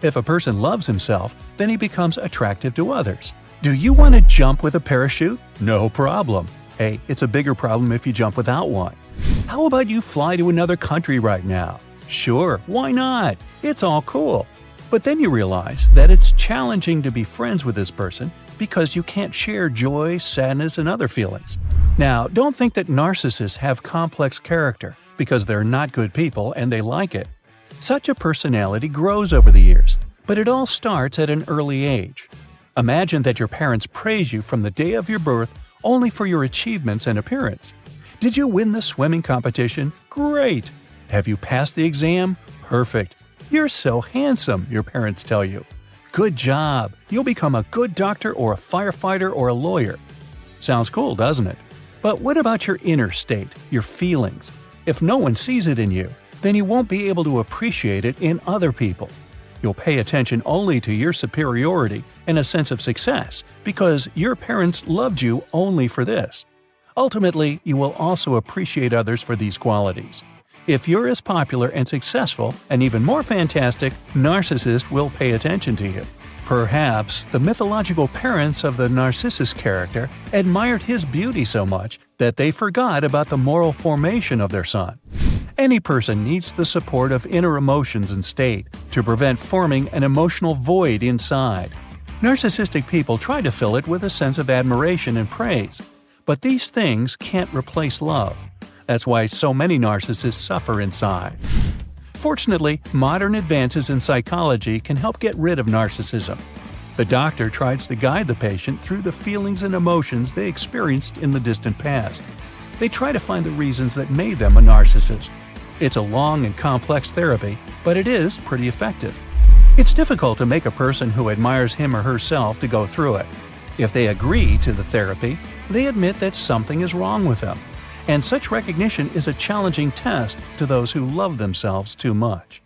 If a person loves himself, then he becomes attractive to others. Do you want to jump with a parachute? No problem. Hey, it's a bigger problem if you jump without one. How about you fly to another country right now? Sure, why not? It's all cool. But then you realize that it's challenging to be friends with this person because you can't share joy, sadness, and other feelings. Now, don't think that narcissists have complex character because they're not good people and they like it. Such a personality grows over the years, but it all starts at an early age. Imagine that your parents praise you from the day of your birth only for your achievements and appearance. Did you win the swimming competition? Great! Have you passed the exam? Perfect! You're so handsome, your parents tell you. Good job! You'll become a good doctor or a firefighter or a lawyer. Sounds cool, doesn't it? But what about your inner state, your feelings? If no one sees it in you, then you won't be able to appreciate it in other people. You'll pay attention only to your superiority and a sense of success because your parents loved you only for this. Ultimately, you will also appreciate others for these qualities. If you're as popular and successful and even more fantastic, narcissists will pay attention to you. Perhaps the mythological parents of the Narcissus character admired his beauty so much that they forgot about the moral formation of their son. Any person needs the support of inner emotions and state to prevent forming an emotional void inside. Narcissistic people try to fill it with a sense of admiration and praise, but these things can't replace love. That's why so many narcissists suffer inside. Fortunately, modern advances in psychology can help get rid of narcissism. The doctor tries to guide the patient through the feelings and emotions they experienced in the distant past. They try to find the reasons that made them a narcissist. It's a long and complex therapy, but it is pretty effective. It's difficult to make a person who admires him or herself to go through it. If they agree to the therapy, they admit that something is wrong with them. And such recognition is a challenging test to those who love themselves too much.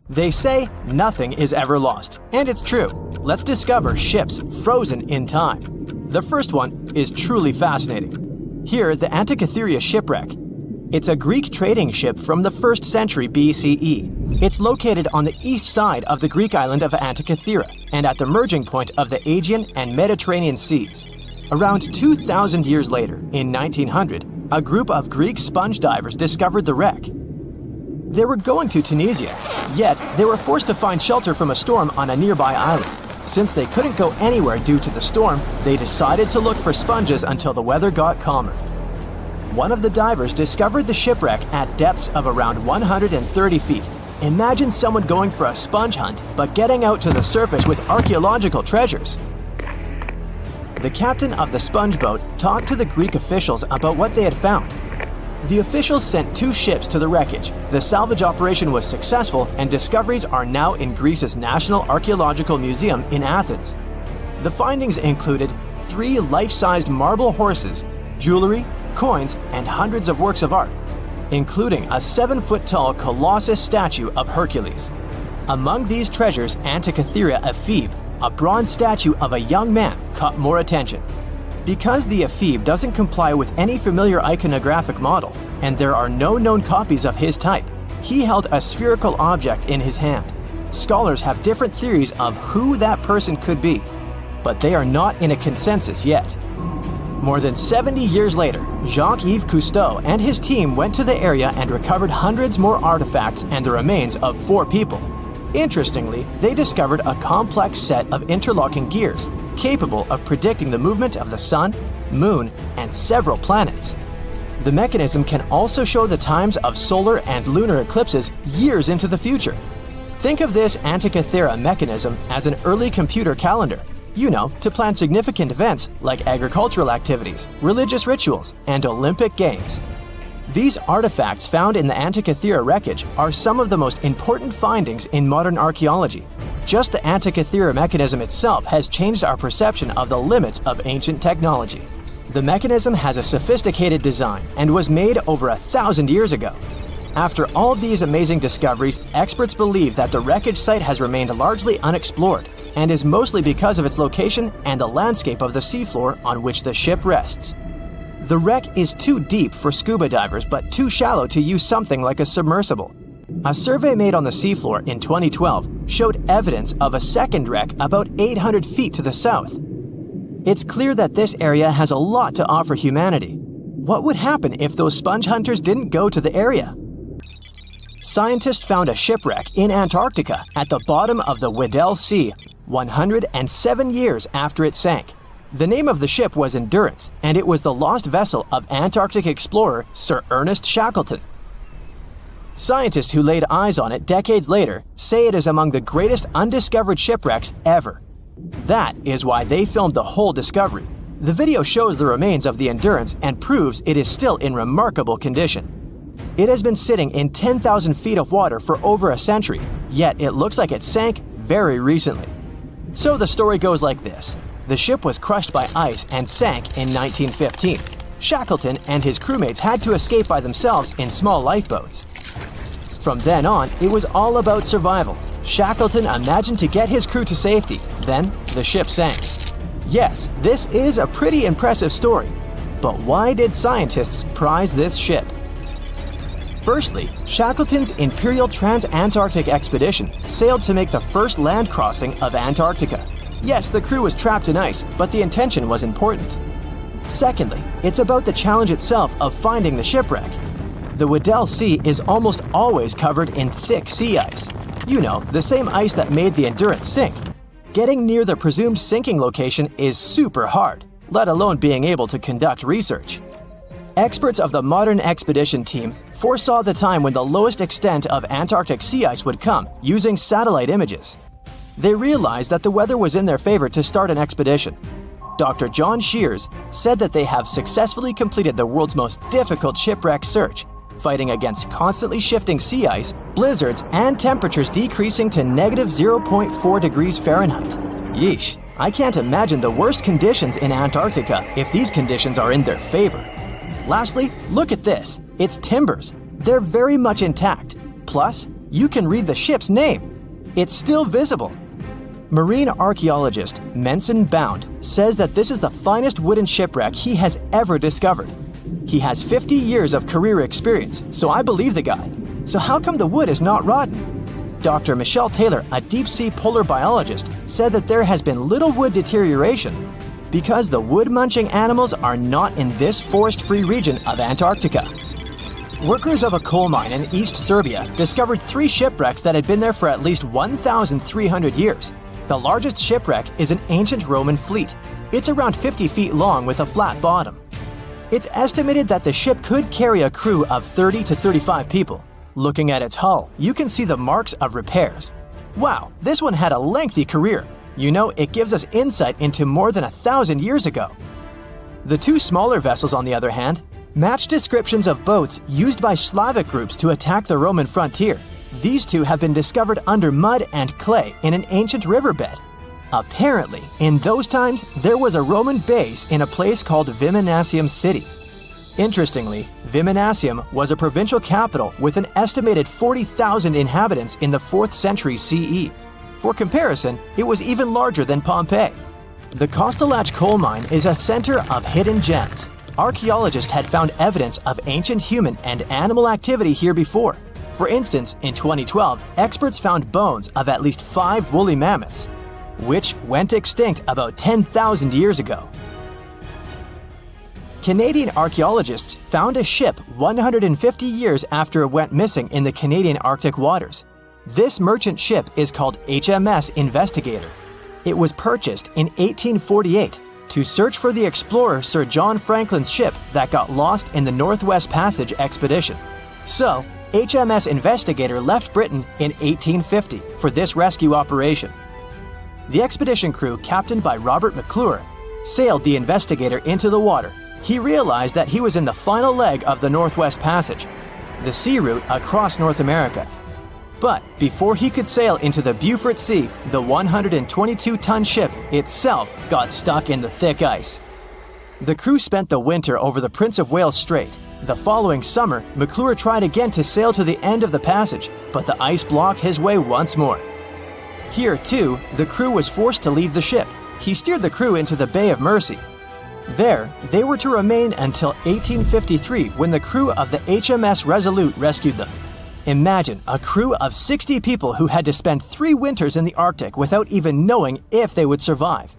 They say nothing is ever lost, and it's true. Let's discover ships frozen in time. The first one is truly fascinating. Here, the Antikythera shipwreck. It's a Greek trading ship from the 1st century BCE. It's located on the east side of the Greek island of Antikythera and at the merging point of the Aegean and Mediterranean seas. Around 2,000 years later, in 1900, a group of Greek sponge divers discovered the wreck. They were going to Tunisia, yet they were forced to find shelter from a storm on a nearby island. Since they couldn't go anywhere due to the storm, they decided to look for sponges until the weather got calmer. One of the divers discovered the shipwreck at depths of around 130 feet. Imagine someone going for a sponge hunt, but getting out to the surface with archaeological treasures. The captain of the sponge boat talked to the Greek officials about what they had found. The officials sent 2 ships to the wreckage. The salvage operation was successful, and discoveries are now in Greece's National Archaeological Museum in Athens. The findings included 3 life-sized marble horses, jewelry, coins, and hundreds of works of art. including a 7-foot-tall Colossus statue of Hercules. Among these treasures, Antikythera ephebe, a bronze statue of a young man, caught more attention. Because the ephebe doesn't comply with any familiar iconographic model, and there are no known copies of his type, he held a spherical object in his hand. Scholars have different theories of who that person could be, but they are not in a consensus yet. More than 70 years later, Jacques-Yves Cousteau and his team went to the area and recovered hundreds more artifacts and the remains of 4 people. Interestingly, they discovered a complex set of interlocking gears capable of predicting the movement of the sun, moon, and several planets. The mechanism can also show the times of solar and lunar eclipses years into the future. Think of this Antikythera mechanism as an early computer calendar, to plan significant events like agricultural activities, religious rituals, and Olympic Games. These artifacts found in the Antikythera wreckage are some of the most important findings in modern archaeology. Just the Antikythera mechanism itself has changed our perception of the limits of ancient technology. The mechanism has a sophisticated design and was made over 1,000 years ago. After all these amazing discoveries, experts believe that the wreckage site has remained largely unexplored and is mostly because of its location and the landscape of the seafloor on which the ship rests. The wreck is too deep for scuba divers but too shallow to use something like a submersible. A survey made on the seafloor in 2012 showed evidence of a second wreck about 800 feet to the south. It's clear that this area has a lot to offer humanity. What would happen if those sponge hunters didn't go to the area? Scientists found a shipwreck in Antarctica at the bottom of the Weddell Sea, 107 years after it sank. The name of the ship was Endurance, and it was the lost vessel of Antarctic explorer Sir Ernest Shackleton. Scientists who laid eyes on it decades later say it is among the greatest undiscovered shipwrecks ever. That is why they filmed the whole discovery. The video shows the remains of the Endurance and proves it is still in remarkable condition. It has been sitting in 10,000 feet of water for over a century, yet it looks like it sank very recently. So the story goes like this. The ship was crushed by ice and sank in 1915. Shackleton and his crewmates had to escape by themselves in small lifeboats. From then on, it was all about survival. Shackleton imagined to get his crew to safety, then the ship sank. Yes, this is a pretty impressive story, but why did scientists prize this ship? Firstly, Shackleton's Imperial Trans-Antarctic Expedition sailed to make the first land crossing of Antarctica. Yes, the crew was trapped in ice, but the intention was important. Secondly, it's about the challenge itself of finding the shipwreck. The Weddell Sea is almost always covered in thick sea ice. The same ice that made the Endurance sink. Getting near the presumed sinking location is super hard, let alone being able to conduct research. Experts of the modern expedition team foresaw the time when the lowest extent of Antarctic sea ice would come using satellite images. They realized that the weather was in their favor to start an expedition. Dr. John Shears said that they have successfully completed the world's most difficult shipwreck search, fighting against constantly shifting sea ice, blizzards, and temperatures decreasing to -0.4 degrees Fahrenheit. Yeesh, I can't imagine the worst conditions in Antarctica if these conditions are in their favor. Lastly, look at this. It's timbers. They're very much intact. Plus, you can read the ship's name. It's still visible. Marine archaeologist Menson Bound says that this is the finest wooden shipwreck he has ever discovered. He has 50 years of career experience, so I believe the guy. So how come the wood is not rotten? Dr. Michelle Taylor, a deep-sea polar biologist, said that there has been little wood deterioration because the wood-munching animals are not in this forest-free region of Antarctica. Workers of a coal mine in East Serbia discovered 3 shipwrecks that had been there for at least 1,300 years. The largest shipwreck is an ancient Roman fleet. It's around 50 feet long with a flat bottom. It's estimated that the ship could carry a crew of 30 to 35 people. Looking at its hull, you can see the marks of repairs. Wow, this one had a lengthy career. It gives us insight into more than 1,000 years ago. The 2 smaller vessels, on the other hand, match descriptions of boats used by Slavic groups to attack the Roman frontier. These 2 have been discovered under mud and clay in an ancient riverbed. Apparently, in those times, there was a Roman base in a place called Viminacium City. Interestingly, Viminacium was a provincial capital with an estimated 40,000 inhabitants in the 4th century CE. For comparison, it was even larger than Pompeii. The Kostelach coal mine is a center of hidden gems. Archaeologists had found evidence of ancient human and animal activity here before. For instance, in 2012, experts found bones of at least 5 woolly mammoths, which went extinct about 10,000 years ago. Canadian archaeologists found a ship 150 years after it went missing in the Canadian Arctic waters. This merchant ship is called HMS Investigator. It was purchased in 1848 to search for the explorer Sir John Franklin's ship that got lost in the Northwest Passage expedition. So, HMS Investigator left Britain in 1850 for this rescue operation. The expedition crew, captained by Robert McClure, sailed the Investigator into the water. He realized that he was in the final leg of the Northwest Passage, the sea route across North America. But before he could sail into the Beaufort Sea, the 122-ton ship itself got stuck in the thick ice. The crew spent the winter over the Prince of Wales Strait. The following summer, McClure tried again to sail to the end of the passage, but the ice blocked his way once more. Here, too, the crew was forced to leave the ship. He steered the crew into the Bay of Mercy. There, they were to remain until 1853 when the crew of the HMS Resolute rescued them. Imagine a crew of 60 people who had to spend 3 winters in the Arctic without even knowing if they would survive.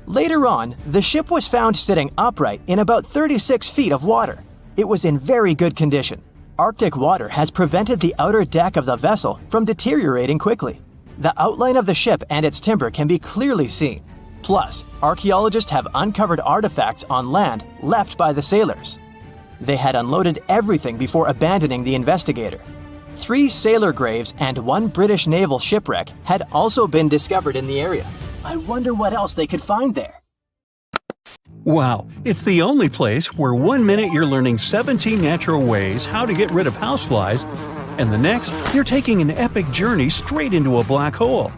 Later on, the ship was found sitting upright in about 36 feet of water. It was in very good condition. Arctic water has prevented the outer deck of the vessel from deteriorating quickly. The outline of the ship and its timber can be clearly seen. Plus, archaeologists have uncovered artifacts on land left by the sailors. They had unloaded everything before abandoning the Investigator. 3 sailor graves and 1 British naval shipwreck had also been discovered in the area. I wonder what else they could find there. Wow, it's the only place where 1 minute you're learning 17 natural ways how to get rid of houseflies, and the next, you're taking an epic journey straight into a black hole.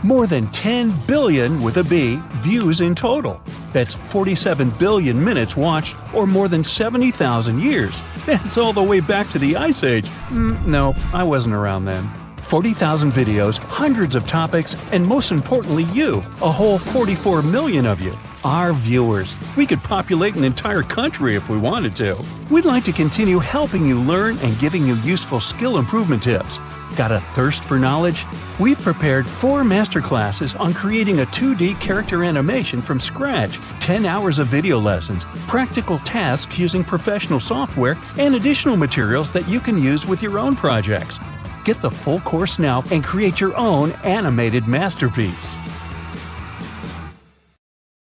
More than 10 billion, with a B, views in total. That's 47 billion minutes watched, or more than 70,000 years. That's all the way back to the Ice Age. No, I wasn't around then. 40,000 videos, hundreds of topics, and most importantly you, a whole 44 million of you. Our viewers. We could populate an entire country if we wanted to. We'd like to continue helping you learn and giving you useful skill improvement tips. Got a thirst for knowledge? We've prepared 4 masterclasses on creating a 2D character animation from scratch, 10 hours of video lessons, practical tasks using professional software, and additional materials that you can use with your own projects. Get the full course now and create your own animated masterpiece.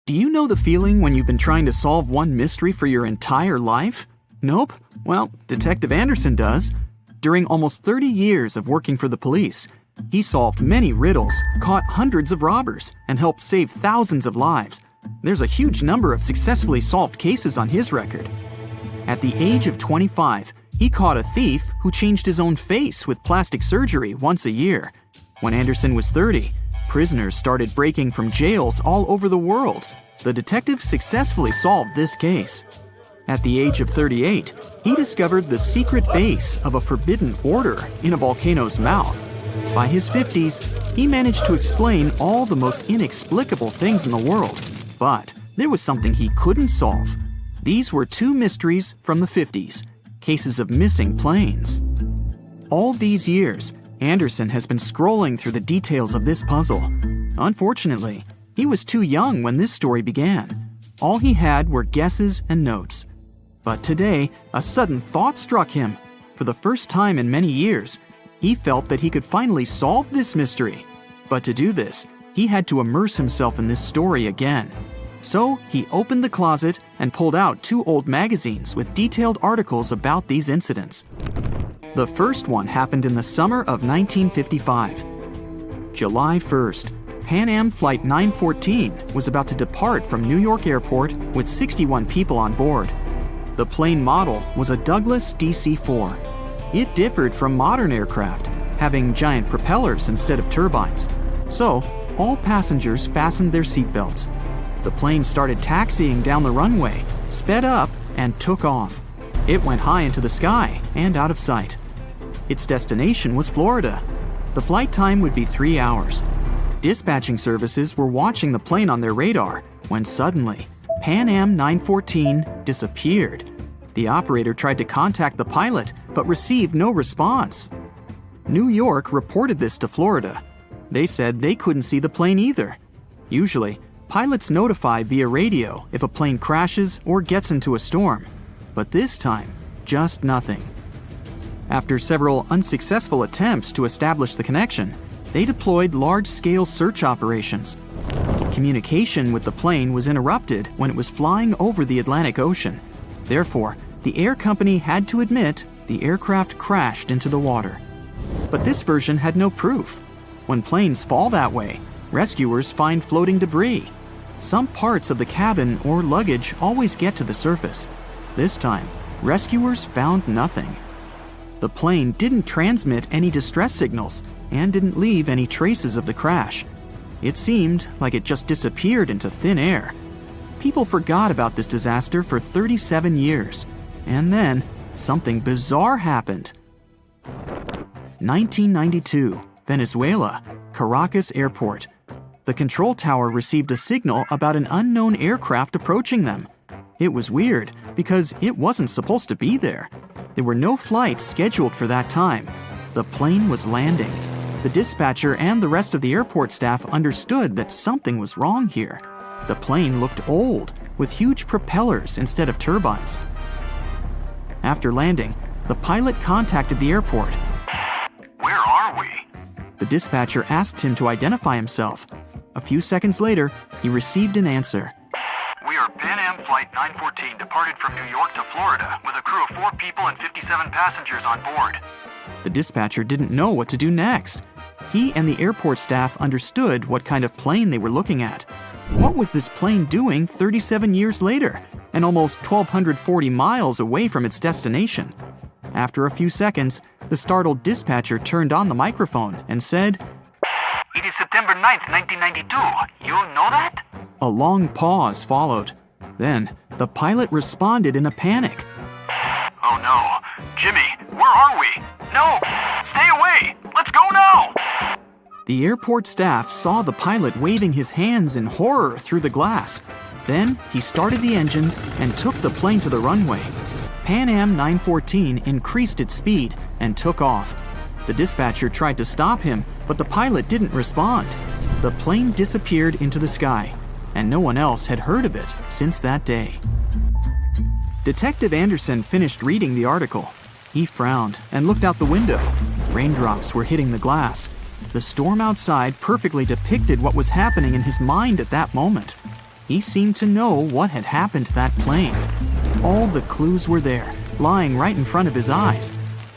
Do you know the feeling when you've been trying to solve one mystery for your entire life? Nope? Well, Detective Anderson does. During almost 30 years of working for the police, he solved many riddles, caught hundreds of robbers, and helped save thousands of lives. There's a huge number of successfully solved cases on his record. At the age of 25, he caught a thief who changed his own face with plastic surgery once a year. When Anderson was 30, prisoners started breaking from jails all over the world. The detective successfully solved this case. At the age of 38, he discovered the secret base of a forbidden order in a volcano's mouth. By his 50s, he managed to explain all the most inexplicable things in the world. But there was something he couldn't solve. These were 2 mysteries from the 50s, cases of missing planes. All these years, Anderson has been scrolling through the details of this puzzle. Unfortunately, he was too young when this story began. All he had were guesses and notes. But today, a sudden thought struck him. For the first time in many years, he felt that he could finally solve this mystery. But to do this, he had to immerse himself in this story again. So he opened the closet and pulled out 2 old magazines with detailed articles about these incidents. The first one happened in the summer of 1955. July 1st, Pan Am Flight 914 was about to depart from New York Airport with 61 people on board. The plane model was a Douglas DC-4. It differed from modern aircraft, having giant propellers instead of turbines. So, all passengers fastened their seatbelts. The plane started taxiing down the runway, sped up, and took off. It went high into the sky and out of sight. Its destination was Florida. The flight time would be 3 hours. Dispatching services were watching the plane on their radar when suddenly, Pan Am 914 disappeared. The operator tried to contact the pilot but received no response. New York reported this to Florida. They said they couldn't see the plane either. Usually, pilots notify via radio if a plane crashes or gets into a storm. But this time, just nothing. After several unsuccessful attempts to establish the connection, they deployed large-scale search operations. Communication with the plane was interrupted when it was flying over the Atlantic Ocean. Therefore, the air company had to admit the aircraft crashed into the water. But this version had no proof. When planes fall that way, rescuers find floating debris. Some parts of the cabin or luggage always get to the surface. This time, rescuers found nothing. The plane didn't transmit any distress signals and didn't leave any traces of the crash. It seemed like it just disappeared into thin air. People forgot about this disaster for 37 years. And then, something bizarre happened. 1992, Venezuela, Caracas Airport. The control tower received a signal about an unknown aircraft approaching them. It was weird because it wasn't supposed to be there. There were no flights scheduled for that time. The plane was landing. The dispatcher and the rest of the airport staff understood that something was wrong here. The plane looked old, with huge propellers instead of turbines. After landing, the pilot contacted the airport. Where are we? The dispatcher asked him to identify himself. A few seconds later, he received an answer. We are Pan Am Flight 914, departed from New York to Florida, with a crew of 4 people and 57 passengers on board. The dispatcher didn't know what to do next. He and the airport staff understood what kind of plane they were looking at. What was this plane doing 37 years later, and almost 1,240 miles away from its destination? After a few seconds, the startled dispatcher turned on the microphone and said, It is September 9th, 1992. You know that? A long pause followed. Then, the pilot responded in a panic. Oh no. Jimmy, where are we? No! Stay away! Let's go now! The airport staff saw the pilot waving his hands in horror through the glass. Then, he started the engines and took the plane to the runway. Pan Am 914 increased its speed and took off. The dispatcher tried to stop him, but the pilot didn't respond. The plane disappeared into the sky, and no one else had heard of it since that day. Detective Anderson finished reading the article. He frowned and looked out the window. Raindrops were hitting the glass. The storm outside perfectly depicted what was happening in his mind at that moment. He seemed to know what had happened to that plane. All the clues were there, lying right in front of his eyes.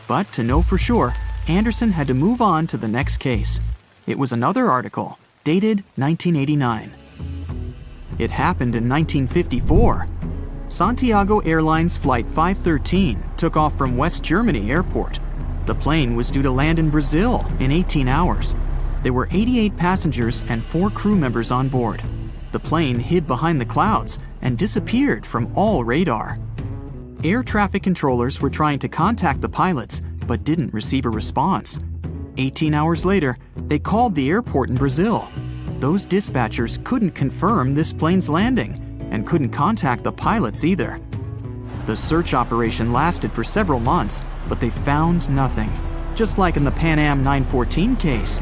But to know for sure, Anderson had to move on to the next case. It was another article, dated 1989. It happened in 1954. Santiago Airlines Flight 513 took off from West Germany Airport. The plane was due to land in Brazil in 18 hours. There were 88 passengers and 4 crew members on board. The plane hid behind the clouds and disappeared from all radar. Air traffic controllers were trying to contact the pilots, but didn't receive a response. 18 hours later, they called the airport in Brazil. Those dispatchers couldn't confirm this plane's landing and couldn't contact the pilots either. The search operation lasted for several months, but they found nothing. Just like in the Pan Am 914 case,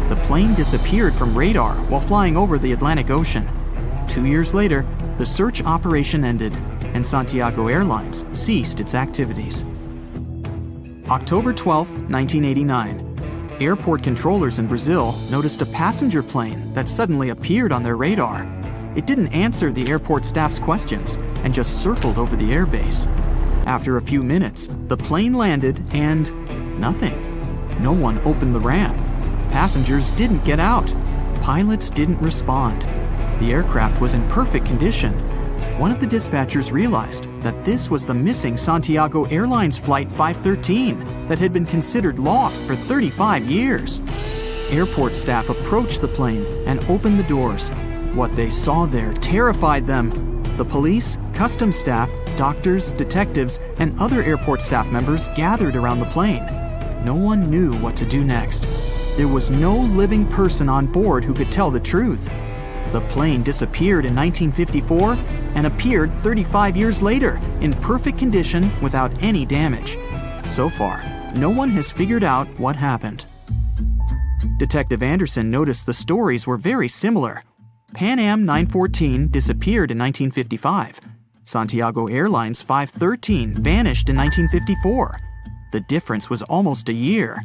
the plane disappeared from radar while flying over the Atlantic Ocean. 2 years later, the search operation ended, and Santiago Airlines ceased its activities. October 12, 1989. Airport controllers in Brazil noticed a passenger plane that suddenly appeared on their radar. It didn't answer the airport staff's questions and just circled over the airbase. After a few minutes, the plane landed and nothing. No one opened the ramp. Passengers didn't get out. Pilots didn't respond. The aircraft was in perfect condition. One of the dispatchers realized that this was the missing Santiago Airlines Flight 513 that had been considered lost for 35 years. Airport staff approached the plane and opened the doors. What they saw there terrified them. The police, customs staff, doctors, detectives, and other airport staff members gathered around the plane. No one knew what to do next. There was no living person on board who could tell the truth. The plane disappeared in 1954 and appeared 35 years later in perfect condition without any damage. So far, no one has figured out what happened. Detective Anderson noticed the stories were very similar. Pan Am 914 disappeared in 1955. Santiago Airlines 513 vanished in 1954. The difference was almost a year.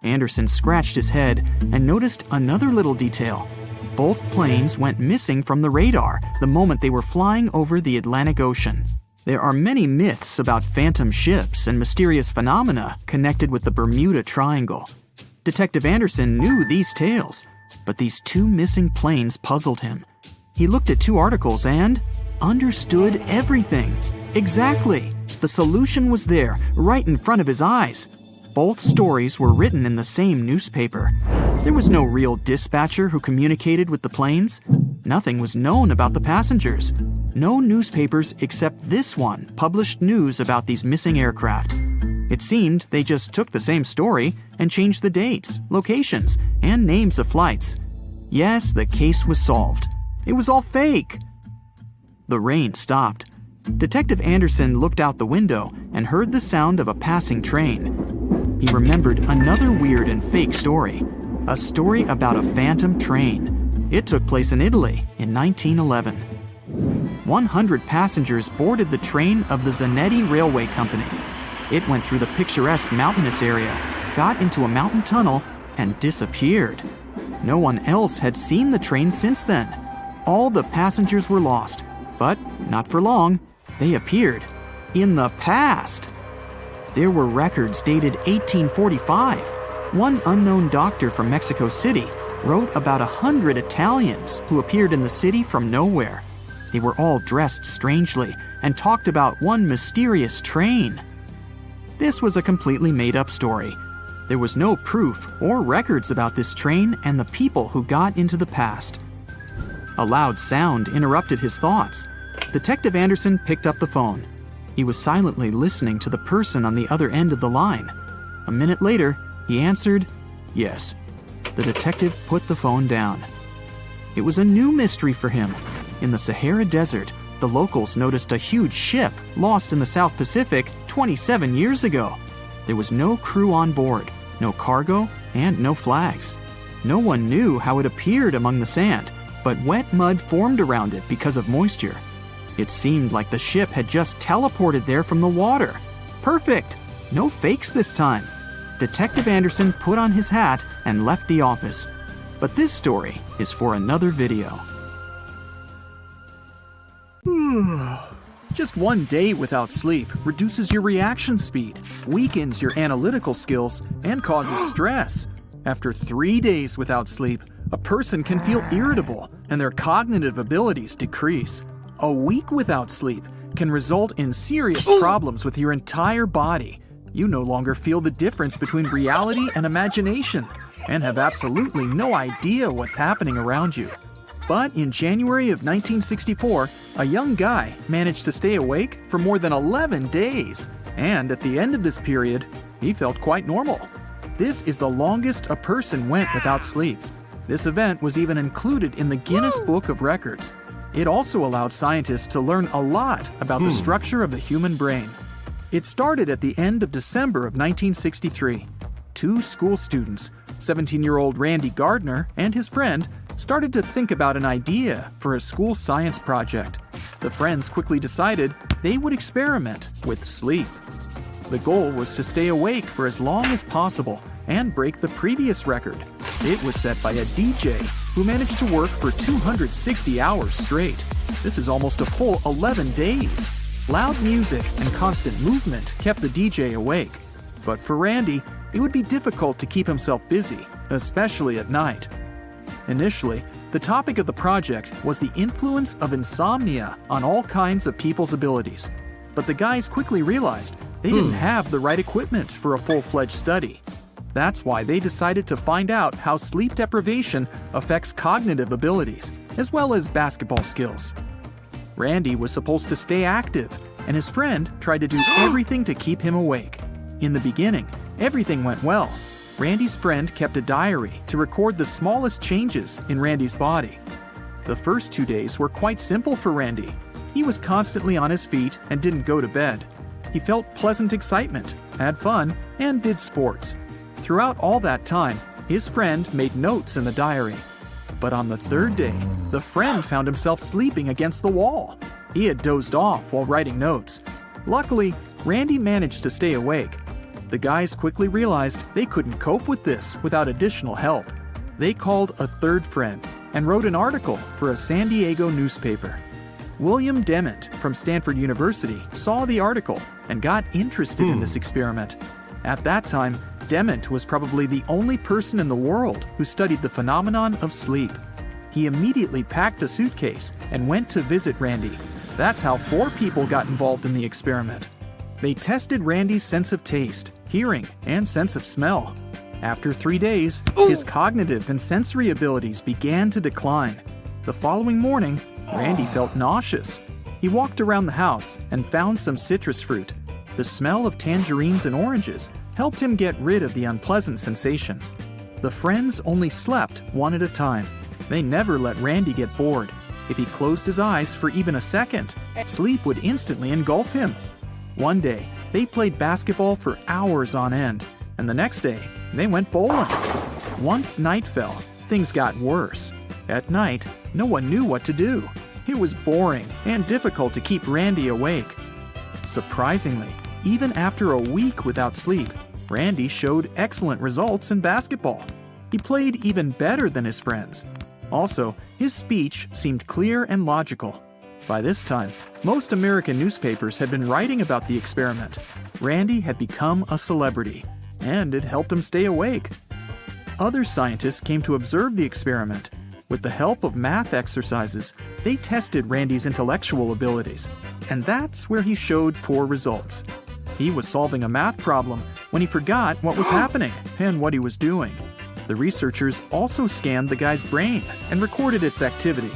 Anderson scratched his head and noticed another little detail. Both planes went missing from the radar the moment they were flying over the Atlantic Ocean. There are many myths about phantom ships and mysterious phenomena connected with the Bermuda Triangle. Detective Anderson knew these tales, but these two missing planes puzzled him. He looked at two articles and understood everything. Exactly! The solution was there, right in front of his eyes. Both stories were written in the same newspaper. There was no real dispatcher who communicated with the planes. Nothing was known about the passengers. No newspapers except this one published news about these missing aircraft. It seemed they just took the same story and changed the dates, locations, and names of flights. Yes, the case was solved. It was all fake. The rain stopped. Detective Anderson looked out the window and heard the sound of a passing train. He remembered another weird and fake story. A story about a phantom train. It took place in Italy in 1911. 100 passengers boarded the train of the Zanetti Railway Company. It went through the picturesque mountainous area, got into a mountain tunnel, and disappeared. No one else had seen the train since then. All the passengers were lost, but not for long. They appeared in the past. There were records dated 1845. One unknown doctor from Mexico City wrote about 100 Italians who appeared in the city from nowhere. They were all dressed strangely and talked about one mysterious train. This was a completely made-up story. There was no proof or records about this train and the people who got into the past. A loud sound interrupted his thoughts. Detective Anderson picked up the phone. He was silently listening to the person on the other end of the line. A minute later, he answered, "Yes." The detective put the phone down. It was a new mystery for him. In the Sahara Desert, the locals noticed a huge ship lost in the South Pacific 27 years ago. There was no crew on board, no cargo, and no flags. No one knew how it appeared among the sand, but wet mud formed around it because of moisture. It seemed like the ship had just teleported there from the water. Perfect! No fakes this time. Detective Anderson put on his hat and left the office. But this story is for another video. Just one day without sleep reduces your reaction speed, weakens your analytical skills, and causes stress. After 3 days without sleep, a person can feel irritable and their cognitive abilities decrease. A week without sleep can result in serious problems with your entire body. You no longer feel the difference between reality and imagination and have absolutely no idea what's happening around you. But in January of 1964, a young guy managed to stay awake for more than 11 days. And at the end of this period, he felt quite normal. This is the longest a person went without sleep. This event was even included in the Guinness Book of Records. It also allowed scientists to learn a lot about the structure of the human brain. It started at the end of December of 1963. Two school students, 17-year-old Randy Gardner and his friend, started to think about an idea for a school science project. The friends quickly decided they would experiment with sleep. The goal was to stay awake for as long as possible and break the previous record. It was set by a DJ who managed to work for 260 hours straight. This is almost a full 11 days. Loud music and constant movement kept the DJ awake. But for Randy, it would be difficult to keep himself busy, especially at night. Initially, the topic of the project was the influence of insomnia on all kinds of people's abilities. But the guys quickly realized they didn't have the right equipment for a full-fledged study. That's why they decided to find out how sleep deprivation affects cognitive abilities, as well as basketball skills. Randy was supposed to stay active, and his friend tried to do everything to keep him awake. In the beginning, everything went well. Randy's friend kept a diary to record the smallest changes in Randy's body. The first 2 days were quite simple for Randy. He was constantly on his feet and didn't go to bed. He felt pleasant excitement, had fun, and did sports. Throughout all that time, his friend made notes in the diary. But on the third day, the friend found himself sleeping against the wall. He had dozed off while writing notes. Luckily, Randy managed to stay awake. The guys quickly realized they couldn't cope with this without additional help. They called a third friend and wrote an article for a San Diego newspaper. William Dement from Stanford University saw the article and got interested in this experiment. At that time, Dement was probably the only person in the world who studied the phenomenon of sleep. He immediately packed a suitcase and went to visit Randy. That's how 4 people got involved in the experiment. They tested Randy's sense of taste, hearing, and sense of smell. After 3 days, his cognitive and sensory abilities began to decline. The following morning, Randy felt nauseous. He walked around the house and found some citrus fruit. The smell of tangerines and oranges helped him get rid of the unpleasant sensations. The friends only slept one at a time. They never let Randy get bored. If he closed his eyes for even a second, sleep would instantly engulf him. One day, they played basketball for hours on end, and the next day, they went bowling. Once night fell, things got worse. At night, no one knew what to do. It was boring and difficult to keep Randy awake. Surprisingly, even after a week without sleep, Randy showed excellent results in basketball. He played even better than his friends. Also, his speech seemed clear and logical. By this time, most American newspapers had been writing about the experiment. Randy had become a celebrity, and it helped him stay awake. Other scientists came to observe the experiment. With the help of math exercises, they tested Randy's intellectual abilities, and that's where he showed poor results. He was solving a math problem when he forgot what was happening and what he was doing. The researchers also scanned the guy's brain and recorded its activity.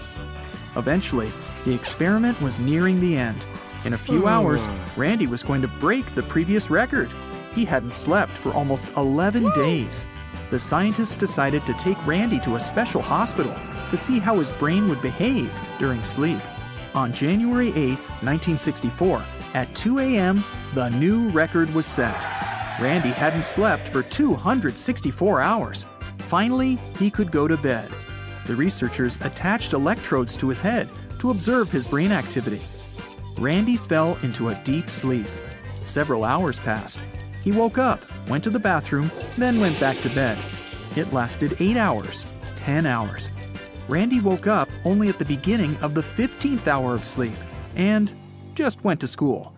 Eventually, the experiment was nearing the end. In a few hours, Randy was going to break the previous record. He hadn't slept for almost 11 days. The scientists decided to take Randy to a special hospital to see how his brain would behave during sleep. On January 8, 1964, at 2 a.m., the new record was set. Randy hadn't slept for 264 hours. Finally, he could go to bed. The researchers attached electrodes to his head to observe his brain activity. Randy fell into a deep sleep. Several hours passed. He woke up, went to the bathroom, then went back to bed. It lasted 8 hours, 10 hours. Randy woke up only at the beginning of the 15th hour of sleep and just went to school.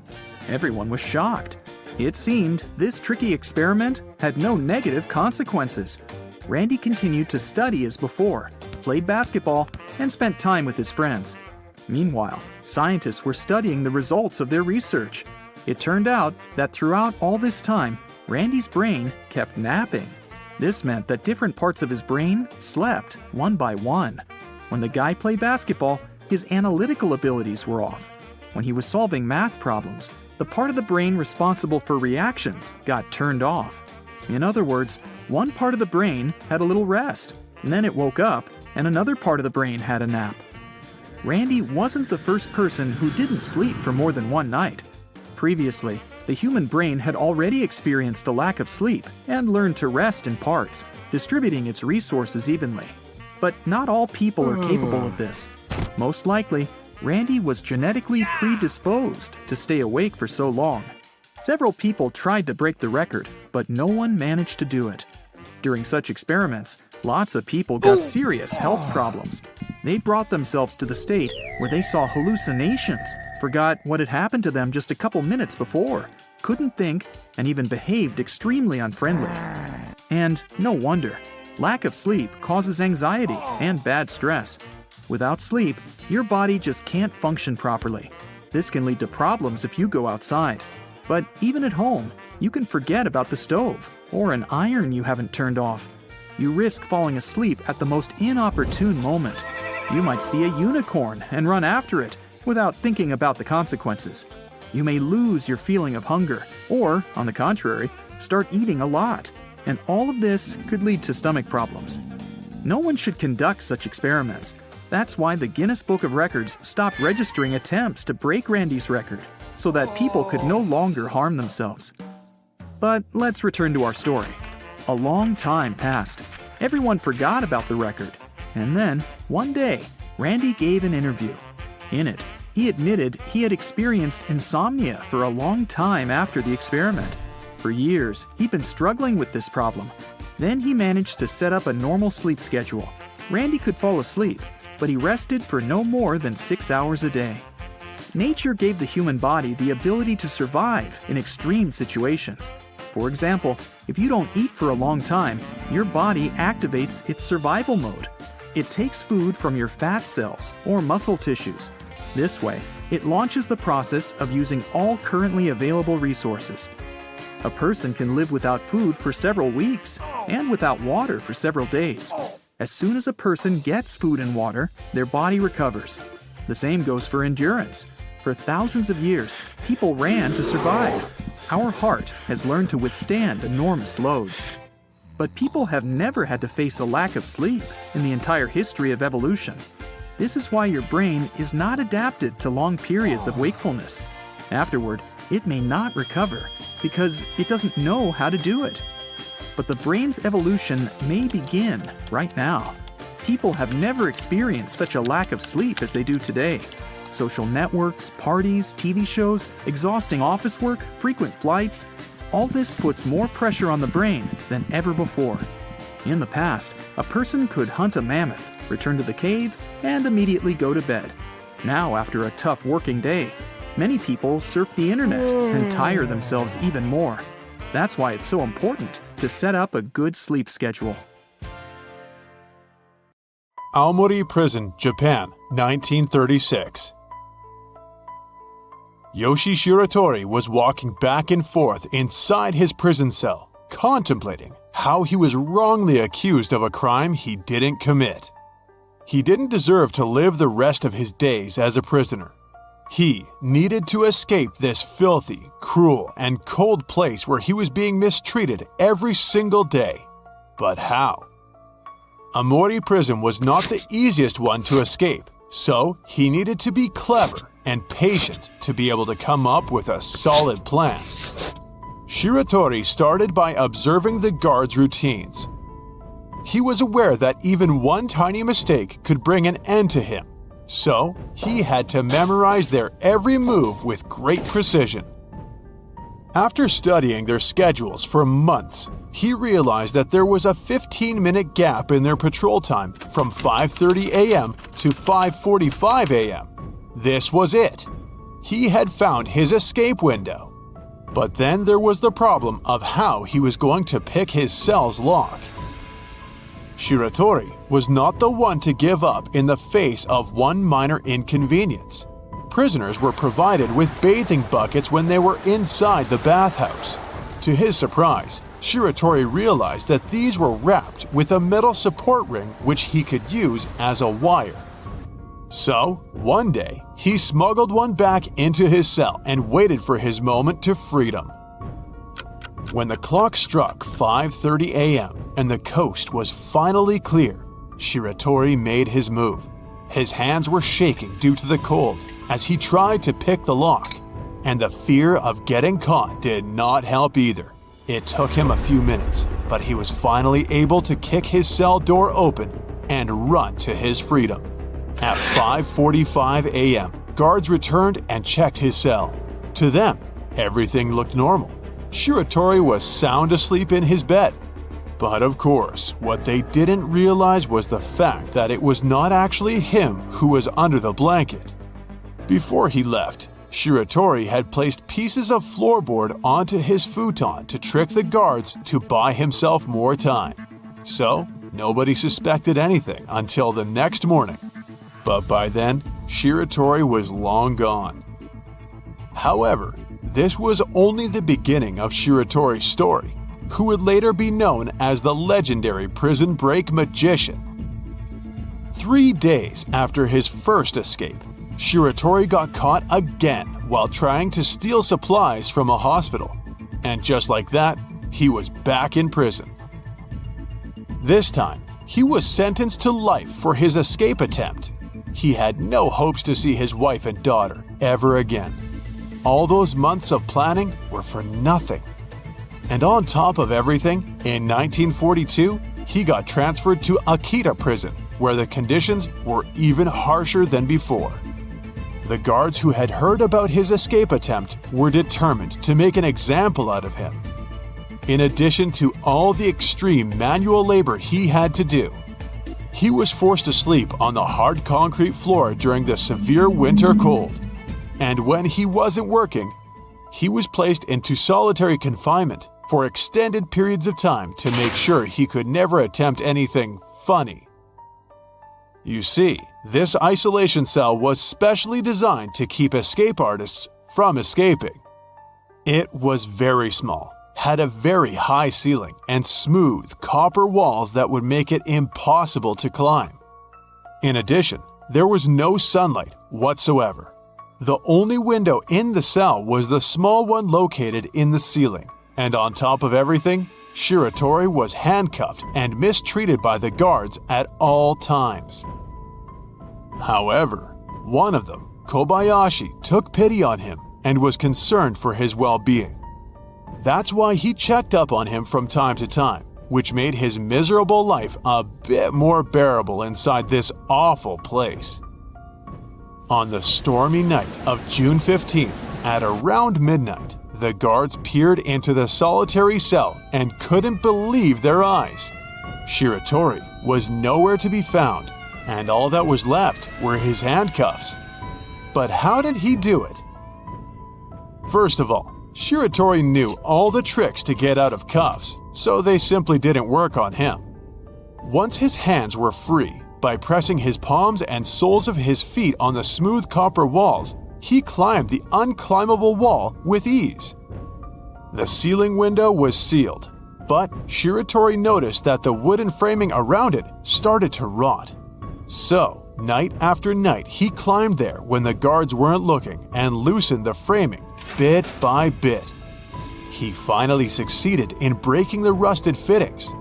Everyone was shocked. It seemed this tricky experiment had no negative consequences. Randy continued to study as before, played basketball, and spent time with his friends. Meanwhile, scientists were studying the results of their research. It turned out that throughout all this time, Randy's brain kept napping. This meant that different parts of his brain slept one by one. When the guy played basketball, his analytical abilities were off. When he was solving math problems, the part of the brain responsible for reactions got turned off. In other words, one part of the brain had a little rest, and then it woke up, and another part of the brain had a nap. Randy wasn't the first person who didn't sleep for more than one night. Previously, the human brain had already experienced a lack of sleep and learned to rest in parts, distributing its resources evenly. But not all people are capable of this. Most likely, Randy was genetically predisposed to stay awake for so long. Several people tried to break the record, but no one managed to do it. During such experiments, lots of people got serious health problems. They brought themselves to the state where they saw hallucinations, forgot what had happened to them just a couple minutes before, couldn't think, and even behaved extremely unfriendly. And no wonder. Lack of sleep causes anxiety and bad stress. Without sleep, your body just can't function properly. This can lead to problems if you go outside. But even at home, you can forget about the stove or an iron you haven't turned off. You risk falling asleep at the most inopportune moment. You might see a unicorn and run after it, without thinking about the consequences. You may lose your feeling of hunger, or, on the contrary, start eating a lot, and all of this could lead to stomach problems. No one should conduct such experiments. That's why the Guinness Book of Records stopped registering attempts to break Randy's record, so that people could no longer harm themselves. But let's return to our story. A long time passed. Everyone forgot about the record. And then, one day, Randy gave an interview. In it, he admitted he had experienced insomnia for a long time after the experiment. For years, he'd been struggling with this problem. Then he managed to set up a normal sleep schedule. Randy could fall asleep, but he rested for no more than 6 hours a day. Nature gave the human body the ability to survive in extreme situations. For example, if you don't eat for a long time, your body activates its survival mode. It takes food from your fat cells or muscle tissues. This way, it launches the process of using all currently available resources. A person can live without food for several weeks and without water for several days. As soon as a person gets food and water, their body recovers. The same goes for endurance. For thousands of years, people ran to survive. Our heart has learned to withstand enormous loads. But people have never had to face a lack of sleep in the entire history of evolution. This is why your brain is not adapted to long periods of wakefulness. Afterward, it may not recover because it doesn't know how to do it. But the brain's evolution may begin right now. People have never experienced such a lack of sleep as they do today. Social networks, parties, TV shows, exhausting office work, frequent flights, all this puts more pressure on the brain than ever before. In the past, a person could hunt a mammoth, return to the cave, and immediately go to bed. Now, after a tough working day, many people surf the internet and tire themselves even more. That's why it's so important to set up a good sleep schedule. Aomori Prison, Japan, 1936. Yoshi Shiratori was walking back and forth inside his prison cell, contemplating how he was wrongly accused of a crime he didn't commit. He didn't deserve to live the rest of his days as a prisoner. He needed to escape this filthy, cruel, and cold place where he was being mistreated every single day. But how? Aomori Prison was not the easiest one to escape, so he needed to be clever and patient to be able to come up with a solid plan. Shiratori started by observing the guards' routines. He was aware that even one tiny mistake could bring an end to him, so he had to memorize their every move with great precision. After studying their schedules for months, he realized that there was a 15-minute gap in their patrol time from 5:30 a.m. to 5:45 a.m. This was it. He had found his escape window. But then there was the problem of how he was going to pick his cell's lock. Shiratori was not the one to give up in the face of one minor inconvenience. Prisoners were provided with bathing buckets when they were inside the bathhouse. To his surprise, Shiratori realized that these were wrapped with a metal support ring which he could use as a wire. So, one day, he smuggled one back into his cell and waited for his moment to freedom. When the clock struck 5:30 a.m. and the coast was finally clear, Shiratori made his move. His hands were shaking due to the cold as he tried to pick the lock, and the fear of getting caught did not help either. It took him a few minutes, but he was finally able to kick his cell door open and run to his freedom. At 5:45 a.m., guards returned and checked his cell. To them, everything looked normal. Shiratori was sound asleep in his bed. But of course, what they didn't realize was the fact that it was not actually him who was under the blanket. Before he left, Shiratori had placed pieces of floorboard onto his futon to trick the guards to buy himself more time. So, nobody suspected anything until the next morning. But by then, Shiratori was long gone. However, this was only the beginning of Shiratori's story, who would later be known as the legendary prison break magician. 3 days after his first escape, Shiratori got caught again while trying to steal supplies from a hospital. And just like that, he was back in prison. This time, he was sentenced to life for his escape attempt. He had no hopes to see his wife and daughter ever again. All those months of planning were for nothing. And on top of everything, in 1942, he got transferred to Akita prison, where the conditions were even harsher than before. The guards who had heard about his escape attempt were determined to make an example out of him. In addition to all the extreme manual labor he had to do, he was forced to sleep on the hard concrete floor during the severe winter cold. And when he wasn't working, he was placed into solitary confinement for extended periods of time to make sure he could never attempt anything funny. You see, this isolation cell was specially designed to keep escape artists from escaping. It was very small, had a very high ceiling, and smooth copper walls that would make it impossible to climb. In addition, there was no sunlight whatsoever. The only window in the cell was the small one located in the ceiling. And on top of everything, Shiratori was handcuffed and mistreated by the guards at all times. However, one of them, Kobayashi, took pity on him and was concerned for his well-being. That's why he checked up on him from time to time, which made his miserable life a bit more bearable inside this awful place. On the stormy night of June 15th, at around midnight, the guards peered into the solitary cell and couldn't believe their eyes. Shiratori was nowhere to be found, and all that was left were his handcuffs. But how did he do it? First of all, Shiratori knew all the tricks to get out of cuffs, so they simply didn't work on him. Once his hands were free, by pressing his palms and soles of his feet on the smooth copper walls, he climbed the unclimbable wall with ease. The ceiling window was sealed, but Shiratori noticed that the wooden framing around it started to rot. So, night after night, he climbed there when the guards weren't looking and loosened the framing bit by bit. He finally succeeded in breaking the rusted fittings.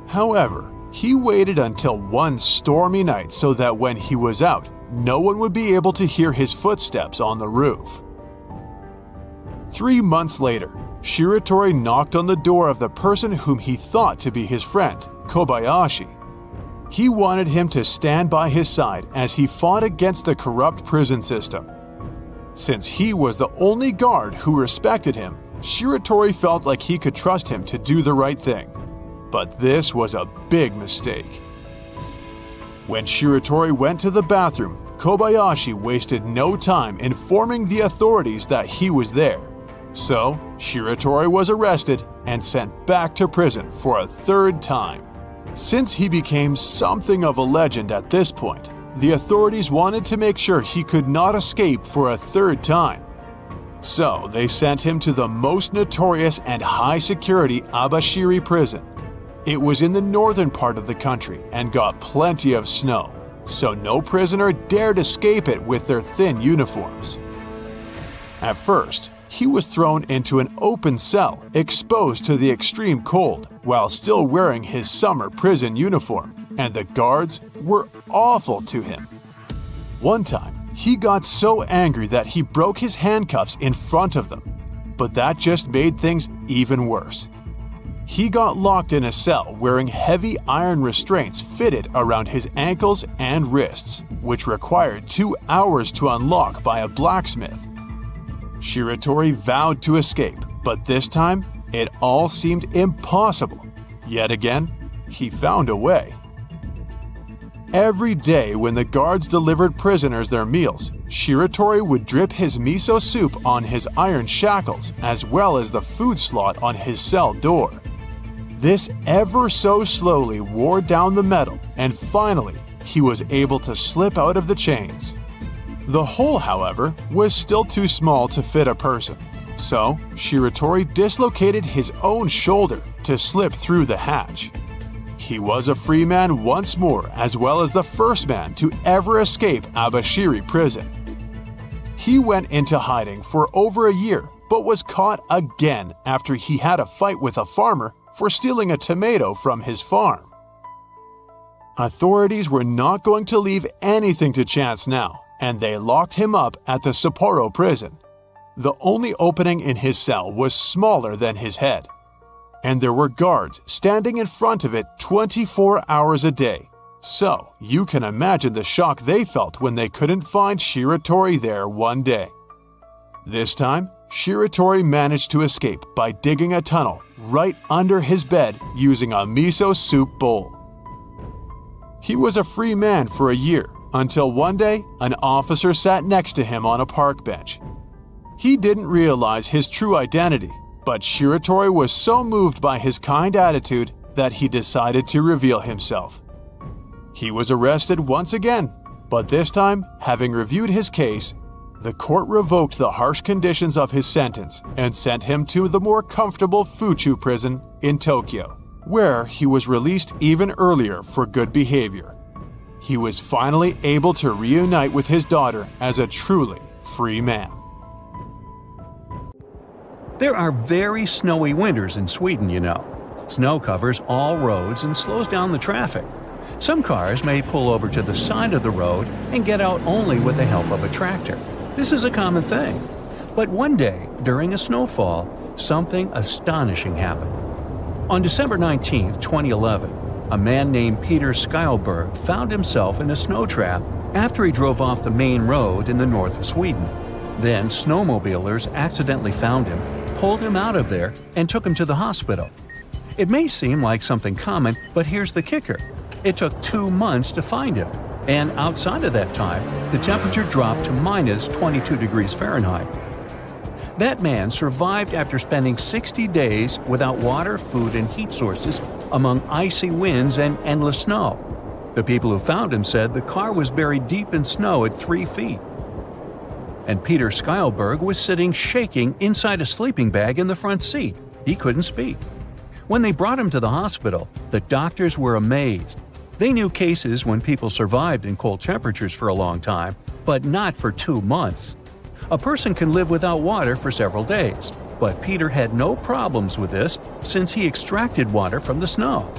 However, he waited until one stormy night so that when he was out, no one would be able to hear his footsteps on the roof. 3 months later, Shiratori knocked on the door of the person whom he thought to be his friend, Kobayashi. He wanted him to stand by his side as he fought against the corrupt prison system. Since he was the only guard who respected him, Shiratori felt like he could trust him to do the right thing. But this was a big mistake. When Shiratori went to the bathroom, Kobayashi wasted no time informing the authorities that he was there. So, Shiratori was arrested and sent back to prison for a third time. Since he became something of a legend at this point, the authorities wanted to make sure he could not escape for a third time. So, they sent him to the most notorious and high-security Abashiri prison. It was in the northern part of the country and got plenty of snow, so no prisoner dared escape it with their thin uniforms. At first, he was thrown into an open cell exposed to the extreme cold while still wearing his summer prison uniform, and the guards were awful to him. One time, he got so angry that he broke his handcuffs in front of them, but that just made things even worse. He got locked in a cell wearing heavy iron restraints fitted around his ankles and wrists, which required 2 hours to unlock by a blacksmith. Shiratori vowed to escape, but this time, it all seemed impossible. Yet again, he found a way. Every day when the guards delivered prisoners their meals, Shiratori would drip his miso soup on his iron shackles as well as the food slot on his cell door. This ever so slowly wore down the metal, and finally, he was able to slip out of the chains. The hole, however, was still too small to fit a person, so Shiratori dislocated his own shoulder to slip through the hatch. He was a free man once more, as well as the first man to ever escape Abashiri prison. He went into hiding for over a year, but was caught again after he had a fight with a farmer for stealing a tomato from his farm. Authorities were not going to leave anything to chance now, and they locked him up at the Sapporo prison. The only opening in his cell was smaller than his head, and there were guards standing in front of it 24 hours a day. So, you can imagine the shock they felt when they couldn't find Shiratori there one day. This time, Shiratori managed to escape by digging a tunnel right under his bed using a miso soup bowl. He was a free man for a year until one day an officer sat next to him on a park bench. He didn't realize his true identity, but Shiratori was so moved by his kind attitude that he decided to reveal himself. He was arrested once again, but this time, having reviewed his case, the court revoked the harsh conditions of his sentence and sent him to the more comfortable Fuchu prison in Tokyo, where he was released even earlier for good behavior. He was finally able to reunite with his daughter as a truly free man. There are very snowy winters in Sweden, you know. Snow covers all roads and slows down the traffic. Some cars may pull over to the side of the road and get out only with the help of a tractor. This is a common thing. But one day, during a snowfall, something astonishing happened. On December 19, 2011, a man named Peter Skylberg found himself in a snow trap after he drove off the main road in the north of Sweden. Then snowmobilers accidentally found him, pulled him out of there, and took him to the hospital. It may seem like something common, but here's the kicker. It took 2 months to find him, and outside of that time, the temperature dropped to minus 22 degrees Fahrenheit. That man survived after spending 60 days without water, food, and heat sources among icy winds and endless snow. The people who found him said the car was buried deep in snow at 3 feet. And Peter Skylberg was sitting shaking inside a sleeping bag in the front seat. He couldn't speak. When they brought him to the hospital, the doctors were amazed. They knew cases when people survived in cold temperatures for a long time, but not for 2 months. A person can live without water for several days, but Peter had no problems with this since he extracted water from the snow.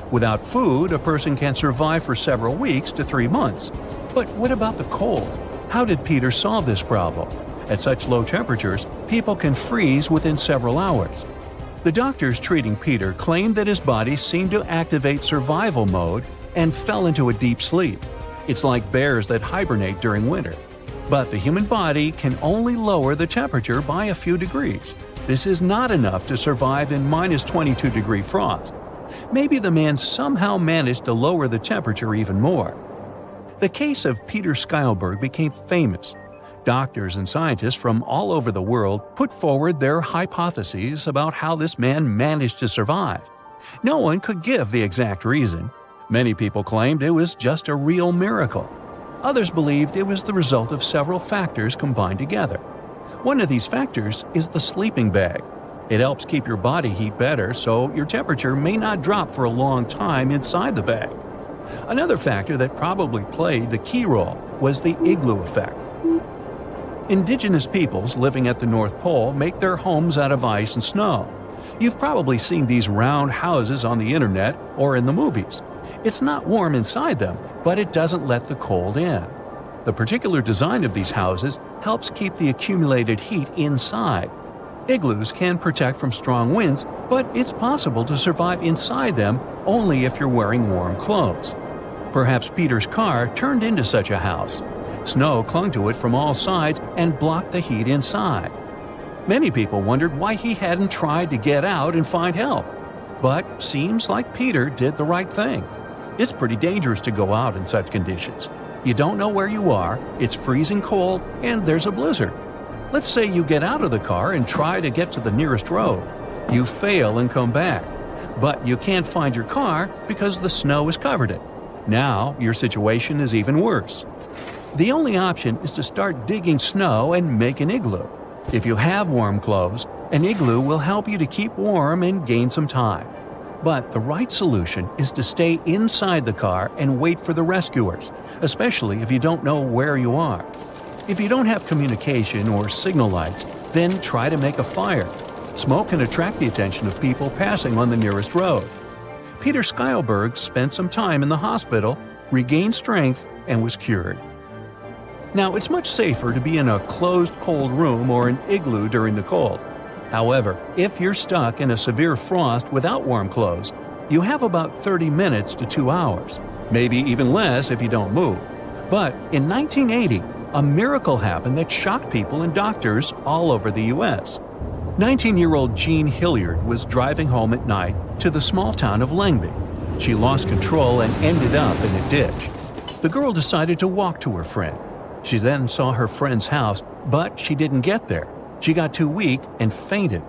Without food, a person can survive for several weeks to 3 months. But what about the cold? How did Peter solve this problem? At such low temperatures, people can freeze within several hours. The doctors treating Peter claimed that his body seemed to activate survival mode and fell into a deep sleep. It's like bears that hibernate during winter. But the human body can only lower the temperature by a few degrees. This is not enough to survive in minus 22 degree frost. Maybe the man somehow managed to lower the temperature even more. The case of Peter Skylberg became famous. Doctors and scientists from all over the world put forward their hypotheses about how this man managed to survive. No one could give the exact reason. Many people claimed it was just a real miracle. Others believed it was the result of several factors combined together. One of these factors is the sleeping bag. It helps keep your body heat better, so your temperature may not drop for a long time inside the bag. Another factor that probably played the key role was the igloo effect. Indigenous peoples living at the North Pole make their homes out of ice and snow. You've probably seen these round houses on the internet or in the movies. It's not warm inside them, but it doesn't let the cold in. The particular design of these houses helps keep the accumulated heat inside. Igloos can protect from strong winds, but it's possible to survive inside them only if you're wearing warm clothes. Perhaps Peter's car turned into such a house. Snow clung to it from all sides and blocked the heat inside. Many people wondered why he hadn't tried to get out and find help. But seems like Peter did the right thing. It's pretty dangerous to go out in such conditions. You don't know where you are, it's freezing cold, and there's a blizzard. Let's say you get out of the car and try to get to the nearest road. You fail and come back. But you can't find your car because the snow has covered it. Now your situation is even worse. The only option is to start digging snow and make an igloo. If you have warm clothes, an igloo will help you to keep warm and gain some time. But the right solution is to stay inside the car and wait for the rescuers, especially if you don't know where you are. If you don't have communication or signal lights, then try to make a fire. Smoke can attract the attention of people passing on the nearest road. Peter Skylberg spent some time in the hospital, regained strength, and was cured. Now, it's much safer to be in a closed cold room or an igloo during the cold. However, if you're stuck in a severe frost without warm clothes, you have about 30 minutes to 2 hours, maybe even less if you don't move. But in 1980, a miracle happened that shocked people and doctors all over the U.S. 19-year-old Jean Hilliard was driving home at night to the small town of Lengby. She lost control and ended up in a ditch. The girl decided to walk to her friend. She then saw her friend's house, but she didn't get there. She got too weak and fainted.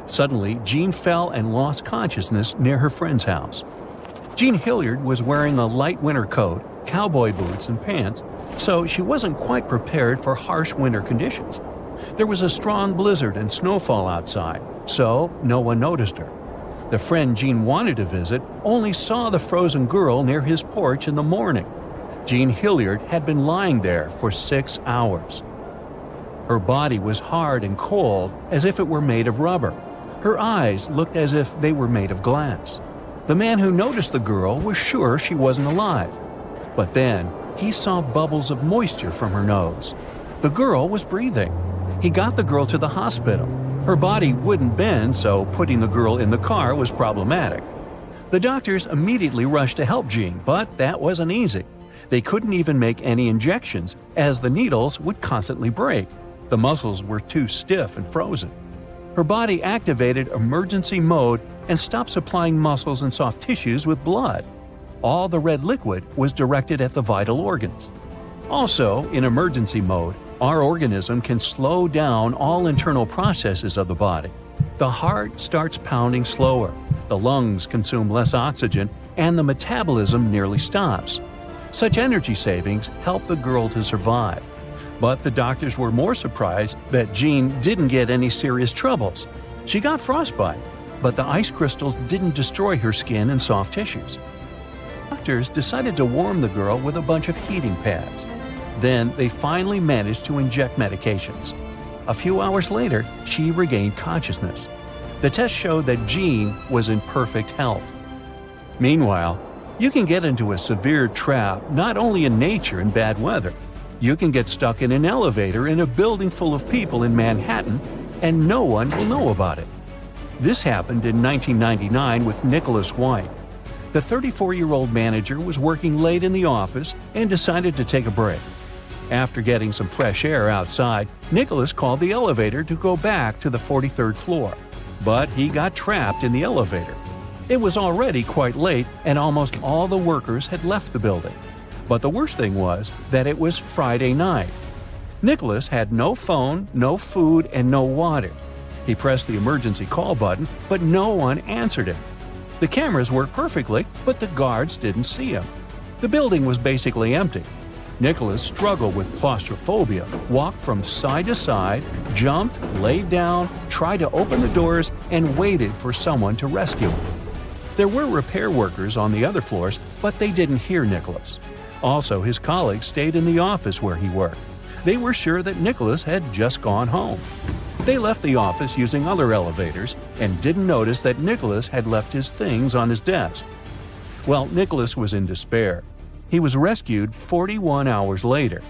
Suddenly, Jean fell and lost consciousness near her friend's house. Jean Hilliard was wearing a light winter coat, cowboy boots, and pants, so she wasn't quite prepared for harsh winter conditions. There was a strong blizzard and snowfall outside, so no one noticed her. The friend Jean wanted to visit only saw the frozen girl near his porch in the morning. Jean Hilliard had been lying there for 6 hours. Her body was hard and cold, as if it were made of rubber. Her eyes looked as if they were made of glass. The man who noticed the girl was sure she wasn't alive. But then, he saw bubbles of moisture from her nose. The girl was breathing. He got the girl to the hospital. Her body wouldn't bend, so putting the girl in the car was problematic. The doctors immediately rushed to help Jean, but that wasn't easy. They couldn't even make any injections, as the needles would constantly break. The muscles were too stiff and frozen. Her body activated emergency mode and stopped supplying muscles and soft tissues with blood. All the red liquid was directed at the vital organs. Also, in emergency mode, our organism can slow down all internal processes of the body. The heart starts pounding slower, the lungs consume less oxygen, and the metabolism nearly stops. Such energy savings helped the girl to survive. But the doctors were more surprised that Jean didn't get any serious troubles. She got frostbite, but the ice crystals didn't destroy her skin and soft tissues. Doctors decided to warm the girl with a bunch of heating pads. Then they finally managed to inject medications. A few hours later, she regained consciousness. The test showed that Jean was in perfect health. Meanwhile, you can get into a severe trap not only in nature and bad weather. You can get stuck in an elevator in a building full of people in Manhattan, and no one will know about it. This happened in 1999 with Nicholas White. The 34-year-old manager was working late in the office and decided to take a break. After getting some fresh air outside, Nicholas called the elevator to go back to the 43rd floor. But he got trapped in the elevator. It was already quite late, and almost all the workers had left the building. But the worst thing was that it was Friday night. Nicholas had no phone, no food, and no water. He pressed the emergency call button, but no one answered him. The cameras worked perfectly, but the guards didn't see him. The building was basically empty. Nicholas struggled with claustrophobia, walked from side to side, jumped, laid down, tried to open the doors, and waited for someone to rescue him. There were repair workers on the other floors, but they didn't hear Nicholas. Also, his colleagues stayed in the office where he worked. They were sure that Nicholas had just gone home. They left the office using other elevators and didn't notice that Nicholas had left his things on his desk. Well, Nicholas was in despair. He was rescued 41 hours later.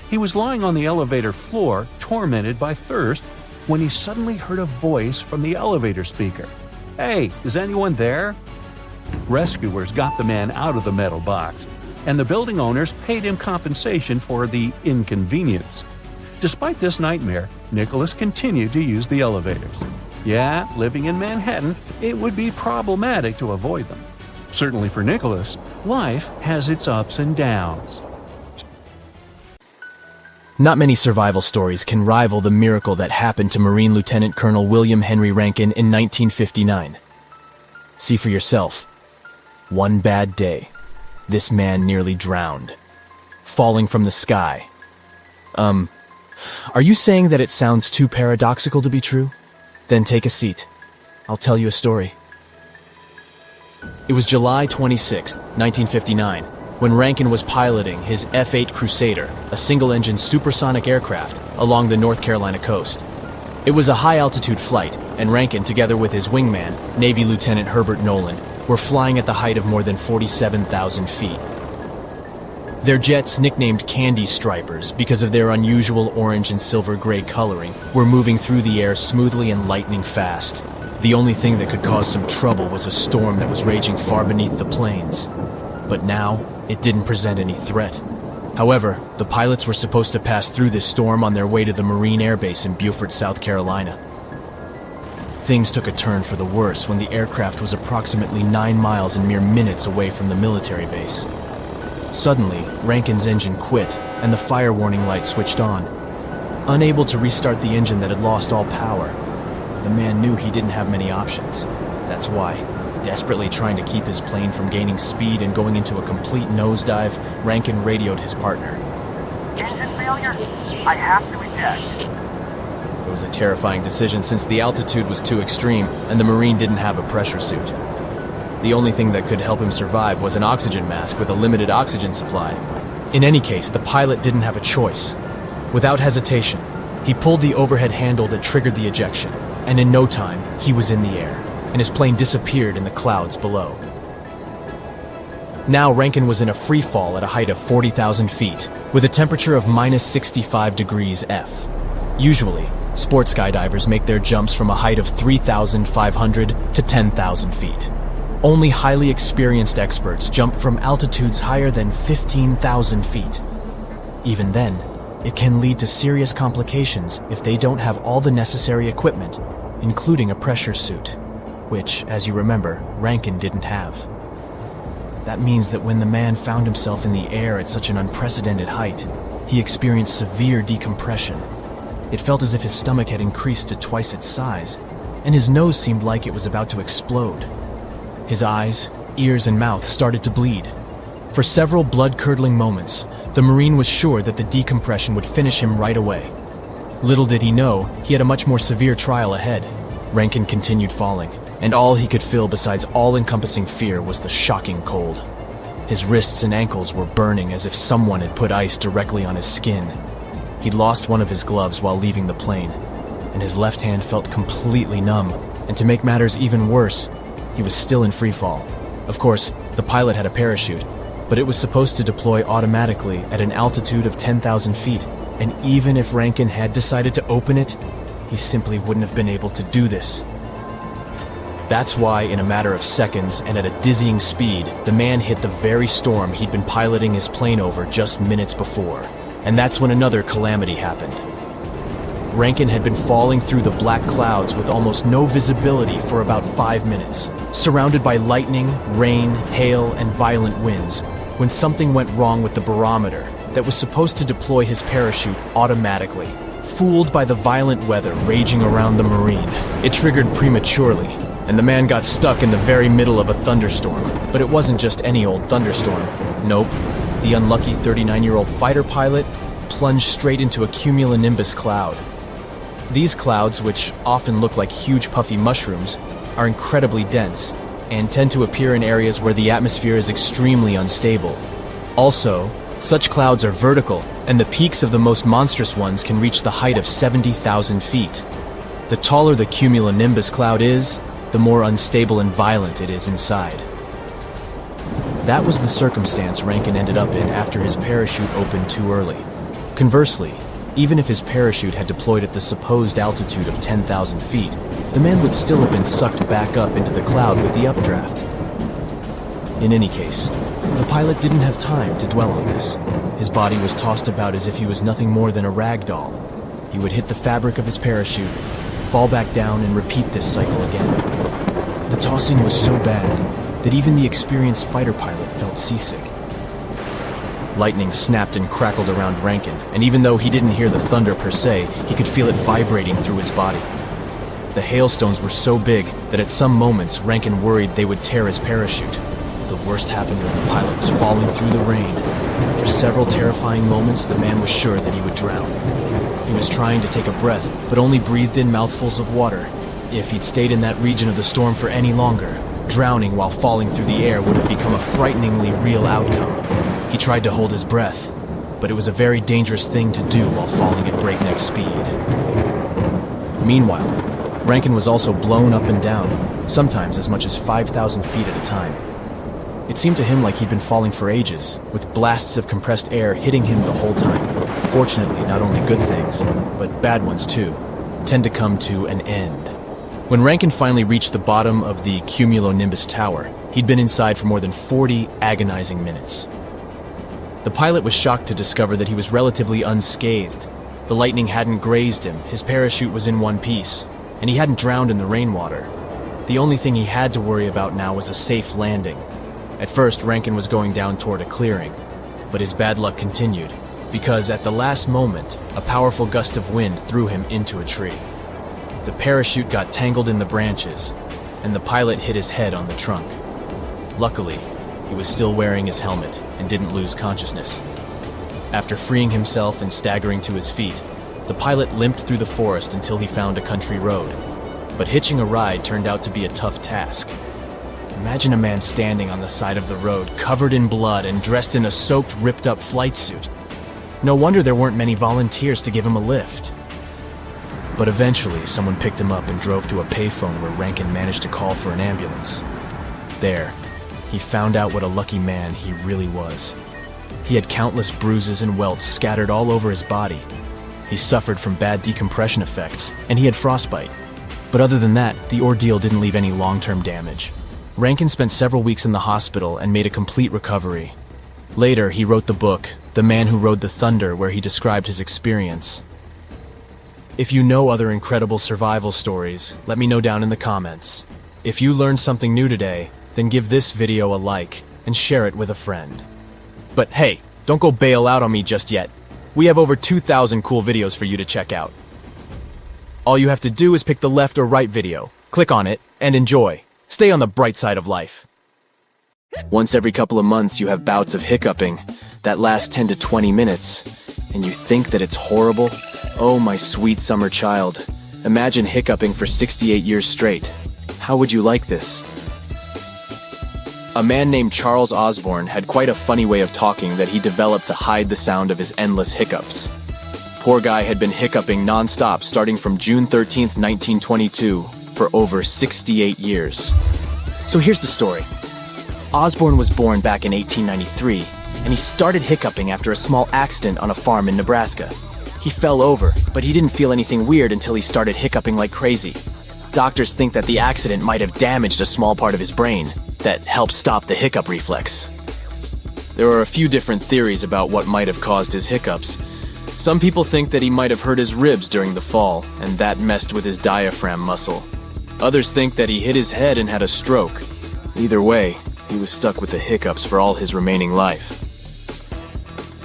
He was lying on the elevator floor, tormented by thirst, when he suddenly heard a voice from the elevator speaker. "Hey, is anyone there?" Rescuers got the man out of the metal box, and the building owners paid him compensation for the inconvenience. Despite this nightmare, Nicholas continued to use the elevators. Yeah, living in Manhattan, it would be problematic to avoid them. Certainly for Nicholas, life has its ups and downs. Not many survival stories can rival the miracle that happened to Marine Lieutenant Colonel William Henry Rankin in 1959. See for yourself. One bad day, this man nearly drowned, falling from the sky. Are you saying that it sounds too paradoxical to be true? Then take a seat. I'll tell you a story. It was July 26, 1959. when Rankin was piloting his F-8 Crusader, a single-engine supersonic aircraft, along the North Carolina coast. It was a high-altitude flight, and Rankin, together with his wingman, Navy Lieutenant Herbert Nolan, were flying at the height of more than 47,000 feet. Their jets, nicknamed Candy Stripers because of their unusual orange and silver-gray coloring, were moving through the air smoothly and lightning fast. The only thing that could cause some trouble was a storm that was raging far beneath the plains. But now, it didn't present any threat. However, the pilots were supposed to pass through this storm on their way to the Marine Air Base in Beaufort, South Carolina. Things took a turn for the worse when the aircraft was approximately 9 miles and mere minutes away from the military base. Suddenly, Rankin's engine quit, and the fire warning light switched on. Unable to restart the engine that had lost all power, the man knew he didn't have many options. That's why, desperately trying to keep his plane from gaining speed and going into a complete nosedive, Rankin radioed his partner. Engine failure? I have to eject. It was a terrifying decision since the altitude was too extreme and the Marine didn't have a pressure suit. The only thing that could help him survive was an oxygen mask with a limited oxygen supply. In any case, the pilot didn't have a choice. Without hesitation, he pulled the overhead handle that triggered the ejection, and in no time, he was in the air, and his plane disappeared in the clouds below. Now Rankin was in a free fall at a height of 40,000 feet, with a temperature of minus 65 degrees F. Usually, sport skydivers make their jumps from a height of 3,500 to 10,000 feet. Only highly experienced experts jump from altitudes higher than 15,000 feet. Even then, it can lead to serious complications if they don't have all the necessary equipment, including a pressure suit, which, as you remember, Rankin didn't have. That means that when the man found himself in the air at such an unprecedented height, he experienced severe decompression. It felt as if his stomach had increased to twice its size, and his nose seemed like it was about to explode. His eyes, ears, and mouth started to bleed. For several blood-curdling moments, the Marine was sure that the decompression would finish him right away. Little did he know, he had a much more severe trial ahead. Rankin continued falling, and all he could feel besides all-encompassing fear was the shocking cold. His wrists and ankles were burning as if someone had put ice directly on his skin. He'd lost one of his gloves while leaving the plane, and his left hand felt completely numb, and to make matters even worse, he was still in free fall. Of course, the pilot had a parachute, but it was supposed to deploy automatically at an altitude of 10,000 feet, and even if Rankin had decided to open it, he simply wouldn't have been able to do this. That's why, in a matter of seconds and at a dizzying speed, the man hit the very storm he'd been piloting his plane over just minutes before. And that's when another calamity happened. Rankin had been falling through the black clouds with almost no visibility for about 5 minutes, surrounded by lightning, rain, hail, and violent winds, when something went wrong with the barometer that was supposed to deploy his parachute automatically. Fooled by the violent weather raging around the Marine, it triggered prematurely, and the man got stuck in the very middle of a thunderstorm. But it wasn't just any old thunderstorm. Nope. The unlucky 39-year-old fighter pilot plunged straight into a cumulonimbus cloud. These clouds, which often look like huge puffy mushrooms, are incredibly dense and tend to appear in areas where the atmosphere is extremely unstable. Also, such clouds are vertical, and the peaks of the most monstrous ones can reach the height of 70,000 feet. The taller the cumulonimbus cloud is, the more unstable and violent it is inside. That was the circumstance Rankin ended up in after his parachute opened too early. Conversely, even if his parachute had deployed at the supposed altitude of 10,000 feet, the man would still have been sucked back up into the cloud with the updraft. In any case, the pilot didn't have time to dwell on this. His body was tossed about as if he was nothing more than a rag doll. He would hit the fabric of his parachute, fall back down, and repeat this cycle again. The tossing was so bad that even the experienced fighter pilot felt seasick. Lightning snapped and crackled around Rankin, and even though he didn't hear the thunder per se, he could feel it vibrating through his body. The hailstones were so big that at some moments Rankin worried they would tear his parachute. The worst happened when the pilot was falling through the rain. For several terrifying moments, the man was sure that he would drown. He was trying to take a breath, but only breathed in mouthfuls of water. If he'd stayed in that region of the storm for any longer, Drowning while falling through the air would have become a frighteningly real outcome. He tried to hold his breath, but it was a very dangerous thing to do while falling at breakneck speed. Meanwhile, Rankin was also blown up and down, sometimes as much as 5,000 feet at a time. It seemed to him like he'd been falling for ages, with blasts of compressed air hitting him the whole time. Fortunately, not only good things, but bad ones too, tend to come to an end. When Rankin finally reached the bottom of the cumulonimbus tower, he'd been inside for more than 40 agonizing minutes. The pilot was shocked to discover that he was relatively unscathed. The lightning hadn't grazed him, his parachute was in one piece, and he hadn't drowned in the rainwater. The only thing he had to worry about now was a safe landing. At first, Rankin was going down toward a clearing, but his bad luck continued, because at the last moment, a powerful gust of wind threw him into a tree. The parachute got tangled in the branches, and the pilot hit his head on the trunk. Luckily, he was still wearing his helmet and didn't lose consciousness. After freeing himself and staggering to his feet, the pilot limped through the forest until he found a country road. But hitching a ride turned out to be a tough task. Imagine a man standing on the side of the road, covered in blood and dressed in a soaked, ripped-up flight suit. No wonder there weren't many volunteers to give him a lift. But eventually, someone picked him up and drove to a payphone where Rankin managed to call for an ambulance. There, he found out what a lucky man he really was. He had countless bruises and welts scattered all over his body. He suffered from bad decompression effects, and he had frostbite. But other than that, the ordeal didn't leave any long-term damage. Rankin spent several weeks in the hospital and made a complete recovery. Later, he wrote the book, The Man Who Rode the Thunder, where he described his experience. If you know other incredible survival stories, let me know down in the comments. If you learned something new today, then give this video a like and share it with a friend. But hey, don't go bail out on me just yet. We have over 2,000 cool videos for you to check out. All you have to do is pick the left or right video, click on it, and enjoy. Stay on the bright side of life. Once every couple of months you have bouts of hiccuping that last 10 to 20 minutes, and you think that it's horrible? Oh, my sweet summer child. Imagine hiccuping for 68 years straight. How would you like this? A man named Charles Osborne had quite a funny way of talking that he developed to hide the sound of his endless hiccups. Poor guy had been hiccuping non-stop starting from June 13th, 1922, for over 68 years. So here's the story. Osborne was born back in 1893, and he started hiccuping after a small accident on a farm in Nebraska. He fell over, but he didn't feel anything weird until he started hiccuping like crazy. Doctors think that the accident might have damaged a small part of his brain that helped stop the hiccup reflex. There are a few different theories about what might have caused his hiccups. Some people think that he might have hurt his ribs during the fall, and that messed with his diaphragm muscle. Others think that he hit his head and had a stroke. Either way, he was stuck with the hiccups for all his remaining life.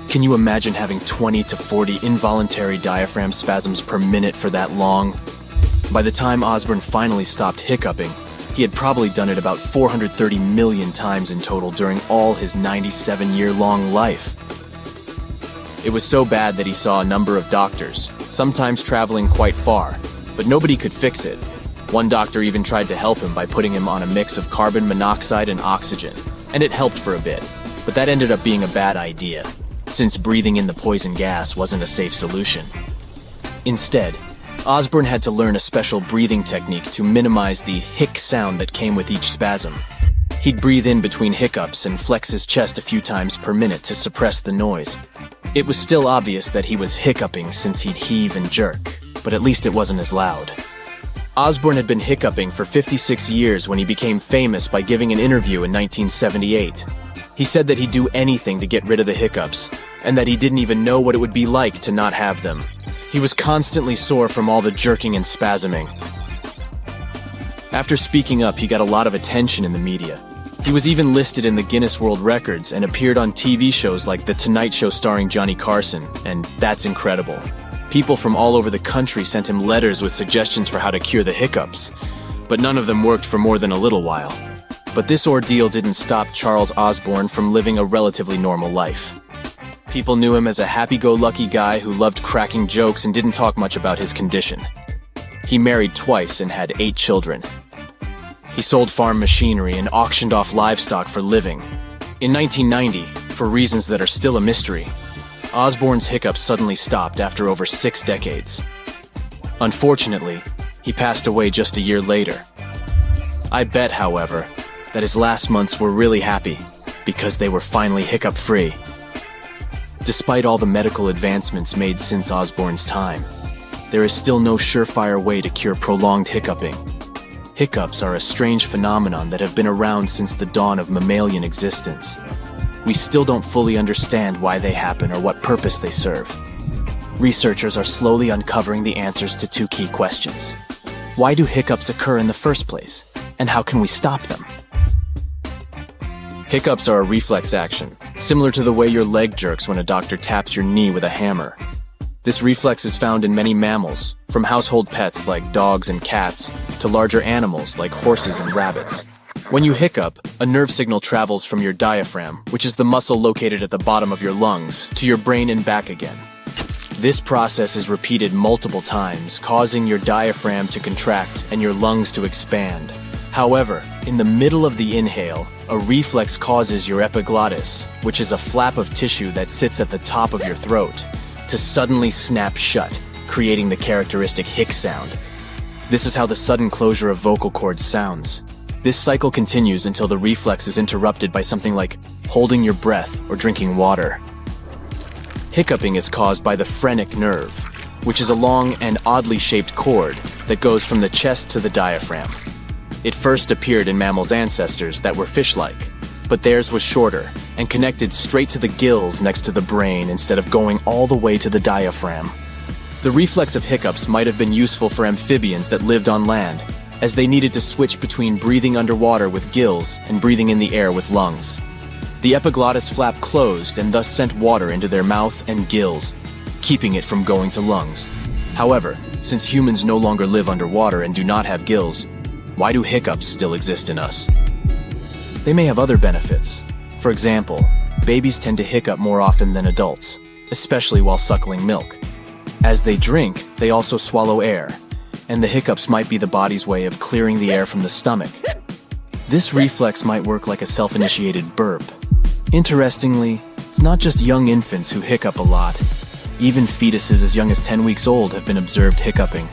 Can you imagine having 20 to 40 involuntary diaphragm spasms per minute for that long? By the time Osborne finally stopped hiccuping, he had probably done it about 430 million times in total during all his 97-year-long life. It was so bad that he saw a number of doctors, sometimes traveling quite far, but nobody could fix it. One doctor even tried to help him by putting him on a mix of carbon monoxide and oxygen, and it helped for a bit, but that ended up being a bad idea, since breathing in the poison gas wasn't a safe solution. Instead, Osborne had to learn a special breathing technique to minimize the hic sound that came with each spasm. He'd breathe in between hiccups and flex his chest a few times per minute to suppress the noise. It was still obvious that he was hiccuping since he'd heave and jerk, but at least it wasn't as loud. Osborne had been hiccuping for 56 years when he became famous by giving an interview in 1978. He said that he'd do anything to get rid of the hiccups, and that he didn't even know what it would be like to not have them. He was constantly sore from all the jerking and spasming. After speaking up, he got a lot of attention in the media. He was even listed in the Guinness World Records and appeared on TV shows like The Tonight Show starring Johnny Carson, and that's incredible. People from all over the country sent him letters with suggestions for how to cure the hiccups, but none of them worked for more than a little while. But this ordeal didn't stop Charles Osborne from living a relatively normal life. People knew him as a happy-go-lucky guy who loved cracking jokes and didn't talk much about his condition. He married twice and had 8 children. He sold farm machinery and auctioned off livestock for living. In 1990, for reasons that are still a mystery, Osborne's hiccups suddenly stopped after over 6 decades. Unfortunately, he passed away just a year later. I bet, however, that his last months were really happy because they were finally hiccup-free. Despite all the medical advancements made since Osborne's time, there is still no surefire way to cure prolonged hiccuping. Hiccups are a strange phenomenon that have been around since the dawn of mammalian existence. We still don't fully understand why they happen or what purpose they serve. Researchers are slowly uncovering the answers to 2 key questions. Why do hiccups occur in the first place, and how can we stop them? Hiccups are a reflex action, similar to the way your leg jerks when a doctor taps your knee with a hammer. This reflex is found in many mammals, from household pets like dogs and cats to larger animals like horses and rabbits. When you hiccup, a nerve signal travels from your diaphragm, which is the muscle located at the bottom of your lungs, to your brain and back again. This process is repeated multiple times, causing your diaphragm to contract and your lungs to expand. However, in the middle of the inhale, a reflex causes your epiglottis, which is a flap of tissue that sits at the top of your throat, to suddenly snap shut, creating the characteristic hic sound. This is how the sudden closure of vocal cords sounds. This cycle continues until the reflex is interrupted by something like holding your breath or drinking water. Hiccuping is caused by the phrenic nerve, which is a long and oddly shaped cord that goes from the chest to the diaphragm. It first appeared in mammals' ancestors that were fish-like, but theirs was shorter and connected straight to the gills next to the brain instead of going all the way to the diaphragm. The reflex of hiccups might have been useful for amphibians that lived on land, as they needed to switch between breathing underwater with gills and breathing in the air with lungs. The epiglottis flap closed and thus sent water into their mouth and gills, keeping it from going to lungs. However, since humans no longer live underwater and do not have gills, why do hiccups still exist in us? They may have other benefits. For example, babies tend to hiccup more often than adults, especially while suckling milk. As they drink, they also swallow air, and the hiccups might be the body's way of clearing the air from the stomach. This reflex might work like a self-initiated burp. Interestingly, it's not just young infants who hiccup a lot. Even fetuses as young as 10 weeks old have been observed hiccuping.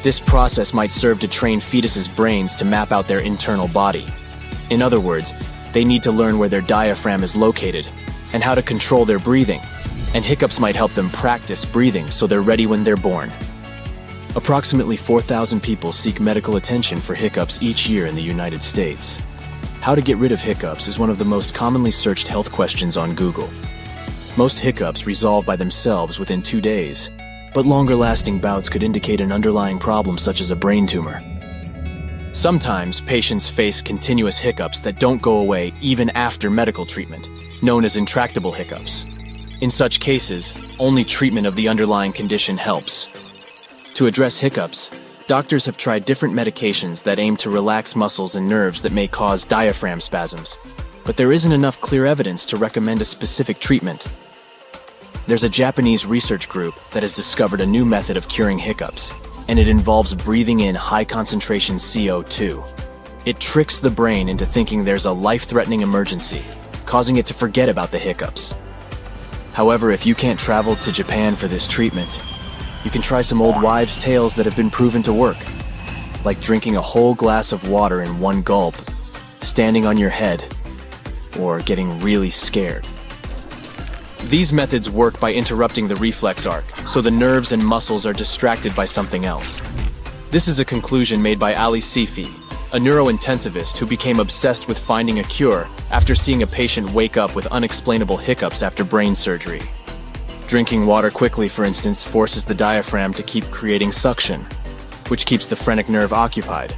This process might serve to train fetuses' brains to map out their internal body. In other words, they need to learn where their diaphragm is located and how to control their breathing, and hiccups might help them practice breathing so they're ready when they're born. Approximately 4,000 people seek medical attention for hiccups each year in the United States. How to get rid of hiccups is one of the most commonly searched health questions on Google. Most hiccups resolve by themselves within 2 days, but longer-lasting bouts could indicate an underlying problem such as a brain tumor. Sometimes patients face continuous hiccups that don't go away even after medical treatment, known as intractable hiccups. In such cases, only treatment of the underlying condition helps. To address hiccups, doctors have tried different medications that aim to relax muscles and nerves that may cause diaphragm spasms, but there isn't enough clear evidence to recommend a specific treatment. There's a Japanese research group that has discovered a new method of curing hiccups, and it involves breathing in high-concentration CO2. It tricks the brain into thinking there's a life-threatening emergency, causing it to forget about the hiccups. However, if you can't travel to Japan for this treatment, you can try some old wives' tales that have been proven to work, like drinking a whole glass of water in one gulp, standing on your head, or getting really scared. These methods work by interrupting the reflex arc, so the nerves and muscles are distracted by something else. This is a conclusion made by Ali Sifi, a neurointensivist who became obsessed with finding a cure after seeing a patient wake up with unexplainable hiccups after brain surgery. Drinking water quickly, for instance, forces the diaphragm to keep creating suction, which keeps the phrenic nerve occupied.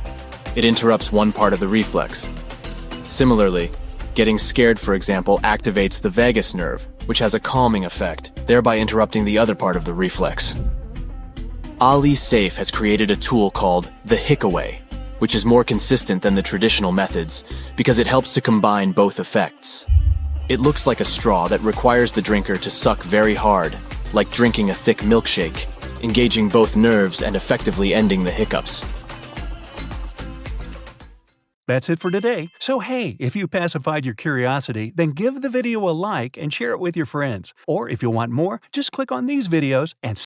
It interrupts one part of the reflex. Similarly, getting scared, for example, activates the vagus nerve, which has a calming effect, thereby interrupting the other part of the reflex. Ali Saif has created a tool called the Hickaway, which is more consistent than the traditional methods because it helps to combine both effects. It looks like a straw that requires the drinker to suck very hard, like drinking a thick milkshake, engaging both nerves and effectively ending the hiccups. That's it for today. So hey, if you pacified your curiosity, then give the video a like and share it with your friends. Or if you want more, just click on these videos and